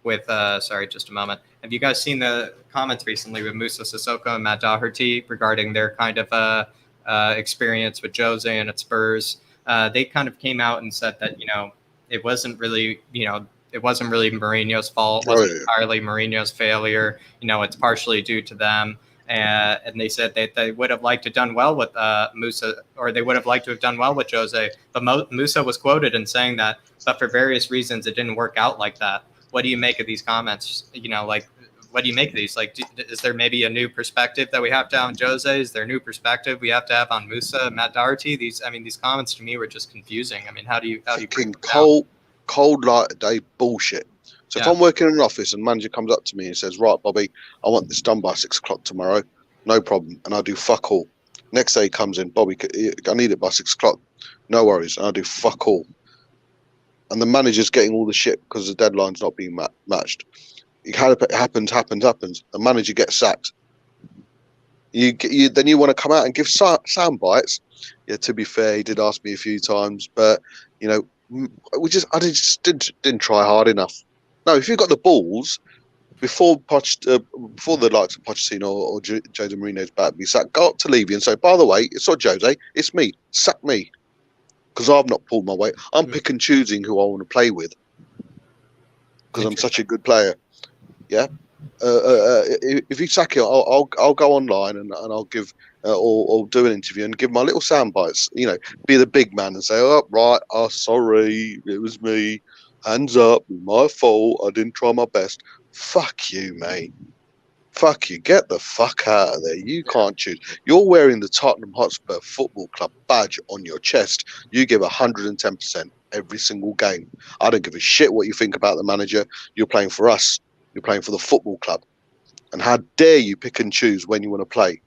with sorry, just a moment, have you guys seen the comments recently with Moussa Sissoko and Matt Doherty regarding their kind of experience with Jose and at Spurs? They kind of came out and said that it wasn't really Mourinho's fault. It wasn't entirely Mourinho's failure. It's partially due to them. And they said that they would have liked to have done well with Moussa, or they would have liked to have done well with Jose. But Moussa was quoted in saying that, but for various reasons, it didn't work out like that. What do you make of these comments? What do you make of these? Is there maybe a new perspective that we have to have on Jose? Is there a new perspective we have to have on Moussa, Matt Doherty? These comments to me were just confusing. I mean, how do you cold light of day bullshit. So if I'm working in an office and manager comes up to me and says, right, Bobby, I want this done by 6 o'clock tomorrow, no problem, and I do fuck all. Next day he comes in, Bobby, I need it by 6 o'clock, no worries, and I do fuck all. And the manager's getting all the shit because the deadline's not being matched. It happens. The manager gets sacked. Then you want to come out and give sound bites. Yeah, to be fair, he did ask me a few times, but I just didn't try hard enough. No, if you've got the balls, before the likes of Paratici or Jose Mourinho's back, be sacked, go up to Levy and say, by the way, it's not Jose, it's me. Sack me. Because I've not pulled my weight. I'm pick and choosing who I want to play with. Because I'm such a good player. Yeah. If you sack it, I'll go online and I'll give or do an interview and give my little sound bites. You know, be the big man and say, "Oh, right, sorry, it was me. Hands up, my fault. I didn't try my best." Fuck you, mate. Fuck you. Get the fuck out of there. You can't choose. You're wearing the Tottenham Hotspur Football Club badge on your chest. You give 110% every single game. I don't give a shit what you think about the manager. You're playing for us. You're playing for the football club. And how dare you pick and choose when you want to play?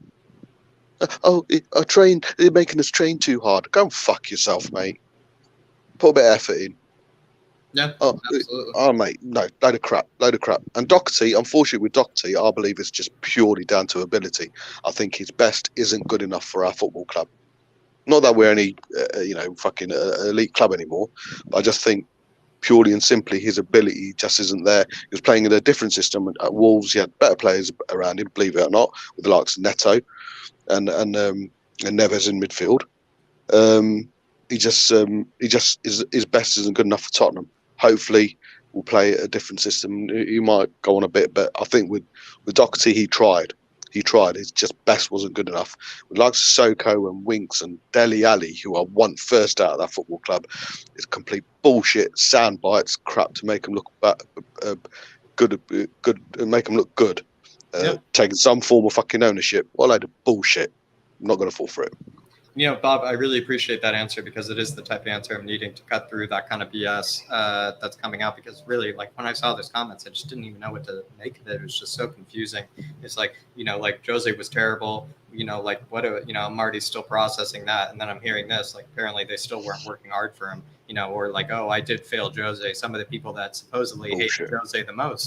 They're making us train too hard. Go and fuck yourself, mate. Put a bit of effort in. Yeah, absolutely. Mate, no, load of crap. And Doherty, unfortunately with Doherty, I believe it's just purely down to ability. I think his best isn't good enough for our football club. Not that we're any, fucking elite club anymore, but I just think purely and simply his ability just isn't there. He was playing in a different system. At Wolves, he had better players around him, believe it or not, with the likes of Neto and Neves in midfield. His best isn't good enough for Tottenham. Hopefully, we'll play a different system. He might go on a bit, but I think with Doherty, he tried. His just best wasn't good enough. With like Sissoko and Winks and Dele Alli, who I want first out of that football club, it's complete bullshit, sound bites, crap to make them look good, make them look good. Taking some form of fucking ownership. What a load of bullshit. I'm not going to fall for it. You know, Bob, I really appreciate that answer because it is the type of answer I'm needing to cut through that kind of BS that's coming out. Because really, like when I saw those comments, I just didn't even know what to make of it. It was just so confusing. It's like, you know, like Jose was terrible. You know, like Marty's still processing that, and then I'm hearing this. Like apparently they still weren't working hard for him. You know, or like, oh, I did fail Jose. Some of the people that supposedly hated Jose the most,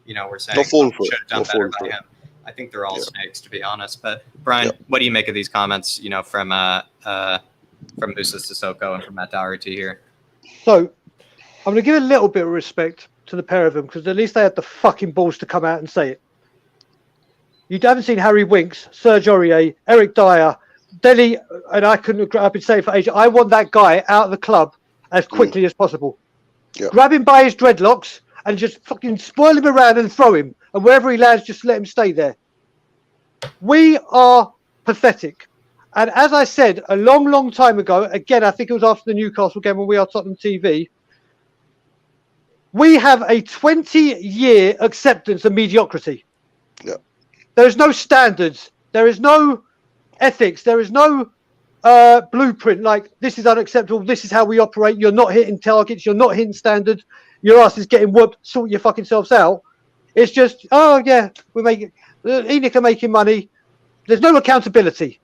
you know, were saying should have done better by him. I think they're all snakes, to be honest. But Brian, what do you make of these comments? You know, from Moussa Sissoko and from Matt Doherty here. So I'm going to give a little bit of respect to the pair of them because at least they had the fucking balls to come out and say it. You haven't seen Harry Winks, Serge Aurier, Eric Dyer, Dele, and I couldn't agree. I've been saying for ages, I want that guy out of the club as quickly as possible. Yeah. Grab him by his dreadlocks and just fucking spoil him around and throw him. And wherever he lands, just let him stay there. We are pathetic. And as I said a long, long time ago, again, I think it was after the Newcastle game when we are Tottenham TV, we have a 20-year acceptance of mediocrity. Yeah. There is no standards. There is no ethics. There is no blueprint like this is unacceptable. This is how we operate. You're not hitting targets. You're not hitting standards. Your ass is getting whooped. Sort your fucking selves out. It's just, oh yeah, we're making Kineke making money. There's no accountability.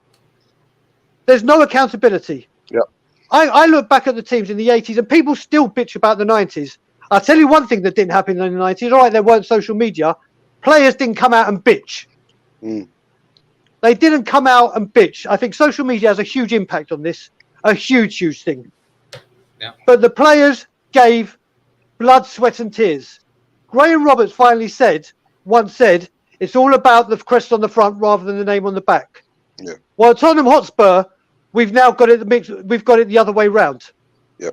Yeah. I look back at the teams in the 80s and people still bitch about the 90s. I'll tell you one thing that didn't happen in the 90s. All right, there weren't social media. Players didn't come out and bitch. They didn't come out and bitch. I think social media has a huge impact on this. A huge, huge thing. Yeah. But the players gave blood, sweat and tears. Graham Roberts once said, it's all about the crest on the front rather than the name on the back. Yeah. Well, at Tottenham Hotspur, we've now got it we've got it the other way round. Yeah.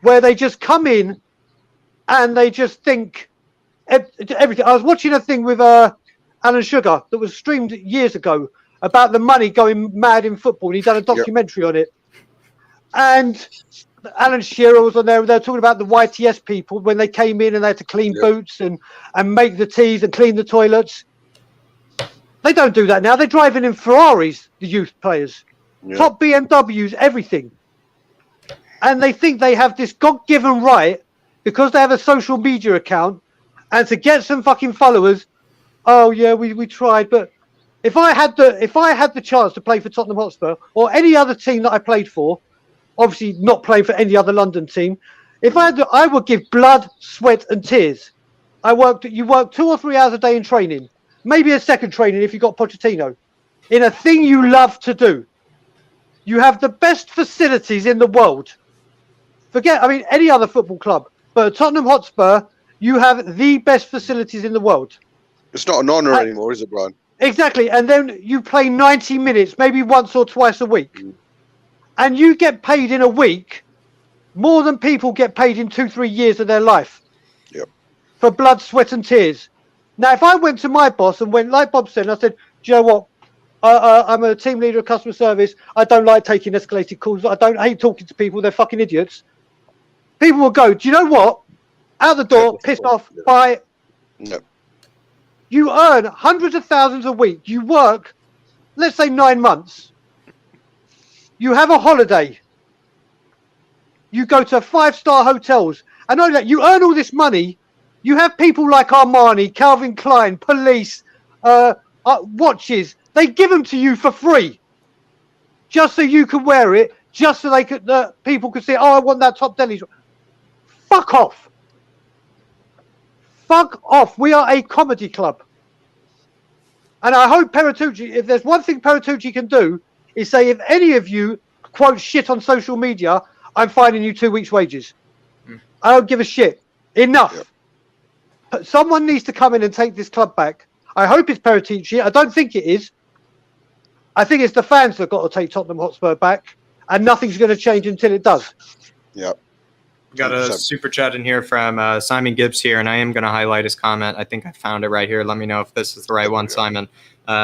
Where they just come in and they just think everything. I was watching a thing with Alan Sugar that was streamed years ago about the money going mad in football. And he'd done a documentary on it. And Alan Shearer was on there. They were talking about the YTS people when they came in and they had to clean boots and make the teas and clean the toilets. They don't do that now. They're driving in Ferraris, the youth players. Yeah. Top BMWs, everything. And they think they have this God-given right because they have a social media account and to get some fucking followers. Oh yeah, we tried, but if I had the chance to play for Tottenham Hotspur or any other team that I played for, obviously not playing for any other London team, I would give blood, sweat and tears. You work 2 or 3 hours a day in training, maybe a second training if you got Pochettino, in a thing you love to do. You have the best facilities in the world. Any other football club. But at Tottenham Hotspur, you have the best facilities in the world. It's not an honour anymore, is it, Brian? Exactly. And then you play 90 minutes, maybe once or twice a week. And you get paid in a week more than people get paid in 2-3 years of their life. Yep. For blood, sweat and tears. Now, if I went to my boss and went, like Bob said, I said, do you know what? I'm a team leader of customer service. I don't like taking escalated calls. I hate talking to people. They're fucking idiots. People will go, do you know what? Out the door, pissed off, bye. No. You earn hundreds of thousands a week. You work, let's say 9 months. You have a holiday. You go to 5-star hotels. And only that, you earn all this money. You have people like Armani, Calvin Klein, police, watches. They give them to you for free. Just so you can wear it. Just so they could, people could say, oh, I want that top deli. Fuck off. Fuck off. We are a comedy club. And I hope Paratici, if there's one thing Paratici can do, is say, if any of you quote shit on social media, I'm fining you 2 weeks' wages. I don't give a shit. Enough. Yep. Someone needs to come in and take this club back. I hope it's Paratici. I don't think it is. I think it's the fans that have got to take Tottenham Hotspur back, and nothing's going to change until it does. Yep. Got a super chat in here from Simon Gibbs here, and I am going to highlight his comment. I think I found it right here. Let me know if this is the right one, Simon.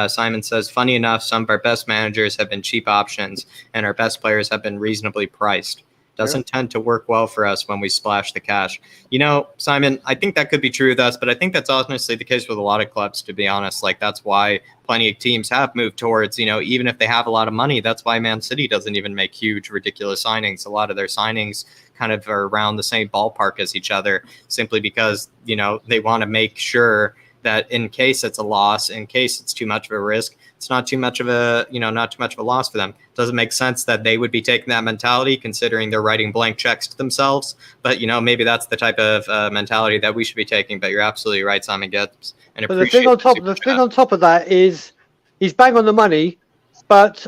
Simon says, funny enough, some of our best managers have been cheap options, and our best players have been reasonably priced. Doesn't tend to work well for us when we splash the cash. You know, Simon, I think that could be true with us, but I think that's honestly the case with a lot of clubs, to be honest. Like, that's why plenty of teams have moved towards, you know, even if they have a lot of money, that's why Man City doesn't even make huge, ridiculous signings. A lot of their signings kind of are around the same ballpark as each other, simply because, you know, they want to make sure that in case it's a loss, in case it's too much of a risk, it's not too much of a, you know, not too much of a loss for them. Doesn't make sense that they would be taking that mentality, considering they're writing blank checks to themselves. But, you know, maybe that's the type of mentality that we should be taking. But you're absolutely right, Simon Gibbs. And but the thing on top of that is he's bang on the money. But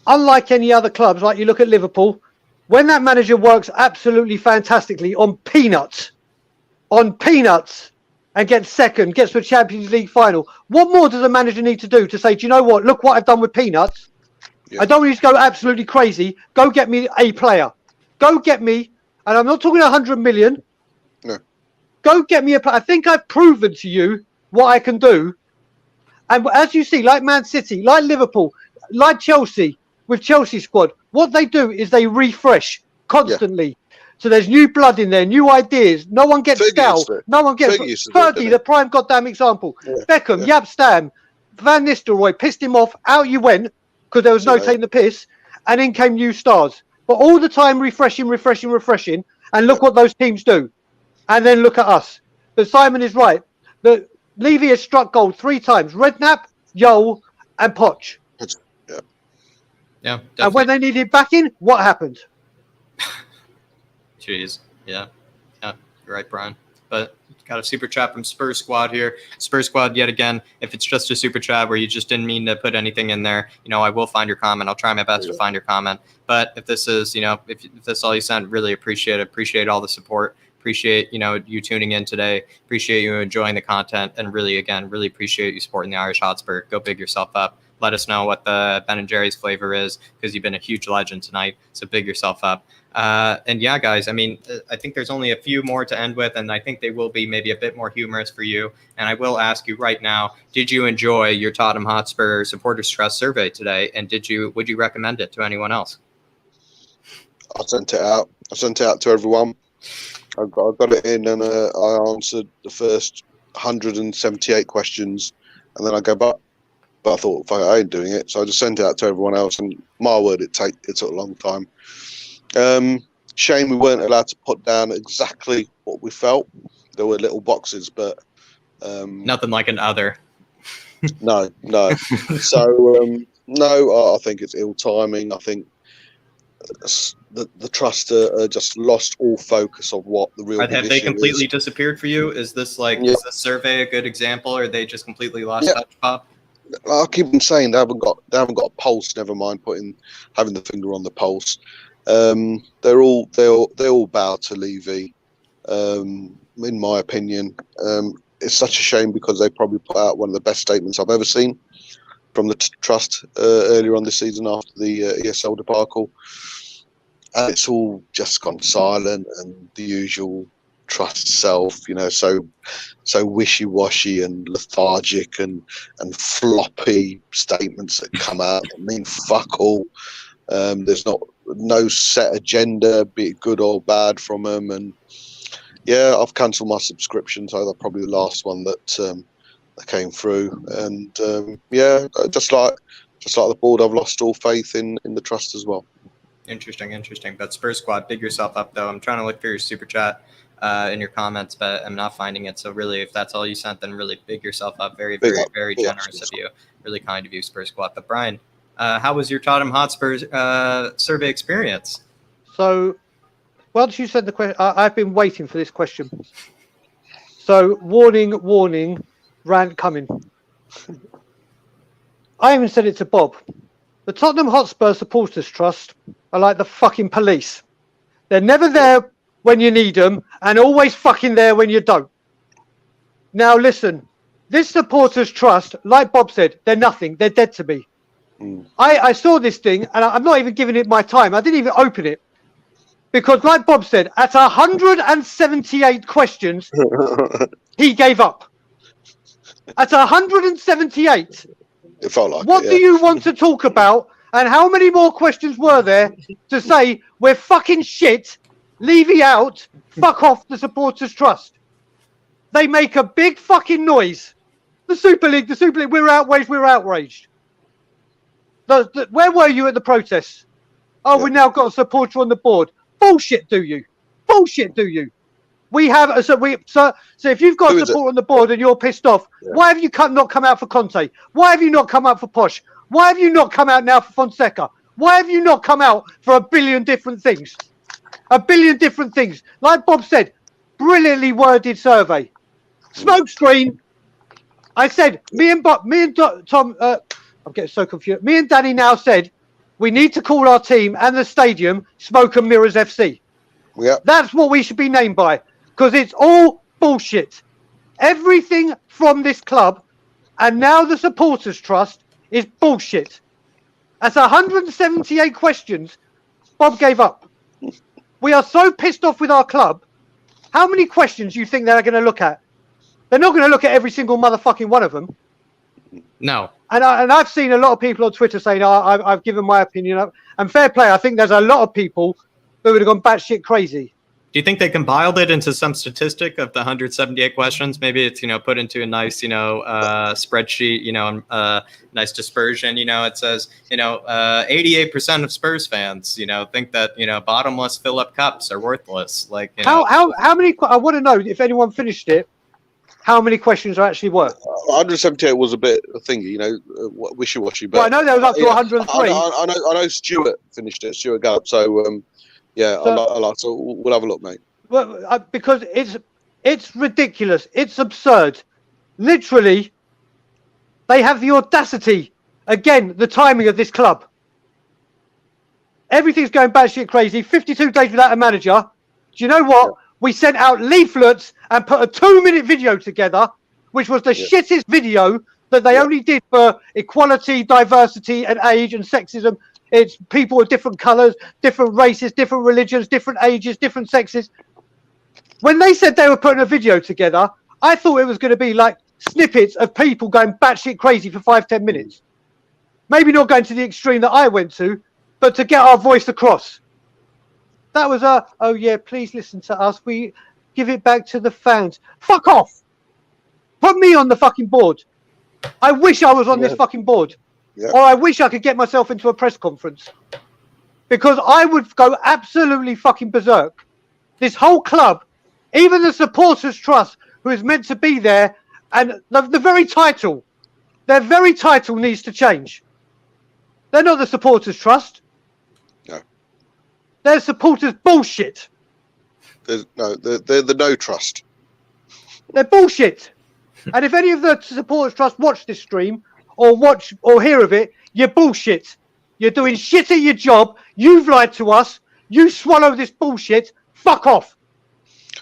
unlike any other clubs, like you look at Liverpool, when that manager works absolutely fantastically on peanuts, and gets second, gets to a Champions League final, what more does a manager need to do to say, do you know what? Look what I've done with peanuts. Yeah. I don't want you to go absolutely crazy. Go get me a player. Go get me, and I'm not talking 100 million. No. Go get me a player. I think I've proven to you what I can do. And as you see, like Man City, like Liverpool, like Chelsea, with Chelsea squad, what they do is they refresh constantly. Yeah. So there's new blood in there, new ideas. No one gets stale. No one gets Fergie, the prime goddamn example. Yeah. Beckham, Yab Stam, Van Nistelrooy pissed him off. Out you went because there was no taking the piss, and in came new stars. But all the time refreshing, and look what those teams do. And then look at us. But Simon is right. The Levy has struck gold 3 times: Redknapp, Yole, and Poch. Yeah. Yeah. And when they needed backing, what happened? Jeez. Yeah. You're right, Brian. But got a super chat from Spurs Squad here. Spurs Squad, yet again, if it's just a super chat where you just didn't mean to put anything in there, you know, I will find your comment. I'll try my best to find your comment. But if this is, you know, if this is all you sent, really appreciate it. Appreciate all the support. Appreciate, you know, you tuning in today. Appreciate you enjoying the content. And really, again, really appreciate you supporting the Irish Hotspur. Go big yourself up. Let us know what the Ben & Jerry's flavor is, because you've been a huge legend tonight. So big yourself up. And yeah, guys, I mean, I think there's only a few more to end with, and I think they will be maybe a bit more humorous for you. And I will ask you right now, did you enjoy your Tottenham Hotspur Supporters Trust survey today? And would you recommend it to anyone else? I sent it out. I sent it out to everyone. I got it in, and I answered the first 178 questions, and then I go back. But I thought, I ain't doing it, so I just sent it out to everyone else. And my word, it took a long time. Shame we weren't allowed to put down exactly what we felt. There were little boxes, but nothing like an other. No. So no, I think it's ill timing. I think the trust just lost all focus of what the real. Have they completely disappeared for you? Is this is this survey a good example, or they just completely lost touch, Pop? I keep on saying they haven't got a pulse. Never mind having the finger on the pulse. They're all bow to Levy. in my opinion. It's such a shame because they probably put out one of the best statements I've ever seen from the trust earlier on this season after the ESL debacle. And it's all just gone silent, and the usual trust self, so wishy-washy and lethargic and floppy statements that come out that mean fuck all. There's no set agenda, be it good or bad, from them. And yeah, I've cancelled my subscription, so that's probably the last one that came through. And just like the board, I've lost all faith in the trust as well. Interesting. But Spurs Squad, big yourself up, though. I'm trying to look for your super chat in your comments, but I'm not finding it. So really, if that's all you sent, then really big yourself up. Very generous of you. Really kind of you, Spurs Squad. But Brian, how was your Tottenham Hotspurs survey experience? So, once you said the question, I've been waiting for this question. So, warning, rant coming. I even said it to Bob. The Tottenham Hotspur Supporters Trust are like the fucking police. They're never there when you need them and always fucking there when you don't. Now listen, this Supporters Trust, like Bob said, they're nothing. They're dead to me. I saw this thing and I'm not even giving it my time. I didn't even open it. Because like Bob said, at 178 questions, he gave up. At 178. It felt like what do you want to talk about? And how many more questions were there to say we're fucking shit, leave it out, fuck off the Supporters Trust? They make a big fucking noise. The Super League, we're outraged. Where were you at the protests? Oh, we now got a supporter on the board. Bullshit, do you? We have so if you've got support on the board and you're pissed off, why have you not come out for Conte? Why have you not come out for Posh? Why have you not come out now for Fonseca? Why have you not come out for a billion different things? Like Bob said, brilliantly worded survey. Smoke screen. I said, me and Tom, I'm getting so confused. Me and Danny now said, we need to call our team and the stadium Smoke and Mirrors FC. Yeah. That's what we should be named by, because it's all bullshit. Everything from this club and now the Supporters Trust is bullshit. That's 178 questions. Bob gave up. We are so pissed off with our club. How many questions do you think they're going to look at? They're not going to look at every single motherfucking one of them. No. And I've seen a lot of people on Twitter saying, I've given my opinion. And fair play, I think there's a lot of people who would have gone batshit crazy. Do you think they compiled it into some statistic of the 178 questions? Maybe it's, put into a nice, spreadsheet, nice dispersion. It says, 88% of Spurs fans, think that, bottomless fill-up cups are worthless. Like, how many, I want to know if anyone finished it, how many questions are actually worth? 178 was a bit thingy, wishy-washy. But well, I know there was up to 103. I know Stuart finished it, Stuart Gallup. So, so we'll have a look, mate. Well, because it's ridiculous. It's absurd. Literally, they have the audacity. Again, the timing of this club. Everything's going batshit crazy. 52 days without a manager. Do you know what? We sent out leaflets and put a 2-minute video together, which was the shittest video that they only did for equality, diversity, and age and sexism. It's people of different colours, different races, different religions, different ages, different sexes. When they said they were putting a video together, I thought it was going to be like snippets of people going batshit crazy for 5-10 minutes. Maybe not going to the extreme that I went to, but to get our voice across. That was oh yeah, please listen to us. We give it back to the fans. Fuck off. Put me on the fucking board. I wish I was on this fucking board. Yeah. Or I wish I could get myself into a press conference. Because I would go absolutely fucking berserk. This whole club, even the Supporters Trust, who is meant to be there, and the very title, their very title needs to change. They're not the Supporters Trust. No. They're supporters bullshit. They're the no trust. They're bullshit. And if any of the Supporters Trust watch this stream, or watch or hear of it, you're bullshit. You're doing shit at your job. You've lied to us. You swallow this bullshit. Fuck off.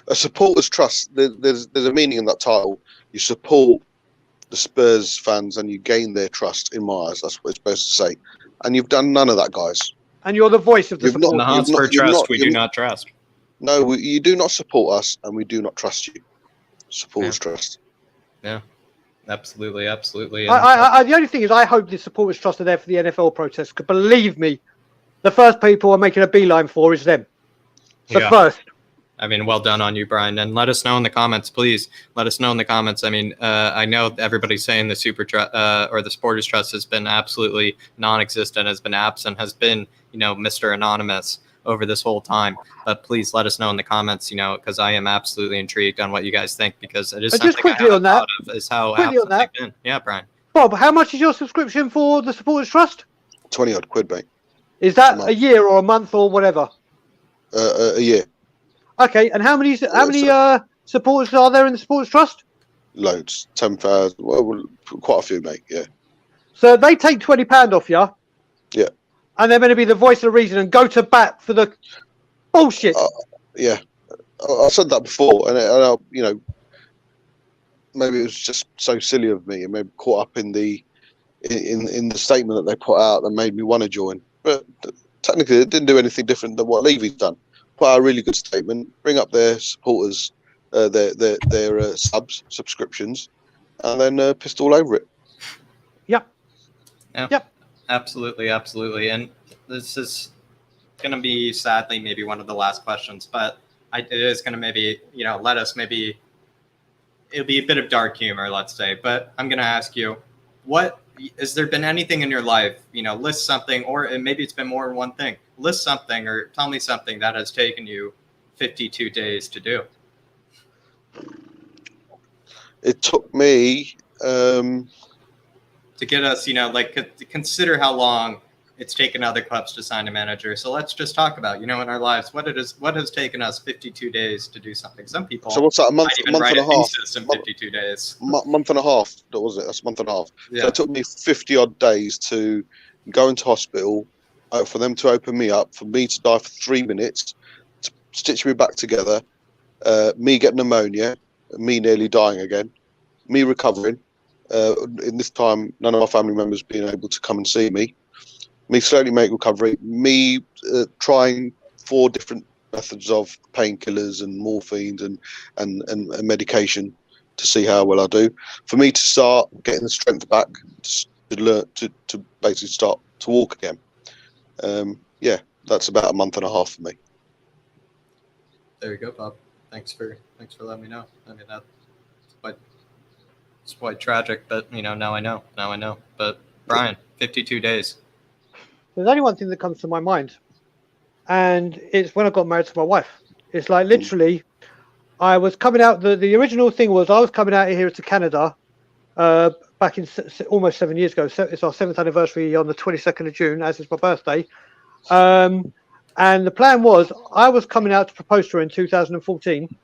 a supporters trust. There's a meaning in that title. You support the Spurs fans and you gain their trust. In my eyes, that's what it's supposed to say. And you've done none of that, guys. And you're the voice of the You've not- In the supporters. Hotspur trust, we do not trust. No, you do not support us, and we do not trust you. Supporters trust. Yeah, absolutely, absolutely. The only thing is, I hope the supporters trust are there for the NFL protests. Because believe me, the first people I'm making a beeline for is them. The first. I mean, well done on you, Brian. And let us know in the comments, please. Let us know in the comments. I mean, I know everybody's saying the or the supporters trust has been absolutely non-existent, has been absent, has been, Mr. Anonymous over this whole time. But please let us know in the comments, because I am absolutely intrigued on what you guys think, because it is something just quickly on that. Is how quickly on that. been. Yeah, Brian. Bob, how much is your subscription for the supporters trust? 20 odd quid, mate. Is that a year or a month or whatever? A year. Okay, and how many supporters are there in the supporters trust? Loads. 10,000. Well, quite a few, mate. Yeah. So they take £20 off you. Yeah. And they're going to be the voice of reason and go to bat for the bullshit. Yeah. I said that before, and maybe it was just so silly of me, and maybe caught up in the statement that they put out that made me want to join. But technically, it didn't do anything different than what Levy's done. Put out a really good statement, bring up their supporters, their subscriptions, and then pissed all over it. Yep. Yeah. Yep. Absolutely, absolutely. And this is going to be, sadly, maybe one of the last questions, but it is going to maybe, let us maybe, it'll be a bit of dark humor, let's say, but I'm going to ask you, has there been anything in your life, list something, or maybe it's been more than one thing, list something or tell me something that has taken you 52 days to do. It took me, to get us, consider how long it's taken other clubs to sign a manager. So let's just talk about, in our lives, what has taken us 52 days to do something. Some people. So what's that? A month and a half. In 52 days. Month and a half. That was it. That's a month and a half. Yeah. So it took me 50 odd days to go into hospital, for them to open me up, for me to die for 3 minutes, to stitch me back together, me getting pneumonia, me nearly dying again, me recovering. In this time, none of my family members being able to come and see me slowly make recovery, me trying 4 different methods of painkillers and morphines and medication to see how well I do, for me to start getting the strength back to learn to basically start to walk again. That's about a month and a half for me. There you go, Bob. Thanks for letting me know. I mean, it's quite tragic, but now I know. But Brian, 52 days. There's only one thing that comes to my mind, and it's when I got married to my wife. It's like literally, I was coming out. The original thing was I was coming out here to Canada back in almost 7 years ago. So it's our 7th anniversary on the 22nd of June, as is my birthday. And the plan was I was coming out to propose to her in 2014.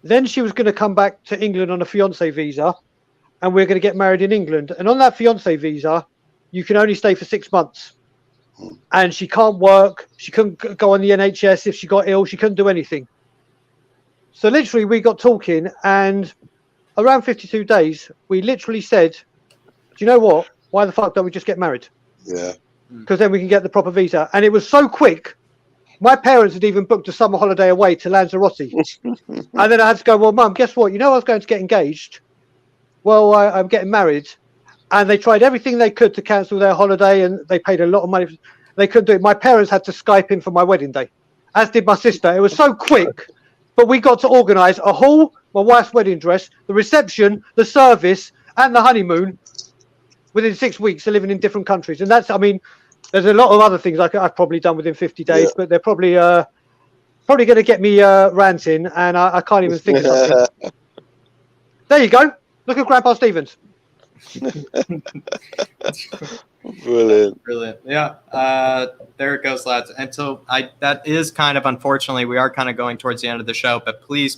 Then she was going to come back to England on a fiancé visa, and we're going to get married in England. And on that fiancé visa, you can only stay for 6 months. And she can't work. She couldn't go on the NHS if she got ill. She couldn't do anything. So literally we got talking, and around 52 days, we literally said, do you know what? Why the fuck don't we just get married? Yeah. Because then we can get the proper visa. And it was so quick. My parents had even booked a summer holiday away to Lanzarote. And then I had to go, well, Mum, guess what? I was going to get engaged. Well, I'm getting married. And they tried everything they could to cancel their holiday, and they paid a lot of money. They couldn't do it. My parents had to Skype in for my wedding day, as did my sister. It was so quick, but we got to organise a hall, my wife's wedding dress, the reception, the service, and the honeymoon within 6 weeks of living in different countries. And that's, there's a lot of other things I've probably done within 50 days, but they're probably going to get me ranting, and I can't even think of something. There you go. Look at Grandpa Stevens. Brilliant. Yeah. There it goes, lads. And so that is kind of, unfortunately, we are kind of going towards the end of the show, but please,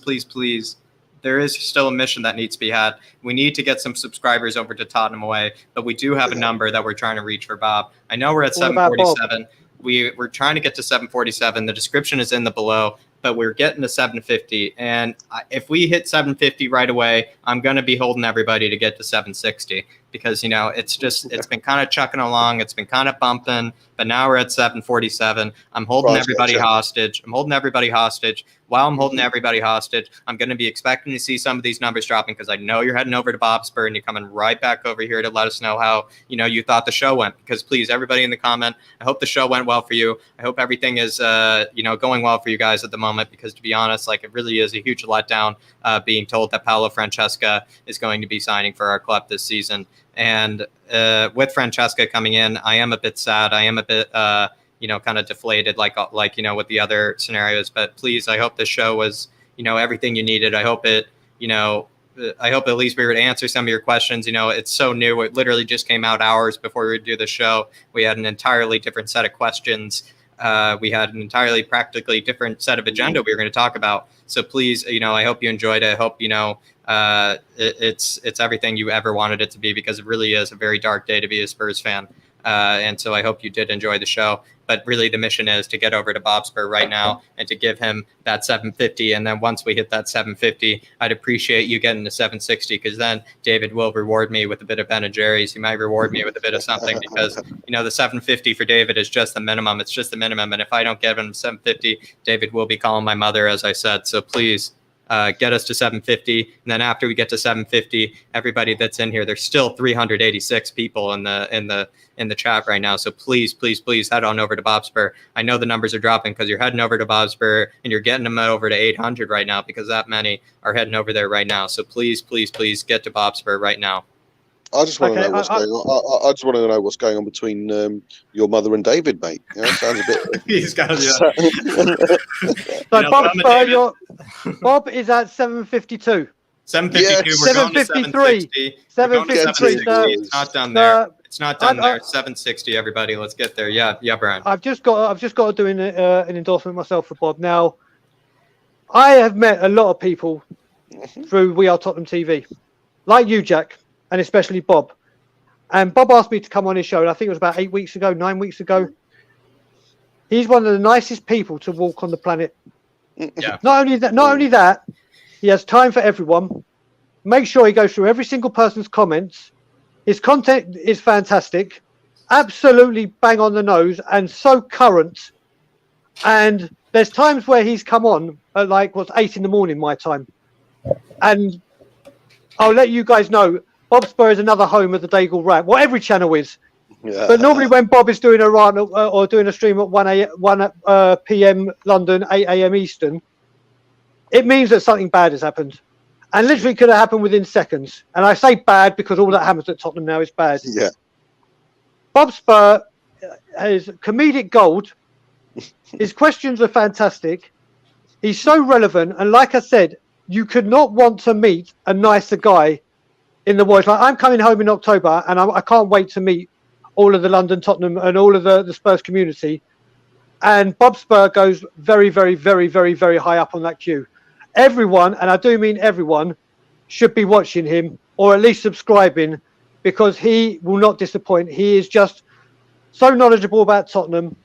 there is still a mission that needs to be had. We need to get some subscribers over to Tottenham away, but we do have a number that we're trying to reach for Bob. I know we're at 747. We're trying to get to 747. The description is in the below. but we're getting to 750. And if we hit 750 right away, I'm going to be holding everybody to get to 760 because, it's been kind of chucking along. It's been kind of bumping, but now we're at 747. I'm holding everybody hostage. While I'm holding everybody hostage, I'm going to be expecting to see some of these numbers dropping because I know you're heading over to Bobspur and you're coming right back over here to let us know how, you thought the show went. Because please, everybody in the comment, I hope the show went well for you. I hope everything is, going well for you guys at the moment because, to be honest, it really is a huge letdown being told that Paulo Fonseca is going to be signing for our club this season. And with Fonseca coming in, I am a bit sad. I am a bit kind of deflated like with the other scenarios, but please, I hope the show was, everything you needed. I hope it, I hope at least we were to answer some of your questions. It's so new. It literally just came out hours before we would do the show. We had an entirely different set of questions. We had an entirely practically different set of agenda we were going to talk about. So please, I hope you enjoyed it. I hope, it's everything you ever wanted it to be because it really is a very dark day to be a Spurs fan. And so I hope you did enjoy the show. But really, the mission is to get over to Bobspur right now and to give him that 750. And then once we hit that 750, I'd appreciate you getting to 760 because then David will reward me with a bit of Managerials. He might reward me with a bit of something because, the 750 for David is just the minimum. It's just the minimum. And if I don't give him 750, David will be calling my mother, as I said. So please. Get us to 750, and then after we get to 750, everybody that's in here, there's still 386 people in the chat right now. So please head on over to Bobspur. I know the numbers are dropping because you're heading over to Bobspur and you're getting them over to 800 right now because that many are heading over there right now. So please get to Bobspur right now. I just want to know what's going on. I just want to know what's going on between your mother and David, mate. Sounds a bit. He's got So Bob is at 752. 752. We're 753. 753. It's not done there. It's not done there. 760. Everybody, let's get there. Yeah, Brian. I've just got to do an endorsement myself for Bob. Now, I have met a lot of people through We Are Tottenham TV, like you, Jack. And especially Bob. And Bob asked me to come on his show, and I think it was about 9 weeks ago. He's one of the nicest people to walk on the planet. Yeah. Not only that, he has time for everyone. Make sure he goes through every single person's comments. His content is fantastic. Absolutely bang on the nose and so current. And there's times where he's come on at 8 in the morning my time. And I'll let you guys know, Bobspur is another home of the Daigle Rap. Well, every channel is. Yeah. But normally when Bob is doing a rant or doing a stream at 1 p.m. London, 8 a.m. Eastern, it means that something bad has happened. And literally could have happened within seconds. And I say bad because all that happens at Tottenham now is bad. Yeah. Bobspur is comedic gold. His questions are fantastic. He's so relevant. And like I said, you could not want to meet a nicer guy in the world. I'm coming home in October and I can't wait to meet all of the London, Tottenham and all of the Spurs community. And Bobspur goes very, very, very, very, very high up on that queue. Everyone, and I do mean everyone, should be watching him or at least subscribing because he will not disappoint. He is just so knowledgeable about Tottenham.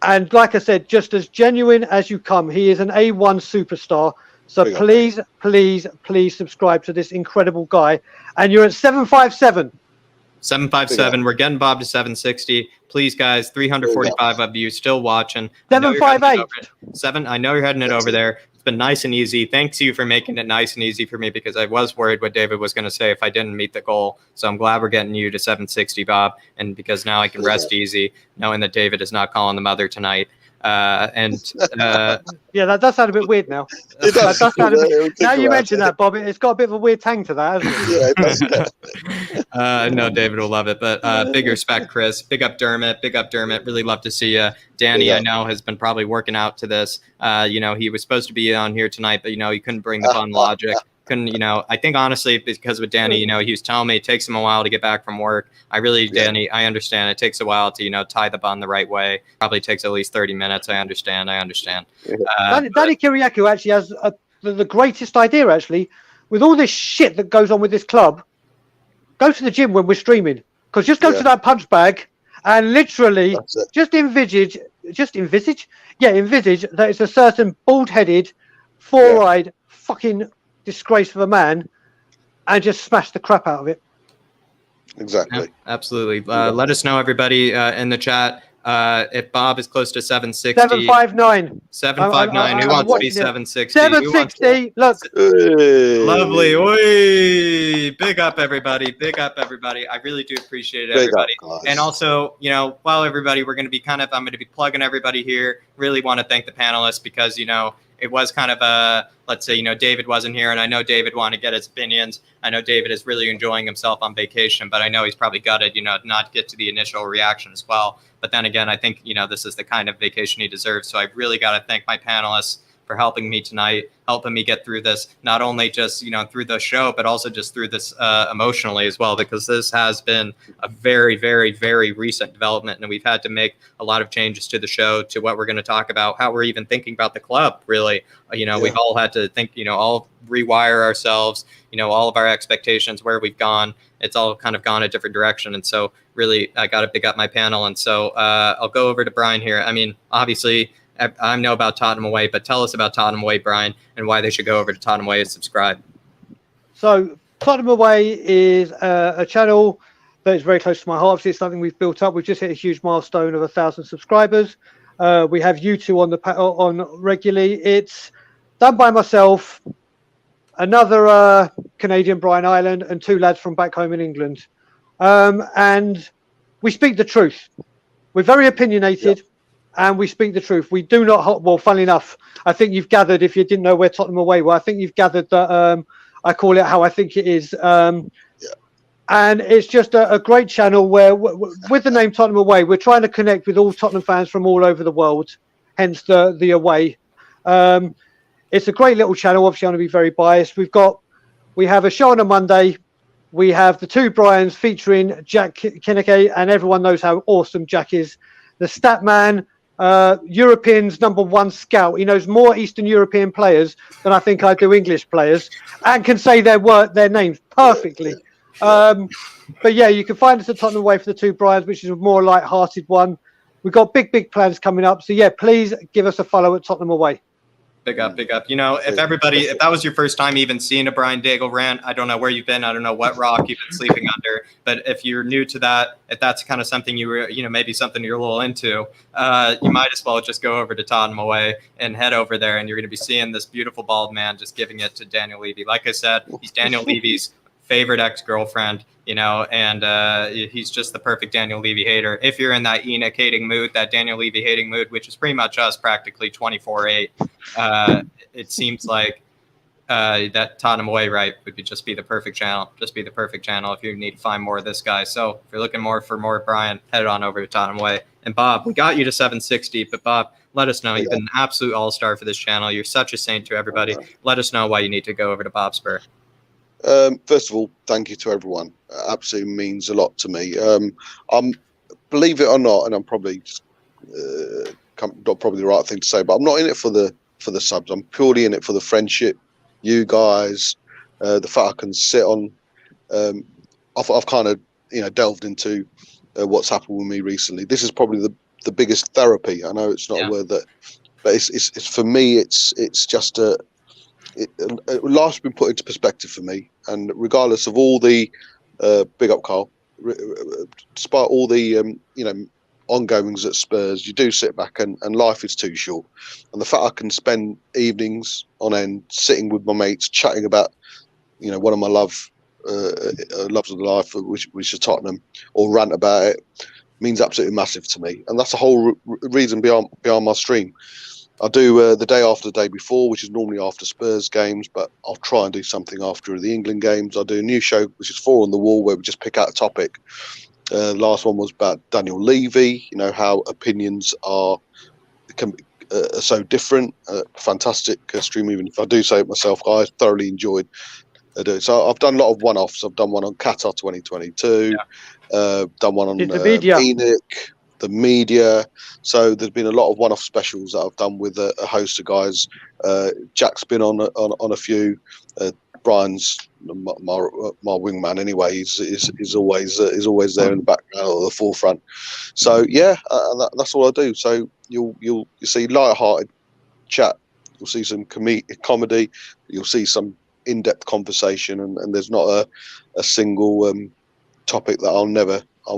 And like I said, just as genuine as you come. He is an A1 superstar. So please subscribe to this incredible guy. And you're at 757. 757. We're getting Bob to 760. Please, guys, 345 of you still watching. 758. I know you're heading it over there. It's been nice and easy. Thanks you for making it nice and easy for me because I was worried what David was going to say if I didn't meet the goal. So I'm glad we're getting you to 760, Bob. And because now I can rest easy knowing that David is not calling the mother tonight. Yeah, that does sound a bit weird now. It does sound a bit, now you mention that, Bob, it's got a bit of a weird tang to that, hasn't it? Yeah, no, David will love it. But big respect, Chris. Big up Dermot. Really love to see you. Danny, I know, has been probably working out to this. He was supposed to be on here tonight, but he couldn't bring the fun logic. I think honestly, because with Danny, he was telling me it takes him a while to get back from work. Danny, I understand. It takes a while to, tie the bun the right way. Probably takes at least 30 minutes. I understand. Danny Kyriacou actually has the greatest idea, actually, with all this shit that goes on with this club. Go to the gym when we're streaming. Because just go to that punch bag and literally just envisage just envisage that it's a certain bald-headed, four-eyed, fucking disgrace of a man, and just smash the crap out of it. Exactly. Yeah, absolutely. Let us know, everybody, in the chat. If Bob is close to 760, 759. 759. Who wants to be 760? 760. Look. Hey. Lovely. Oi. Big up, everybody. Big up, everybody. I really do appreciate it, everybody. Up, and also, while everybody, I'm going to be plugging everybody here. Really want to thank the panelists because, it was kind of a, let's say, David wasn't here, and I know David wanted to get his opinions. I know David is really enjoying himself on vacation, but I know he's probably gutted, not get to the initial reaction as well. But then again, I think, this is the kind of vacation he deserves. So I really got to thank my panelists for helping me tonight, helping me get through this, not only just, through the show, but also just through this emotionally as well, because this has been a very, very, very recent development. And we've had to make a lot of changes to the show, to what we're going to talk about, how we're even thinking about the club, really. We've all had to think, all rewire ourselves, all of our expectations, where we've gone. It's all kind of gone a different direction. And so really, I got to pick up my panel. And so I'll go over to Brian here. I mean, obviously, I know about Tottenham Away, but tell us about Tottenham Away, Brian, and why they should go over to Tottenham Away and subscribe. So Tottenham Away is a channel that is very close to my heart. It's something we've built up. We've just hit a huge milestone of 1,000 subscribers. We have you two on regularly. It's done by myself, another Canadian, Brian Ireland, and two lads from back home in England. And we speak the truth. We're very opinionated. Yep. And we speak the truth. We do not, well, funnily enough, I think you've gathered, if you didn't know where Tottenham Away were, I think you've gathered that I call it how I think it is. And it's just a great channel where, with the name Tottenham Away, we're trying to connect with all Tottenham fans from all over the world, hence the away. It's a great little channel. Obviously, I'm going to be very biased. We have a show on a Monday. We have the two Brians featuring Jack Kineke, and everyone knows how awesome Jack is. The stat man. Europeans #1 scout. He knows more Eastern European players than I think I do English players, and can say their names perfectly. But yeah, you can find us at Tottenham Away for the two Brians, which is a more light-hearted one. We've got big plans coming up. So yeah, please give us a follow at Tottenham Away. Big up. If that was your first time even seeing a Brian Daigle rant, I don't know where you've been. I don't know what rock you've been sleeping under. But if you're new to that, if that's kind of something you were, maybe something you're a little into, you might as well just go over to Tottenham Away and head over there. And you're going to be seeing this beautiful bald man just giving it to Daniel Levy. Like I said, he's Daniel Levy's favorite ex-girlfriend, and he's just the perfect Daniel Levy hater. If you're in that Enoch hating mood, that Daniel Levy hating mood, which is pretty much us practically 24/8, it seems like that Tottenham Away would just be the perfect channel. Just be the perfect channel if you need to find more of this guy. So if you're looking for more Brian, head on over to Tottenham Away. And Bob, we got you to 760, but Bob, let us know. You've been an absolute all-star for this channel. You're such a saint to everybody. Let us know why you need to go over to Bob Spur. First of all, thank you to everyone. Absolutely means a lot to me. I'm, believe it or not, and I'm probably not probably the right thing to say, but I'm not in it for the subs. I'm purely in it for the friendship. You guys, the fact I can sit on. I've kind of delved into what's happened with me recently. This is probably the biggest therapy. I know it's not a word that, but it's for me. It's just life's been put into perspective for me, and regardless of all the big up Carl, despite all the ongoings at Spurs, you do sit back and life is too short. And the fact I can spend evenings on end sitting with my mates chatting about one of my loves of life, which is Tottenham, or rant about it, means absolutely massive to me. And that's the whole reason behind my stream. I do the day after the day before, which is normally after Spurs games, but I'll try and do something after the England games. I do a new show, which is 4 on the Wall, where we just pick out a topic. The last one was about Daniel Levy, how opinions are so different. Fantastic stream, even if I do say it myself, I thoroughly enjoyed it. So I've done a lot of one-offs. I've done one on Qatar 2022, done one on Enoch, the media. So there's been a lot of one-off specials that I've done with a host of guys. Jack's been on a few. Brian's my wingman anyway. He's always there in the background or the forefront. So yeah, that's all I do. So you'll see light-hearted chat. You'll see some comedy. You'll see some in-depth conversation, and there's not a single topic that I'll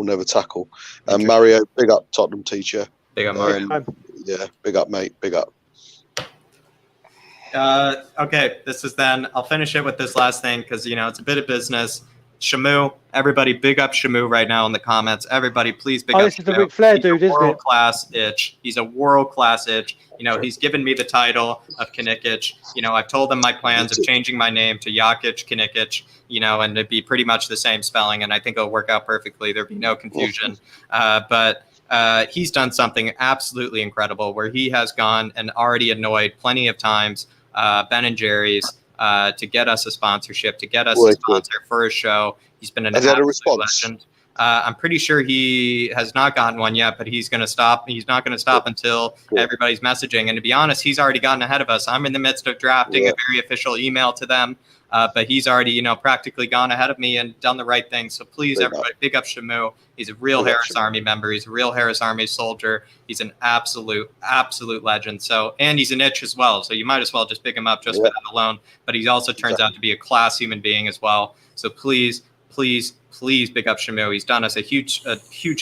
never tackle. And Mario, big up Tottenham teacher. Big up Mario. Yeah, big up mate. Big up. Okay, this is then. I'll finish it with this last thing because it's a bit of business. Shamu, everybody, big up Shamu right now in the comments. Everybody, please big up. This is the Ric Flair dude, isn't it? World-class itch. He's a world-class itch. He's given me the title of kineke. I've told him my plans of changing my name to Jakic Kineke. And it'd be pretty much the same spelling, and I think it'll work out perfectly. There'd be no confusion. But he's done something absolutely incredible where he has gone and already annoyed plenty of times Ben & Jerry's to get us a sponsorship, to get us a sponsor for a show. He's been an absolute legend. I'm pretty sure he has not gotten one yet, but he's going to stop. He's not going to stop until everybody's messaging. And to be honest, he's already gotten ahead of us. I'm in the midst of drafting a very official email to them, but he's already, practically gone ahead of me and done the right thing. So please, everybody, big up Shamu. He's a real Harris Army member. He's a real Harris Army soldier. He's an absolute legend. So, and he's an itch as well. So you might as well just pick him up just for that alone. But he also turns out to be a class human being as well. So please big up Shamu. He's done us a huge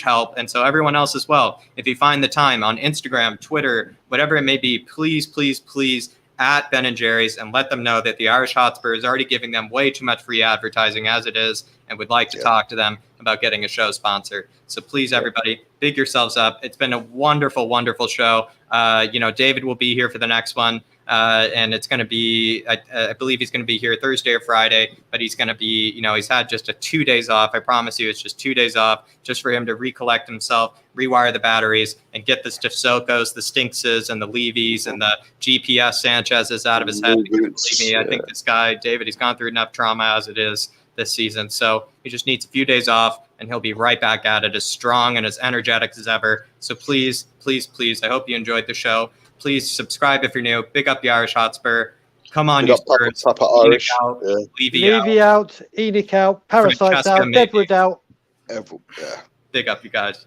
help. And so everyone else as well, if you find the time on Instagram, Twitter, whatever it may be, please at Ben & Jerry's and let them know that the Irish Hotspur is already giving them way too much free advertising as it is and would like to talk to them about getting a show sponsor. So please, everybody, big yourselves up. It's been a wonderful show. David will be here for the next one. And it's going to be, I believe he's going to be here Thursday or Friday, but he's going to be, he's had just 2 days off. I promise you, it's just 2 days off just for him to recollect himself, rewire the batteries, and get the Sissokos, the Stinkses, and the Levies, and the GPS Sanchez's out of his head. Because believe me, I think this guy, David, he's gone through enough trauma as it is this season. So he just needs a few days off, and he'll be right back at it as strong and as energetic as ever. So please, I hope you enjoyed the show. Please subscribe if you're new. Big up the Irish Hotspur. Come on, you Spurs. Irish. Levy out, Enoch out, Parasites out, Deadwood out. Yeah. Big up, you guys.